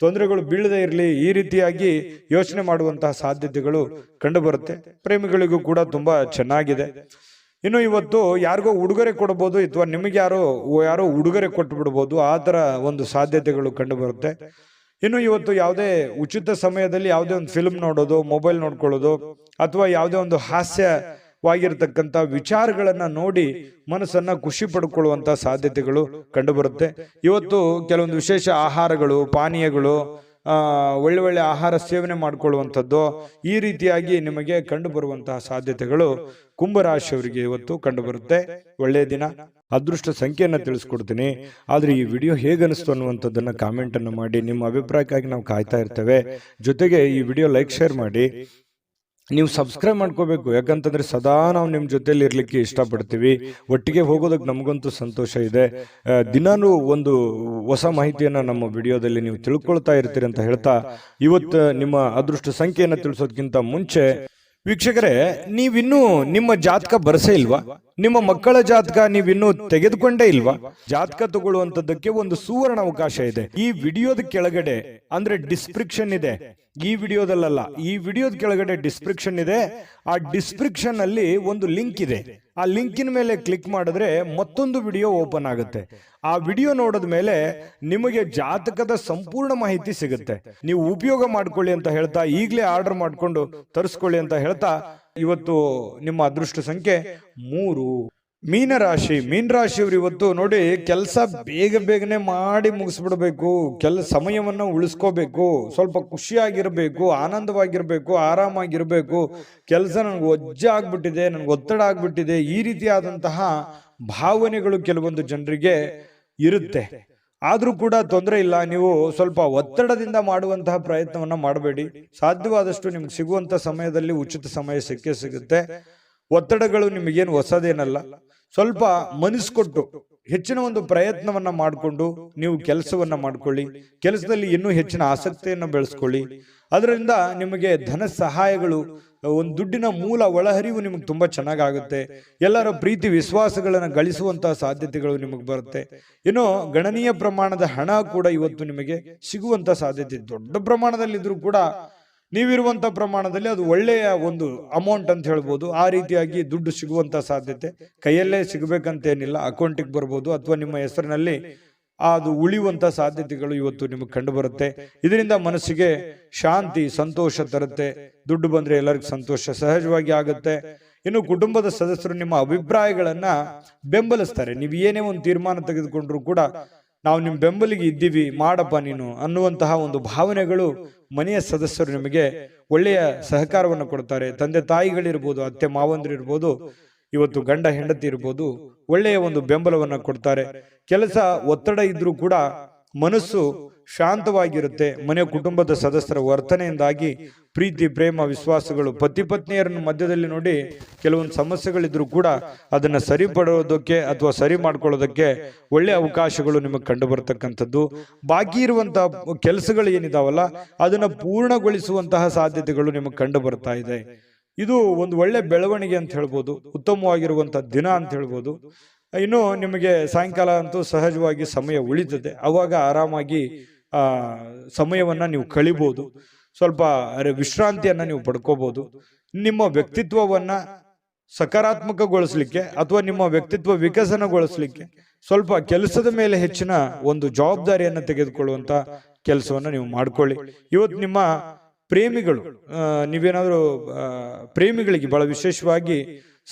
ತೊಂದರೆಗಳು ಬೀಳದೆ ಇರಲಿ, ಈ ರೀತಿಯಾಗಿ ಯೋಚನೆ ಮಾಡುವಂತಹ ಸಾಧ್ಯತೆಗಳು ಕಂಡು ಬರುತ್ತೆ. ಪ್ರೇಮಿಗಳಿಗೂ ಕೂಡ ತುಂಬಾ ಚೆನ್ನಾಗಿದೆ. ಇನ್ನು ಇವತ್ತು ಯಾರಿಗೋ ಉಡುಗೊರೆ ಕೊಡಬಹುದು, ಅಥವಾ ನಿಮಗೆ ಯಾರೋ ಉಡುಗೊರೆ ಕೊಟ್ಟು ಬಿಡ್ಬೋದು, ಆ ತರ ಒಂದು ಸಾಧ್ಯತೆಗಳು ಕಂಡು ಬರುತ್ತೆ. ಇನ್ನು ಇವತ್ತು ಯಾವುದೇ ಉಚಿತ ಸಮಯದಲ್ಲಿ ಯಾವುದೇ ಒಂದು ಫಿಲ್ಮ್ ನೋಡೋದು, ಮೊಬೈಲ್ ನೋಡ್ಕೊಳ್ಳೋದು, ಅಥವಾ ಯಾವುದೇ ಒಂದು ಹಾಸ್ಯವಾಗಿರ್ತಕ್ಕಂಥ ವಿಚಾರಗಳನ್ನ ನೋಡಿ ಮನಸ್ಸನ್ನ ಖುಷಿ ಪಡ್ಕೊಳ್ಳುವಂತ ಸಾಧ್ಯತೆಗಳು ಕಂಡುಬರುತ್ತೆ. ಇವತ್ತು ಕೆಲವೊಂದು ವಿಶೇಷ ಆಹಾರಗಳು, ಪಾನೀಯಗಳು, ಒಳ್ಳೆ ಆಹಾರ ಸೇವನೆ ಮಾಡಿಕೊಳ್ಳುವಂಥದ್ದು, ಈ ರೀತಿಯಾಗಿ ನಿಮಗೆ ಕಂಡು ಬರುವಂತಹ ಸಾಧ್ಯತೆಗಳು ಕುಂಭರಾಶಿಯವರಿಗೆ ಇವತ್ತು ಕಂಡು ಬರುತ್ತೆ. ಒಳ್ಳೆಯ ದಿನ. ಅದೃಷ್ಟ ಸಂಖ್ಯೆಯನ್ನು ತಿಳಿಸ್ಕೊಡ್ತೀನಿ. ಆದ್ರೆ ಈ ವಿಡಿಯೋ ಹೇಗನಿಸ್ತು ಅನ್ನುವಂಥದ್ದನ್ನ ಕಾಮೆಂಟ್ ಅನ್ನು ಮಾಡಿ. ನಿಮ್ಮ ಅಭಿಪ್ರಾಯಕ್ಕಾಗಿ ನಾವು ಕಾಯ್ತಾ ಇರ್ತೇವೆ. ಜೊತೆಗೆ ಈ ವಿಡಿಯೋ ಲೈಕ್, ಶೇರ್ ಮಾಡಿ. ನೀವು ಸಬ್ಸ್ಕ್ರೈಬ್ ಮಾಡ್ಕೋಬೇಕು, ಯಾಕಂತಂದ್ರೆ ಸದಾ ನಾವು ನಿಮ್ಮ ಜೊತೆಲಿ ಇರ್ಲಿಕ್ಕೆ ಇಷ್ಟಪಡ್ತೀವಿ. ಒಟ್ಟಿಗೆ ಹೋಗೋದಕ್ಕೆ ನಮಗಂತೂ ಸಂತೋಷ ಇದೆ. ದಿನಾನು ಒಂದು ಹೊಸ ಮಾಹಿತಿಯನ್ನ ನಮ್ಮ ವಿಡಿಯೋದಲ್ಲಿ ನೀವು ತಿಳ್ಕೊಳ್ತಾ ಇರ್ತೀರಿ ಅಂತ ಹೇಳ್ತಾ, ಇವತ್ತು ನಿಮ್ಮ ಅದೃಷ್ಟ ಸಂಖ್ಯೆಯನ್ನು ತಿಳಿಸೋದಕ್ಕಿಂತ ಮುಂಚೆ ವೀಕ್ಷಕರೇ, ನೀವಿನ್ನೂ ನಿಮ್ಮ ಜಾತಕ ಬರಸೇ ಇಲ್ವಾ? ನಿಮ್ಮ ಮಕ್ಕಳ ಜಾತಕ ನೀವಿನ್ನೂ ತೆಗೆದುಕೊಂಡೇ ಇಲ್ವಾ? ಜಾತಕ ತಗೊಳ್ಳುವಂತದ್ದಕ್ಕೆ ಒಂದು ಸುವರ್ಣ ಅವಕಾಶ ಇದೆ. ಈ ವಿಡಿಯೋದ ಕೆಳಗಡೆ ಅಂದ್ರೆ ಡಿಸ್ಕ್ರಿಪ್ಷನ್ ಇದೆ. ಈ ವಿಡಿಯೋದಲ್ಲ, ಈ ವಿಡಿಯೋದ ಕೆಳಗಡೆ ಡಿಸ್ಕ್ರಿಪ್ಷನ್ ಇದೆ. ಆ ಡಿಸ್ಕ್ರಿಪ್ಷನ್ ಅಲ್ಲಿ ಒಂದು ಲಿಂಕ್ ಇದೆ. ಆ ಲಿಂಕಿನ ಮೇಲೆ ಕ್ಲಿಕ್ ಮಾಡಿದ್ರೆ ಮತ್ತೊಂದು ವಿಡಿಯೋ ಓಪನ್ ಆಗುತ್ತೆ. ಆ ವಿಡಿಯೋ ನೋಡಿದ ಮೇಲೆ ನಿಮಗೆ ಜಾತಕದ ಸಂಪೂರ್ಣ ಮಾಹಿತಿ ಸಿಗುತ್ತೆ. ನೀವು ಉಪಯೋಗ ಮಾಡ್ಕೊಳ್ಳಿ ಅಂತ ಹೇಳ್ತಾ, ಈಗಲೇ ಆರ್ಡರ್ ಮಾಡ್ಕೊಂಡು ತರಿಸ್ಕೊಳ್ಳಿ ಅಂತ ಹೇಳ್ತಾ, ಇವತ್ತು ನಿಮ್ಮ ಅದೃಷ್ಟ ಸಂಖ್ಯೆ 3. ಮೀನರಾಶಿ. ಮೀನರಾಶಿಯವರು ಇವತ್ತು ನೋಡಿ, ಕೆಲಸ ಬೇಗನೆ ಮಾಡಿ ಮುಗಿಸ್ಬಿಡ್ಬೇಕು, ಸಮಯವನ್ನ ಉಳಿಸ್ಕೋಬೇಕು, ಸ್ವಲ್ಪ ಖುಷಿಯಾಗಿರ್ಬೇಕು, ಆನಂದವಾಗಿರ್ಬೇಕು, ಆರಾಮಾಗಿರ್ಬೇಕು. ಕೆಲಸ ನನಗೆ ಒಜ್ಜೆ ಆಗ್ಬಿಟ್ಟಿದೆ, ನನಗೆ ಒತ್ತಡ ಆಗ್ಬಿಟ್ಟಿದೆ, ಈ ರೀತಿಯಾದಂತಹ ಭಾವನೆಗಳು ಕೆಲವೊಂದು ಜನರಿಗೆ ಇರುತ್ತೆ. ಆದ್ರೂ ಕೂಡ ತೊಂದರೆ ಇಲ್ಲ. ನೀವು ಸ್ವಲ್ಪ ಒತ್ತಡದಿಂದ ಮಾಡುವಂತಹ ಪ್ರಯತ್ನವನ್ನ ಮಾಡಬೇಡಿ. ಸಾಧ್ಯವಾದಷ್ಟು ನಿಮ್ಗೆ ಸಿಗುವಂತ ಸಮಯದಲ್ಲಿ ಉಚಿತ ಸಮಯ ಸಿಗುತ್ತೆ. ಒತ್ತಡಗಳು ನಿಮಗೇನು ಹೊಸದೇನಲ್ಲ. ಸ್ವಲ್ಪ ಮನಸ್ಕೊಟ್ಟು ಹೆಚ್ಚಿನ ಒಂದು ಪ್ರಯತ್ನವನ್ನ ಮಾಡಿಕೊಂಡು ನೀವು ಕೆಲಸವನ್ನ ಮಾಡ್ಕೊಳ್ಳಿ. ಕೆಲಸದಲ್ಲಿ ಇನ್ನೂ ಹೆಚ್ಚಿನ ಆಸಕ್ತಿಯನ್ನು ಬೆಳೆಸ್ಕೊಳ್ಳಿ. ಅದರಿಂದ ನಿಮಗೆ ಧನ ಸಹಾಯಗಳು, ಒಂದು ದುಡ್ಡಿನ ಮೂಲ ಒಳಹರಿವು ನಿಮಗೆ ತುಂಬಾ ಚೆನ್ನಾಗುತ್ತೆ. ಎಲ್ಲರ ಪ್ರೀತಿ ವಿಶ್ವಾಸಗಳನ್ನು ಗಳಿಸುವಂತಹ ಸಾಧ್ಯತೆಗಳು ನಿಮಗೆ ಬರುತ್ತೆ. ಇನ್ನು ಗಣನೀಯ ಪ್ರಮಾಣದ ಹಣ ಕೂಡ ಇವತ್ತು ನಿಮಗೆ ಸಿಗುವಂತ ಸಾಧ್ಯತೆ. ದೊಡ್ಡ ಪ್ರಮಾಣದಲ್ಲಿ ಇದ್ರೂ ಕೂಡ ನೀವಿರುವಂತ ಪ್ರಮಾಣದಲ್ಲಿ ಅದು ಒಳ್ಳೆಯ ಒಂದು ಅಮೌಂಟ್ ಅಂತ ಹೇಳ್ಬೋದು. ಆ ರೀತಿಯಾಗಿ ದುಡ್ಡು ಸಿಗುವಂತ ಸಾಧ್ಯತೆ. ಕೈಯಲ್ಲೇ ಸಿಗಬೇಕಂತೇನಿಲ್ಲ, ಅಕೌಂಟಿಗೆ ಬರ್ಬೋದು, ಅಥವಾ ನಿಮ್ಮ ಹೆಸರಿನಲ್ಲಿ ಅದು ಉಳಿಯುವಂತ ಸಾಧ್ಯತೆಗಳು ಇವತ್ತು ನಿಮಗೆ ಕಂಡು ಬರುತ್ತೆ. ಇದರಿಂದ ಮನಸ್ಸಿಗೆ ಶಾಂತಿ, ಸಂತೋಷ ತರುತ್ತೆ. ದುಡ್ಡು ಬಂದ್ರೆ ಎಲ್ಲರಿಗೂ ಸಂತೋಷ ಸಹಜವಾಗಿ ಆಗುತ್ತೆ. ಇನ್ನು ಕುಟುಂಬದ ಸದಸ್ಯರು ನಿಮ್ಮ ಅಭಿಪ್ರಾಯಗಳನ್ನ ಬೆಂಬಲಿಸ್ತಾರೆ. ನೀವು ಏನೇ ಒಂದು ತೀರ್ಮಾನ ತೆಗೆದುಕೊಂಡ್ರು ಕೂಡ ನಾವು ನಿಮ್ಮ ಬೆಂಬಲಿಗೆ ಇದ್ದೀವಿ, ಮಾಡಪ್ಪ ನೀನು ಅನ್ನುವಂತಹ ಒಂದು ಭಾವನೆಗಳು ಮನೆಯ ಸದಸ್ಯರು ನಿಮಗೆ ಒಳ್ಳೆಯ ಸಹಕಾರವನ್ನು ಕೊಡ್ತಾರೆ. ತಂದೆ ತಾಯಿಗಳಿರ್ಬೋದು, ಅತ್ತೆ ಮಾವಂದ್ರಿರ್ಬೋದು, ಇವತ್ತು ಗಂಡ ಹೆಂಡತಿ ಇರ್ಬೋದು, ಒಳ್ಳೆಯ ಒಂದು ಬೆಂಬಲವನ್ನ ಕೊಡ್ತಾರೆ. ಕೆಲಸ ಒತ್ತಡ ಇದ್ರೂ ಕೂಡ ಮನಸ್ಸು ಶಾಂತವಾಗಿರುತ್ತೆ. ಮನೆಯ ಕುಟುಂಬದ ಸದಸ್ಯರ ವರ್ತನೆಯಿಂದಾಗಿ ಪ್ರೀತಿ, ಪ್ರೇಮ, ವಿಶ್ವಾಸಗಳು, ಪತಿ ಪತ್ನಿಯರನ್ನು ಮಧ್ಯದಲ್ಲಿ ನೋಡಿ ಕೆಲವೊಂದು ಸಮಸ್ಯೆಗಳಿದ್ರು ಕೂಡ ಅದನ್ನ ಸರಿಪಡೋದಕ್ಕೆ ಅಥವಾ ಸರಿ ಮಾಡ್ಕೊಳ್ಳೋದಕ್ಕೆ ಒಳ್ಳೆ ಅವಕಾಶಗಳು ನಿಮಗೆ ಕಂಡು ಬರ್ತಕ್ಕಂಥದ್ದು. ಬಾಕಿ ಇರುವಂತಹ ಕೆಲಸಗಳು ಏನಿದಾವಲ್ಲ ಅದನ್ನ ಪೂರ್ಣಗೊಳಿಸುವಂತಹ ಸಾಧ್ಯತೆಗಳು ನಿಮಗೆ ಕಂಡು ಬರ್ತಾ ಇದೆ. ಇದು ಒಂದು ಒಳ್ಳೆ ಬೆಳವಣಿಗೆ ಅಂತ ಹೇಳ್ಬೋದು, ಉತ್ತಮವಾಗಿರುವಂತಹ ದಿನ ಅಂತ ಹೇಳ್ಬೋದು. ಇನ್ನು ನಿಮಗೆ ಸಾಯಂಕಾಲ ಅಂತೂ ಸಹಜವಾಗಿ ಸಮಯ ಉಳಿತದೆ. ಅವಾಗ ಆರಾಮಾಗಿ ಸಮಯವನ್ನ ನೀವು ಕಳಿಬಹುದು. ಸ್ವಲ್ಪ ವಿಶ್ರಾಂತಿಯನ್ನ ನೀವು ಪಡ್ಕೋಬಹುದು. ನಿಮ್ಮ ವ್ಯಕ್ತಿತ್ವವನ್ನ ಸಕಾರಾತ್ಮಕಗೊಳಿಸ್ಲಿಕ್ಕೆ ಅಥವಾ ನಿಮ್ಮ ವ್ಯಕ್ತಿತ್ವ ವಿಕಸನಗೊಳಿಸ್ಲಿಕ್ಕೆ ಸ್ವಲ್ಪ ಕೆಲಸದ ಮೇಲೆ ಹೆಚ್ಚಿನ ಒಂದು ಜವಾಬ್ದಾರಿಯನ್ನು ತೆಗೆದುಕೊಳ್ಳುವಂತ ಕೆಲಸವನ್ನ ನೀವು ಮಾಡ್ಕೊಳ್ಳಿ. ಇವತ್ತು ನಿಮ್ಮ ಪ್ರೇಮಿಗಳು, ನೀವೇನಾದ್ರೂ ಪ್ರೇಮಿಗಳಿಗೆ ಬಹಳ ವಿಶೇಷವಾಗಿ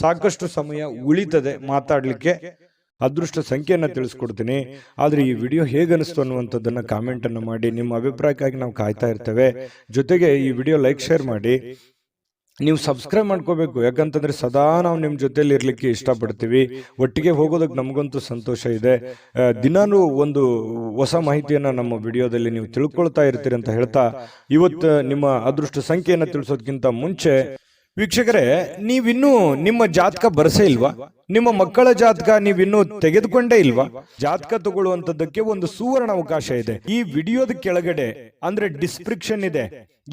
ಸಾಕಷ್ಟು ಸಮಯ ಉಳಿತದೆ ಮಾತಾಡ್ಲಿಕ್ಕೆ. ಅದೃಷ್ಟ ಸಂಖ್ಯೆಯನ್ನು ತಿಳಿಸ್ಕೊಡ್ತೀನಿ. ಆದ್ರೆ ಈ ವಿಡಿಯೋ ಹೇಗನಿಸ್ತು ಅನ್ನುವಂಥದ್ದನ್ನ ಕಾಮೆಂಟ್ ಅನ್ನು ಮಾಡಿ. ನಿಮ್ಮ ಅಭಿಪ್ರಾಯಕ್ಕಾಗಿ ನಾವು ಕಾಯ್ತಾ ಇರ್ತೇವೆ. ಜೊತೆಗೆ ಈ ವಿಡಿಯೋ ಲೈಕ್, ಶೇರ್ ಮಾಡಿ. ನೀವು ಸಬ್ಸ್ಕ್ರೈಬ್ ಮಾಡ್ಕೋಬೇಕು, ಯಾಕಂತಂದ್ರೆ ಸದಾ ನಾವು ನಿಮ್ಮ ಜೊತೆಲಿ ಇರ್ಲಿಕ್ಕೆ ಇಷ್ಟಪಡ್ತೀವಿ. ಒಟ್ಟಿಗೆ ಹೋಗೋದಕ್ಕೆ ನಮಗಂತೂ ಸಂತೋಷ ಇದೆ. ದಿನಾನು ಒಂದು ಹೊಸ ಮಾಹಿತಿಯನ್ನ ನಮ್ಮ ವಿಡಿಯೋದಲ್ಲಿ ನೀವು ತಿಳ್ಕೊಳ್ತಾ ಇರ್ತೀರಿ ಅಂತ ಹೇಳ್ತಾ, ಇವತ್ತು ನಿಮ್ಮ ಅದೃಷ್ಟ ಸಂಖ್ಯೆಯನ್ನು ತಿಳಿಸೋದಕ್ಕಿಂತ ಮುಂಚೆ ವೀಕ್ಷಕರೇ, ನೀವಿನ್ನೂ ನಿಮ್ಮ ಜಾತಕ ಬರಸೇ ಇಲ್ವಾ? ನಿಮ್ಮ ಮಕ್ಕಳ ಜಾತಕ ನೀವಿನ್ನೂ ತೆಗೆದುಕೊಂಡೇ ಇಲ್ವಾ? ಜಾತಕ ತಗೊಳ್ಳುವಂತದ್ದಕ್ಕೆ ಒಂದು ಸುವರ್ಣ ಅವಕಾಶ ಇದೆ. ಈ ವಿಡಿಯೋದ ಕೆಳಗಡೆ ಅಂದ್ರೆ ಡಿಸ್ಕ್ರಿಪ್ಷನ್ ಇದೆ.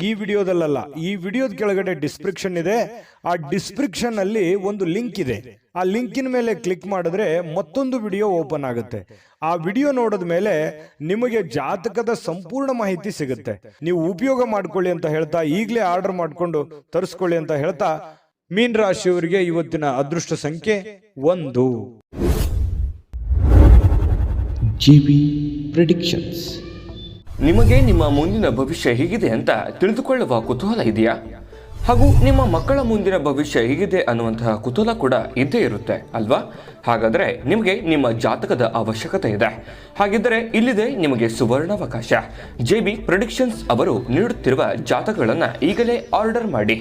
ಈ ವಿಡಿಯೋದಲ್ಲ, ಈ ವಿಡಿಯೋದ ಕೆಳಗಡೆ ಡಿಸ್ಕ್ರಿಪ್ಷನ್ ಇದೆ. ಆ ಡಿಸ್ಕ್ರಿಪ್ಷನ್ ಅಲ್ಲಿ ಒಂದು ಲಿಂಕ್ ಇದೆ. ಆ ಲಿಂಕಿನ ಮೇಲೆ ಕ್ಲಿಕ್ ಮಾಡಿದ್ರೆ ಮತ್ತೊಂದು ವಿಡಿಯೋ ಓಪನ್ ಆಗುತ್ತೆ. ಆ ವಿಡಿಯೋ ನೋಡಿದ ಮೇಲೆ ನಿಮಗೆ ಜಾತಕದ ಸಂಪೂರ್ಣ ಮಾಹಿತಿ ಸಿಗುತ್ತೆ. ನೀವು ಉಪಯೋಗ ಮಾಡ್ಕೊಳ್ಳಿ ಅಂತ ಹೇಳ್ತಾ, ಈಗಲೇ ಆರ್ಡರ್ ಮಾಡ್ಕೊಂಡು ತರಿಸ್ಕೊಳ್ಳಿ ಅಂತ ಹೇಳ್ತಾ, ಮೀನ ರಾಶಿಯವರಿಗೆ ಇವತ್ತಿನ ಅದೃಷ್ಟ ಸಂಖ್ಯೆ 1. GV predictions. ನಿಮಗೆ ನಿಮ್ಮ ಮುಂದಿನ ಭವಿಷ್ಯ ಹೇಗಿದೆ ಅಂತ ತಿಳಿದುಕೊಳ್ಳುವ ಕುತೂಹಲ ಇದೆಯಾ? ಹಾಗೂ ನಿಮ್ಮ ಮಕ್ಕಳ ಮುಂದಿನ ಭವಿಷ್ಯ ಹೇಗಿದೆ ಅನ್ನುವಂತಹ ಕುತೂಹಲ ಕೂಡ ಇದ್ದೇ ಇರುತ್ತೆ ಅಲ್ವಾ? ಹಾಗಾದರೆ ನಿಮಗೆ ನಿಮ್ಮ ಜಾತಕದ ಅವಶ್ಯಕತೆ ಇದೆ. ಹಾಗಿದ್ದರೆ ಇಲ್ಲಿದೆ ನಿಮಗೆ ಸುವರ್ಣಾವಕಾಶ. JB ಪ್ರೆಡಿಕ್ಷನ್ಸ್ ಅವರು ನೀಡುತ್ತಿರುವ ಜಾತಕಗಳನ್ನು ಈಗಲೇ ಆರ್ಡರ್ ಮಾಡಿ.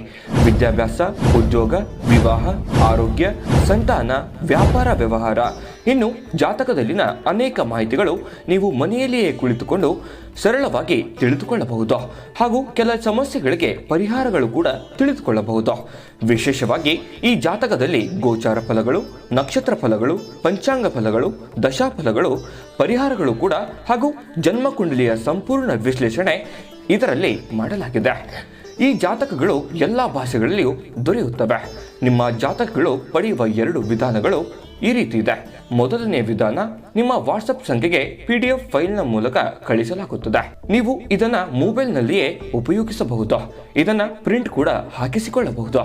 ವಿದ್ಯಾಭ್ಯಾಸ, ಉದ್ಯೋಗ, ವಿವಾಹ, ಆರೋಗ್ಯ, ಸಂತಾನ, ವ್ಯಾಪಾರ ವ್ಯವಹಾರ, ಇನ್ನು ಜಾತಕದಲ್ಲಿನ ಅನೇಕ ಮಾಹಿತಿಗಳು ನೀವು ಮನೆಯಲ್ಲಿಯೇ ಕುಳಿತುಕೊಂಡು ಸರಳವಾಗಿ ತಿಳಿದುಕೊಳ್ಳಬಹುದು. ಹಾಗೂ ಕೆಲ ಸಮಸ್ಯೆಗಳಿಗೆ ಪರಿಹಾರಗಳು ಕೂಡ ತಿಳಿದುಕೊಳ್ಳಬಹುದು. ವಿಶೇಷವಾಗಿ ಈ ಜಾತಕದಲ್ಲಿ ಗೋಚಾರ ಫಲಗಳು, ನಕ್ಷತ್ರ ಫಲಗಳು, ಪಂಚಾಂಗ ಫಲಗಳು, ದಶಾಫಲಗಳು, ಪರಿಹಾರಗಳು ಕೂಡ ಹಾಗೂ ಜನ್ಮಕುಂಡಲಿಯ ಸಂಪೂರ್ಣ ವಿಶ್ಲೇಷಣೆ ಇದರಲ್ಲಿ ಮಾಡಲಾಗಿದೆ. ಈ ಜಾತಕಗಳು ಎಲ್ಲ ಭಾಷೆಗಳಲ್ಲಿಯೂ ದೊರೆಯುತ್ತವೆ. ನಿಮ್ಮ ಜಾತಕಗಳು ಪಡೆಯುವ 2 ವಿಧಾನಗಳು ಈ ರೀತಿ ಇದೆ. ಮೊದಲನೇ ವಿಧಾನ, ನಿಮ್ಮ ವಾಟ್ಸಪ್ ಸಂಖ್ಯೆಗೆ PDF ಫೈಲ್ನ ಮೂಲಕ ಕಳಿಸಲಾಗುತ್ತದೆ. ನೀವು ಇದನ್ನ ಮೊಬೈಲ್ನಲ್ಲಿಯೇ ಉಪಯೋಗಿಸಬಹುದು. ಇದನ್ನ ಪ್ರಿಂಟ್ ಕೂಡ ಹಾಕಿಸಿಕೊಳ್ಳಬಹುದು.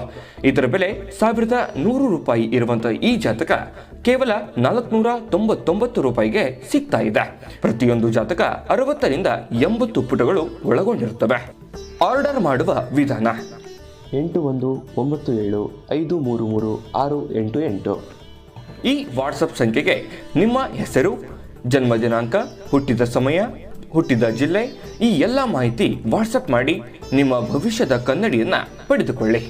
ಇದರ ಬೆಲೆ 1100 ರೂಪಾಯಿ ಇರುವಂತಹ ಈ ಜಾತಕ ಕೇವಲ 499 ರೂಪಾಯಿಗೆ ಸಿಗ್ತಾ ಇದೆ. ಪ್ರತಿಯೊಂದು ಜಾತಕ 60 ರಿಂದ 80 ಪುಟಗಳು ಒಳಗೊಂಡಿರುತ್ತವೆ. ಆರ್ಡರ್ ಮಾಡುವ ವಿಧಾನ 8197533688. ಈ ವಾಟ್ಸಪ್ ಸಂಖ್ಯೆಗೆ ನಿಮ್ಮ ಹೆಸರು, ಜನ್ಮ ದಿನಾಂಕ, ಹುಟ್ಟಿದ ಸಮಯ, ಹುಟ್ಟಿದ ಜಿಲ್ಲೆ, ಈ ಎಲ್ಲ ಮಾಹಿತಿ ವಾಟ್ಸಪ್ ಮಾಡಿ ನಿಮ್ಮ ಭವಿಷ್ಯದ ಕನ್ನಡಿಯನ್ನು ಪಡೆದುಕೊಳ್ಳಿ.